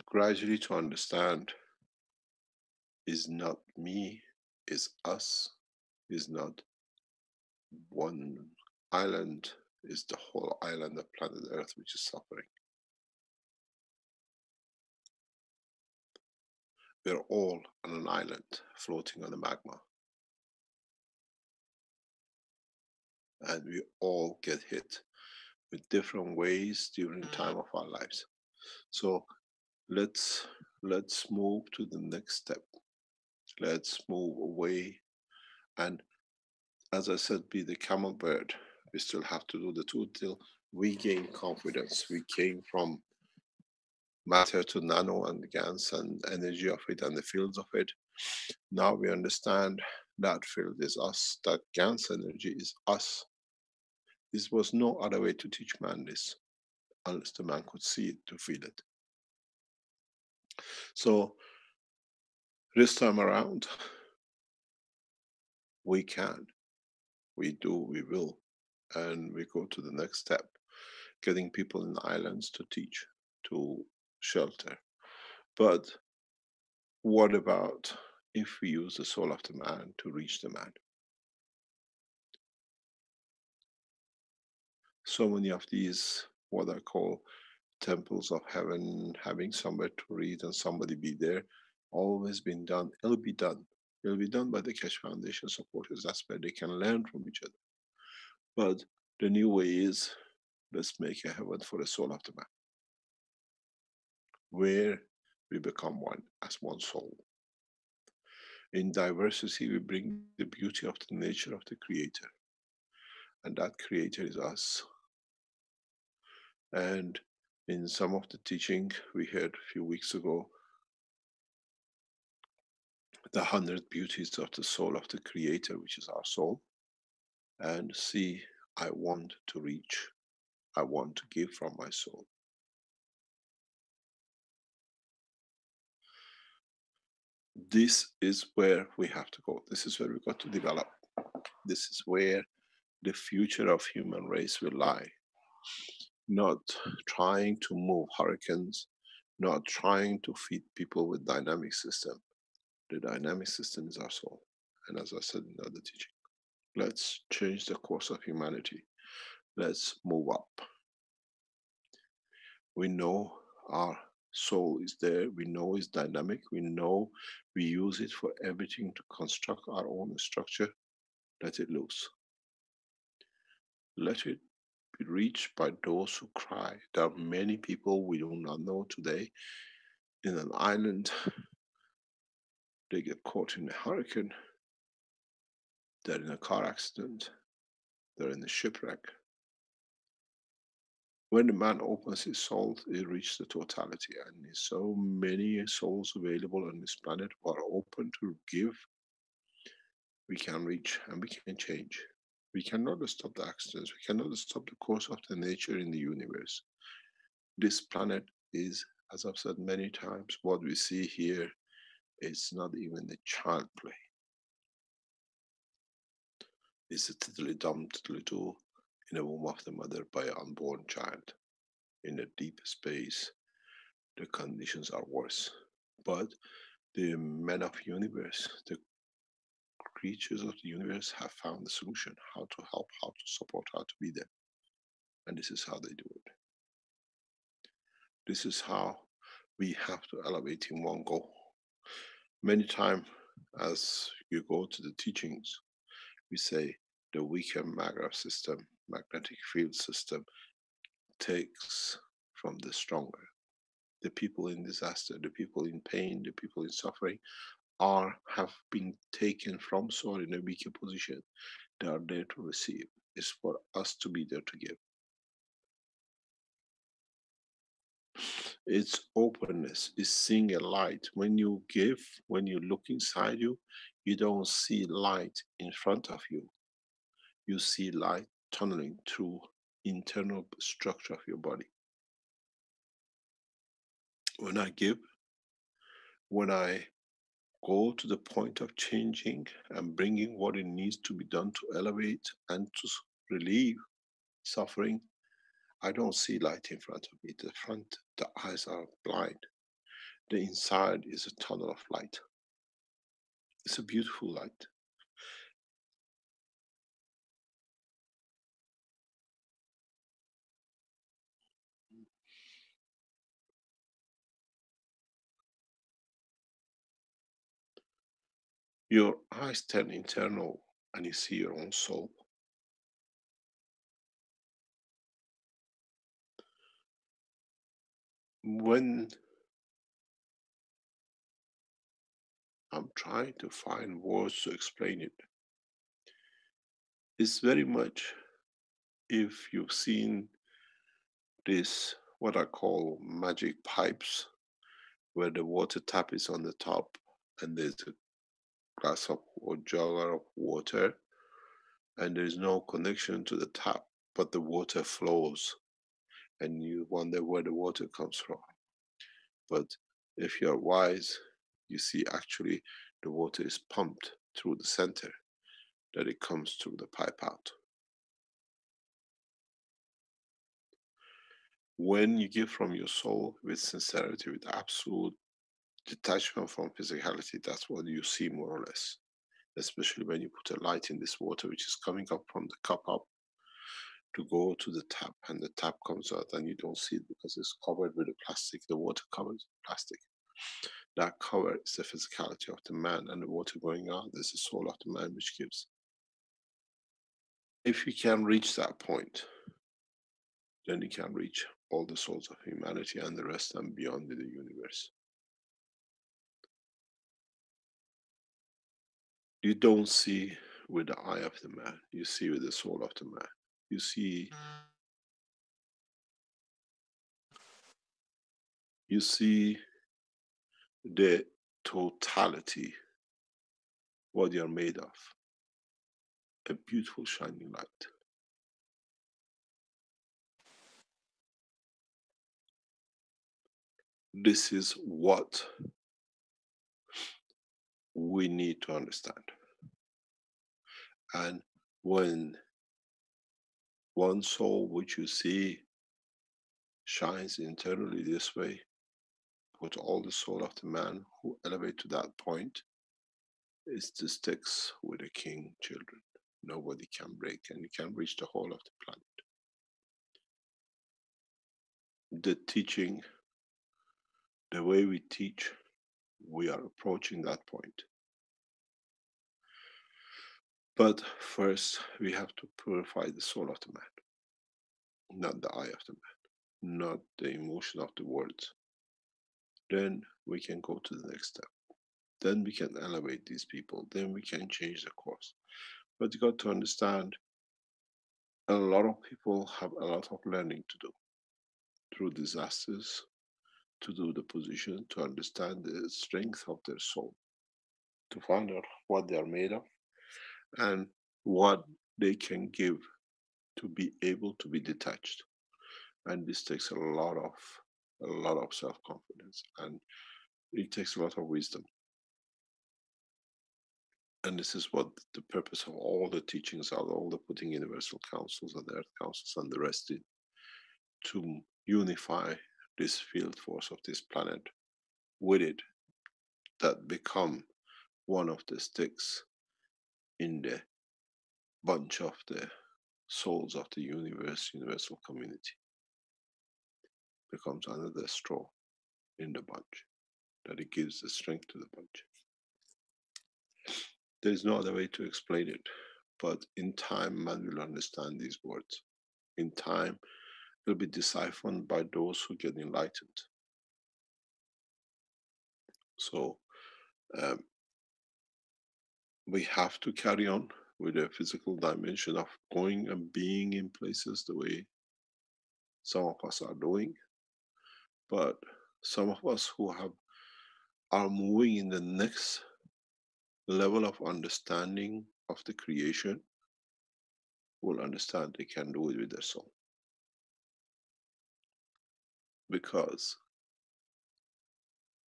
Gradually to understand is not me, is us, is not one island, is the whole island of planet Earth which is suffering. We're all on an island floating on the magma. And we all get hit with different ways during the time of our lives. So let's move to the next step. Let's move away, and as I said, be the camel bird. We still have to do the 2 till we gain confidence. We came from matter to nano and GANs and energy of it and the fields of it. Now we understand that field is us, that GANs energy is us. This was no other way to teach man this, unless the man could see it, to feel it. So this time around, we can, we do, we will, and we go to the next step, getting people in the islands to teach, to shelter. But what about if we use the soul of the man to reach the man? So many of these, what I call temples of heaven, having somewhere to read and somebody be there, always been done. It'll be done. It'll be done by the Keshe Foundation supporters. That's where they can learn from each other. But the new way is, let's make a heaven for the soul of the man. where we become one as one soul. In diversity, we bring the beauty of the nature of the Creator, and that Creator is us. And in some of the teaching we heard a few weeks ago, the 100 beauties of the soul of the Creator, which is our soul. And see, I want to reach, I want to give from my soul. This is where we have to go. This is where we got to develop. This is where the future of human race will lie. Not trying to move hurricanes, not trying to feed people with dynamic system. The dynamic system is our soul. And as I said in the other teaching, let's change the course of humanity. Let's move up. We know our soul is there. We know it's dynamic. We know we use it for everything to construct our own structure. Let it loose. Let it be reached by those who cry. There are many people we do not know today in an island. They get caught in a hurricane. They're in a car accident. They're in a shipwreck. When the man opens his soul, it reaches the totality, and there's so many souls available on this planet who are open to give. We can reach and we can change. We cannot stop the accidents. We cannot stop the course of the nature in the universe. This planet is, as I've said many times, what we see here is not even a child play. It's a tiddly dum tiddly do in the womb of the mother by an unborn child. In the deep space, the conditions are worse. But the men of the universe, the creatures of the universe have found the solution, how to help, how to support, how to be there. And this is how they do it. This is how we have to elevate in one go. Many times, as you go to the teachings, we say the weaker magnetic field system takes from the stronger. The people in disaster, the people in pain, the people in suffering have been taken from soul in a weaker position. They are there to receive. It's for us to be there to give. It's openness, it's seeing a light. When you give, when you look inside you, you don't see light in front of you. You see light tunneling through internal structure of your body. When I give, when I go to the point of changing and bringing what it needs to be done to elevate and to relieve suffering, I don't see light in front of me. The eyes are blind. The inside is a tunnel of light. It's a beautiful light. Your eyes turn internal and you see your own soul. When I'm trying to find words to explain it, it's very much if you've seen this, what I call magic pipes, where the water tap is on the top and there's a glass of or jar of water and there's no connection to the tap, but the water flows and you wonder where the water comes from. But if you're wise, you see actually the water is pumped through the center, that it comes through the pipe out. When you give from your soul with sincerity, with absolute detachment from physicality, that's what you see more or less. Especially when you put a light in this water, which is coming up from the cup up to go to the tap, and the tap comes out and you don't see it because it's covered with the plastic. The water covers plastic. That cover is the physicality of the man, and the water going out is the soul of the man which gives. If you can reach that point, then you can reach all the souls of humanity and the rest and beyond in the universe. You don't see with the eye of the man, you see with the soul of the man. You see the totality, what you're made of. A beautiful shining light. This is what we need to understand. And when one soul which you see shines internally this way, put all the soul of the man who elevate to that point, is the sticks with the king children. Nobody can break, and you can reach the whole of the planet. The teaching, the way we teach, we are approaching that point. But first, we have to purify the soul of the man, not the eye of the man, not the emotion of the words. Then we can go to the next step. Then we can elevate these people. Then we can change the course. But you got to understand, a lot of people have a lot of learning to do through disasters, to do the position, to understand the strength of their soul, to find out what they are made of and what they can give to be able to be detached. And this takes a lot of self-confidence, and it takes a lot of wisdom. And this is what the purpose of all the teachings are, all the putting universal councils and the earth councils and the rest in, to unify this field force of this planet with it, that become one of the sticks in the bunch of the souls of the universal community. Becomes another straw in the bunch, that it gives the strength to the bunch. There is no other way to explain it, but in time man will understand these words. In time it will be deciphered by those who get enlightened. So we have to carry on with the physical dimension of going and being in places the way some of us are doing. But some of us who are moving in the next level of understanding of the creation will understand they can do it with their soul. Because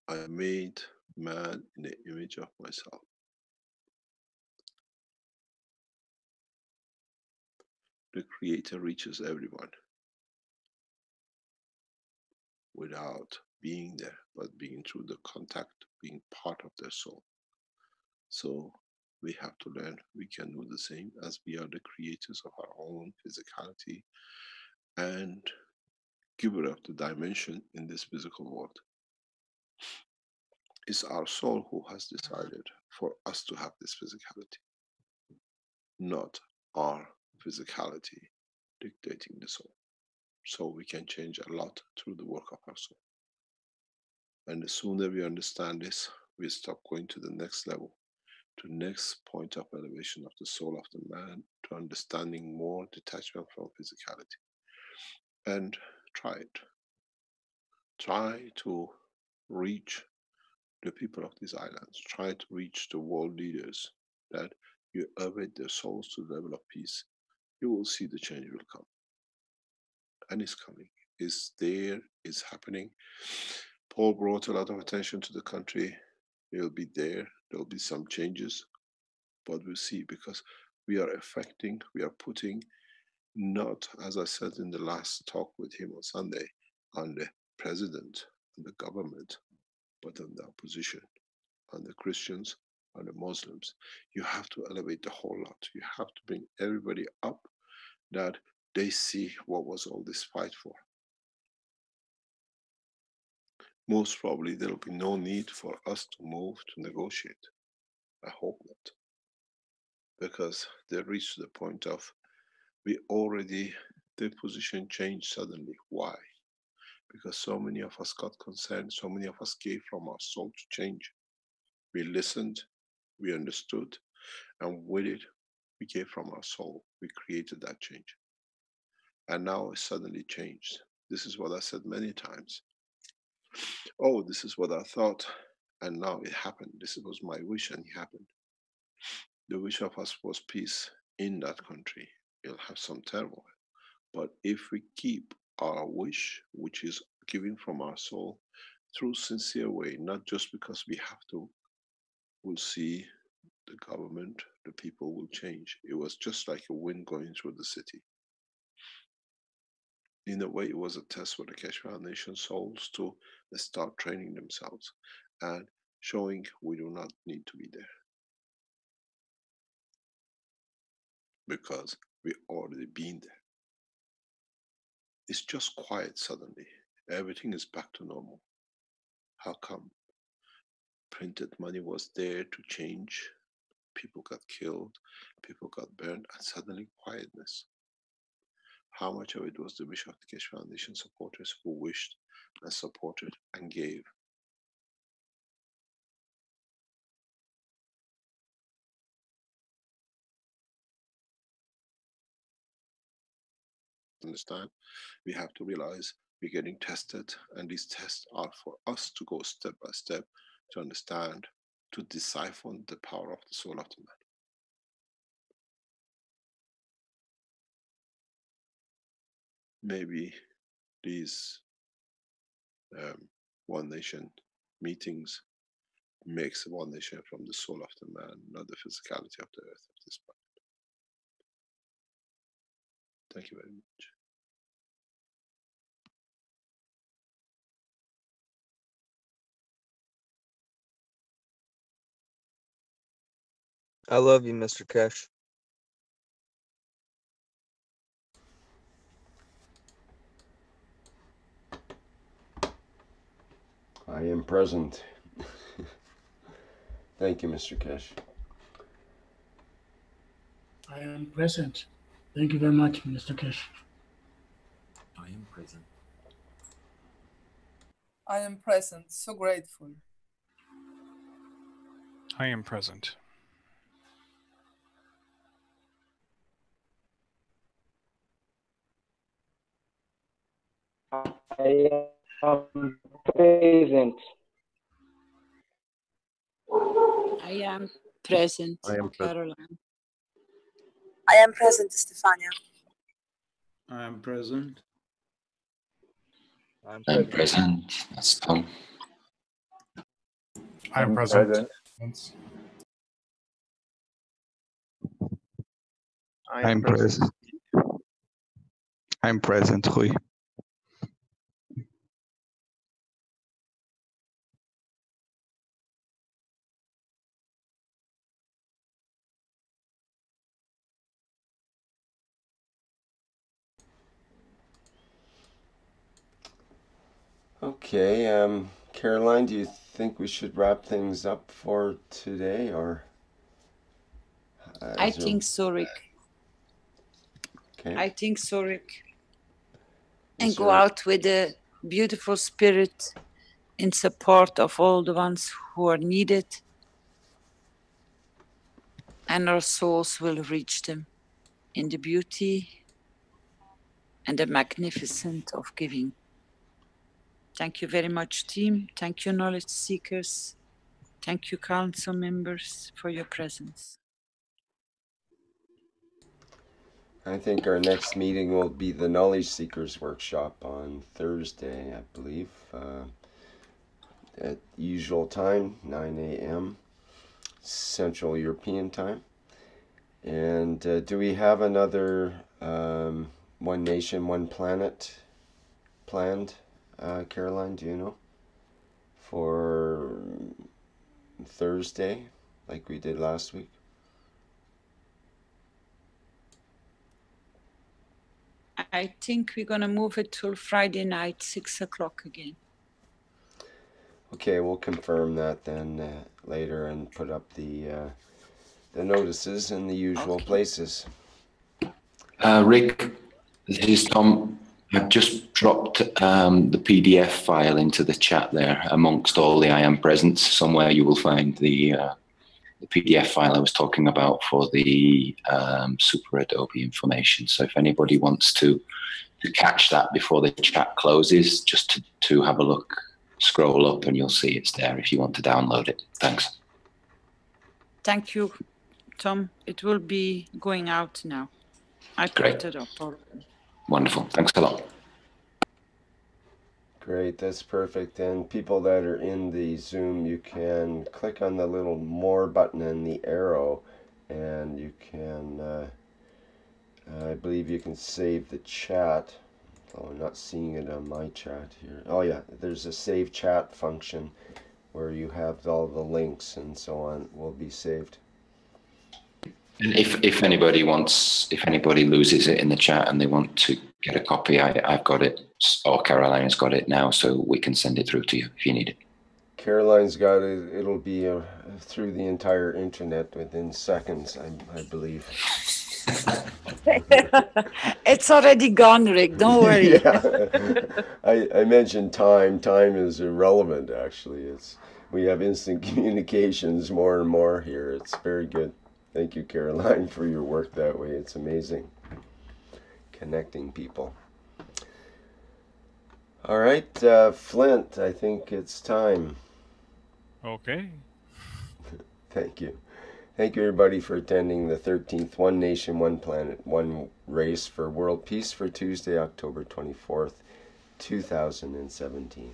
I made man in the image of myself. The Creator reaches everyone without being there, but being through the contact, being part of their soul. So we have to learn we can do the same, as we are the creators of our own physicality and giver of the dimension in this physical world. It's our soul who has decided for us to have this physicality, not our physicality dictating the soul. So we can change a lot through the work of our soul. And the sooner we understand this, we stop going to the next level, to the next point of elevation of the soul of the man, to understanding more detachment from physicality. And try it. Try to reach the people of these islands. Try to reach the world leaders, that you elevate their souls to the level of peace. You will see the change will come. And it's coming. It's there, it's happening. Paul brought a lot of attention to the country. It'll be there. There'll be some changes, but we'll see, because we are affecting, we are putting, not, as I said in the last talk with him on Sunday, on the president and the government, but on the opposition, on the Christians, on the Muslims. You have to elevate the whole lot. You have to bring everybody up, that they see what was all this fight for. Most probably there will be no need for us to move to negotiate. I hope not. Because they reached the point of, we already, the position changed suddenly. Why? because so many of us got concerned, so many of us gave from our soul to change. We listened, we understood, and with it, we gave from our soul. We created that change. And now it suddenly changed. This is what I said many times. Oh, this is what I thought, and now it happened. This was my wish, and it happened. The wish of us was peace in that country. It'll have some turmoil. But if we keep our wish, which is giving from our soul, through sincere way, not just because we have to, we'll see the government, the people will change. It was just like a wind going through the city. In a way, it was a test for the Keshe Foundation souls to start training themselves and showing we do not need to be there. Because we already been there. It's just quiet suddenly. Everything is back to normal. How come? Printed money was there to change. People got killed, people got burned, and suddenly quietness. How much of it was the wish of the Keshe Foundation supporters who wished and supported and gave? Understand? We have to realize we're getting tested, and these tests are for us to go step by step to understand, to decipher the power of the soul of the man. Maybe these One Nation meetings makes One Nation from the soul of the man, not the physicality of the earth of this planet. Thank you very much.
I love you, Mr. Keshe.
I am present. Thank you, Mr. Keshe.
I am present. Thank you very much, Mr. Keshe.
I am present.
I am present. So grateful.
I am present.
I am present.
I am present,
I am present.
Caroline.
I am present, Stefania.
I am present.
I'm present. That's Tom.
I'm present.
I'm present. I'm present, Rui.
Okay, Caroline, do you think we should wrap things up for today, or?
I think so, Rick.
Okay.
I think so, Rick. And go out with a beautiful spirit in support of all the ones who are needed, and our souls will reach them in the beauty and the magnificence of giving. Thank you very much, team. Thank you, knowledge seekers. Thank you, council members, for your presence.
I think our next meeting will be the Knowledge Seekers Workshop on Thursday, I believe, at usual time, 9 a.m. Central European time. And do we have another One Nation, One Planet planned, Caroline, do you know? For Thursday, like we did last week?
I think we're going to move it till Friday night, 6 o'clock again.
Okay, we'll confirm that then later and put up the notices in the usual places.
Rick, this is Tom. I've just dropped the PDF file into the chat there amongst all the I am presents. Somewhere you will find the PDF file I was talking about for the Super Adobe information. So if anybody wants to catch that before the chat closes, just to have a look, scroll up and you'll see it's there if you want to download it. Thanks.
Thank you, Tom. It will be going out now. I
Great.
put it up already.
Wonderful. Thanks a lot.
Great, that's perfect. And people that are in the Zoom, you can click on the little more button and the arrow, and you can, I believe you can save the chat. Oh, I'm not seeing it on my chat here. Oh yeah, there's a save chat function where you have all the links and so on will be saved.
And if anybody loses it in the chat and they want to get a copy, I've got it, or Caroline's got it now, so we can send it through to you if you need it.
Caroline's got it. It'll be through the entire internet within seconds, I believe.
It's already gone, Rick. Don't worry.
Yeah. I mentioned time. Time is irrelevant, actually. We have instant communications more and more here. It's very good. Thank you, Caroline, for your work that way. It's amazing. Connecting people. All right, Flint, I think it's time.
Okay.
Thank you. Thank you, everybody, for attending the 13th One Nation, One Planet, One Race for World Peace for Tuesday, October 24th, 2017.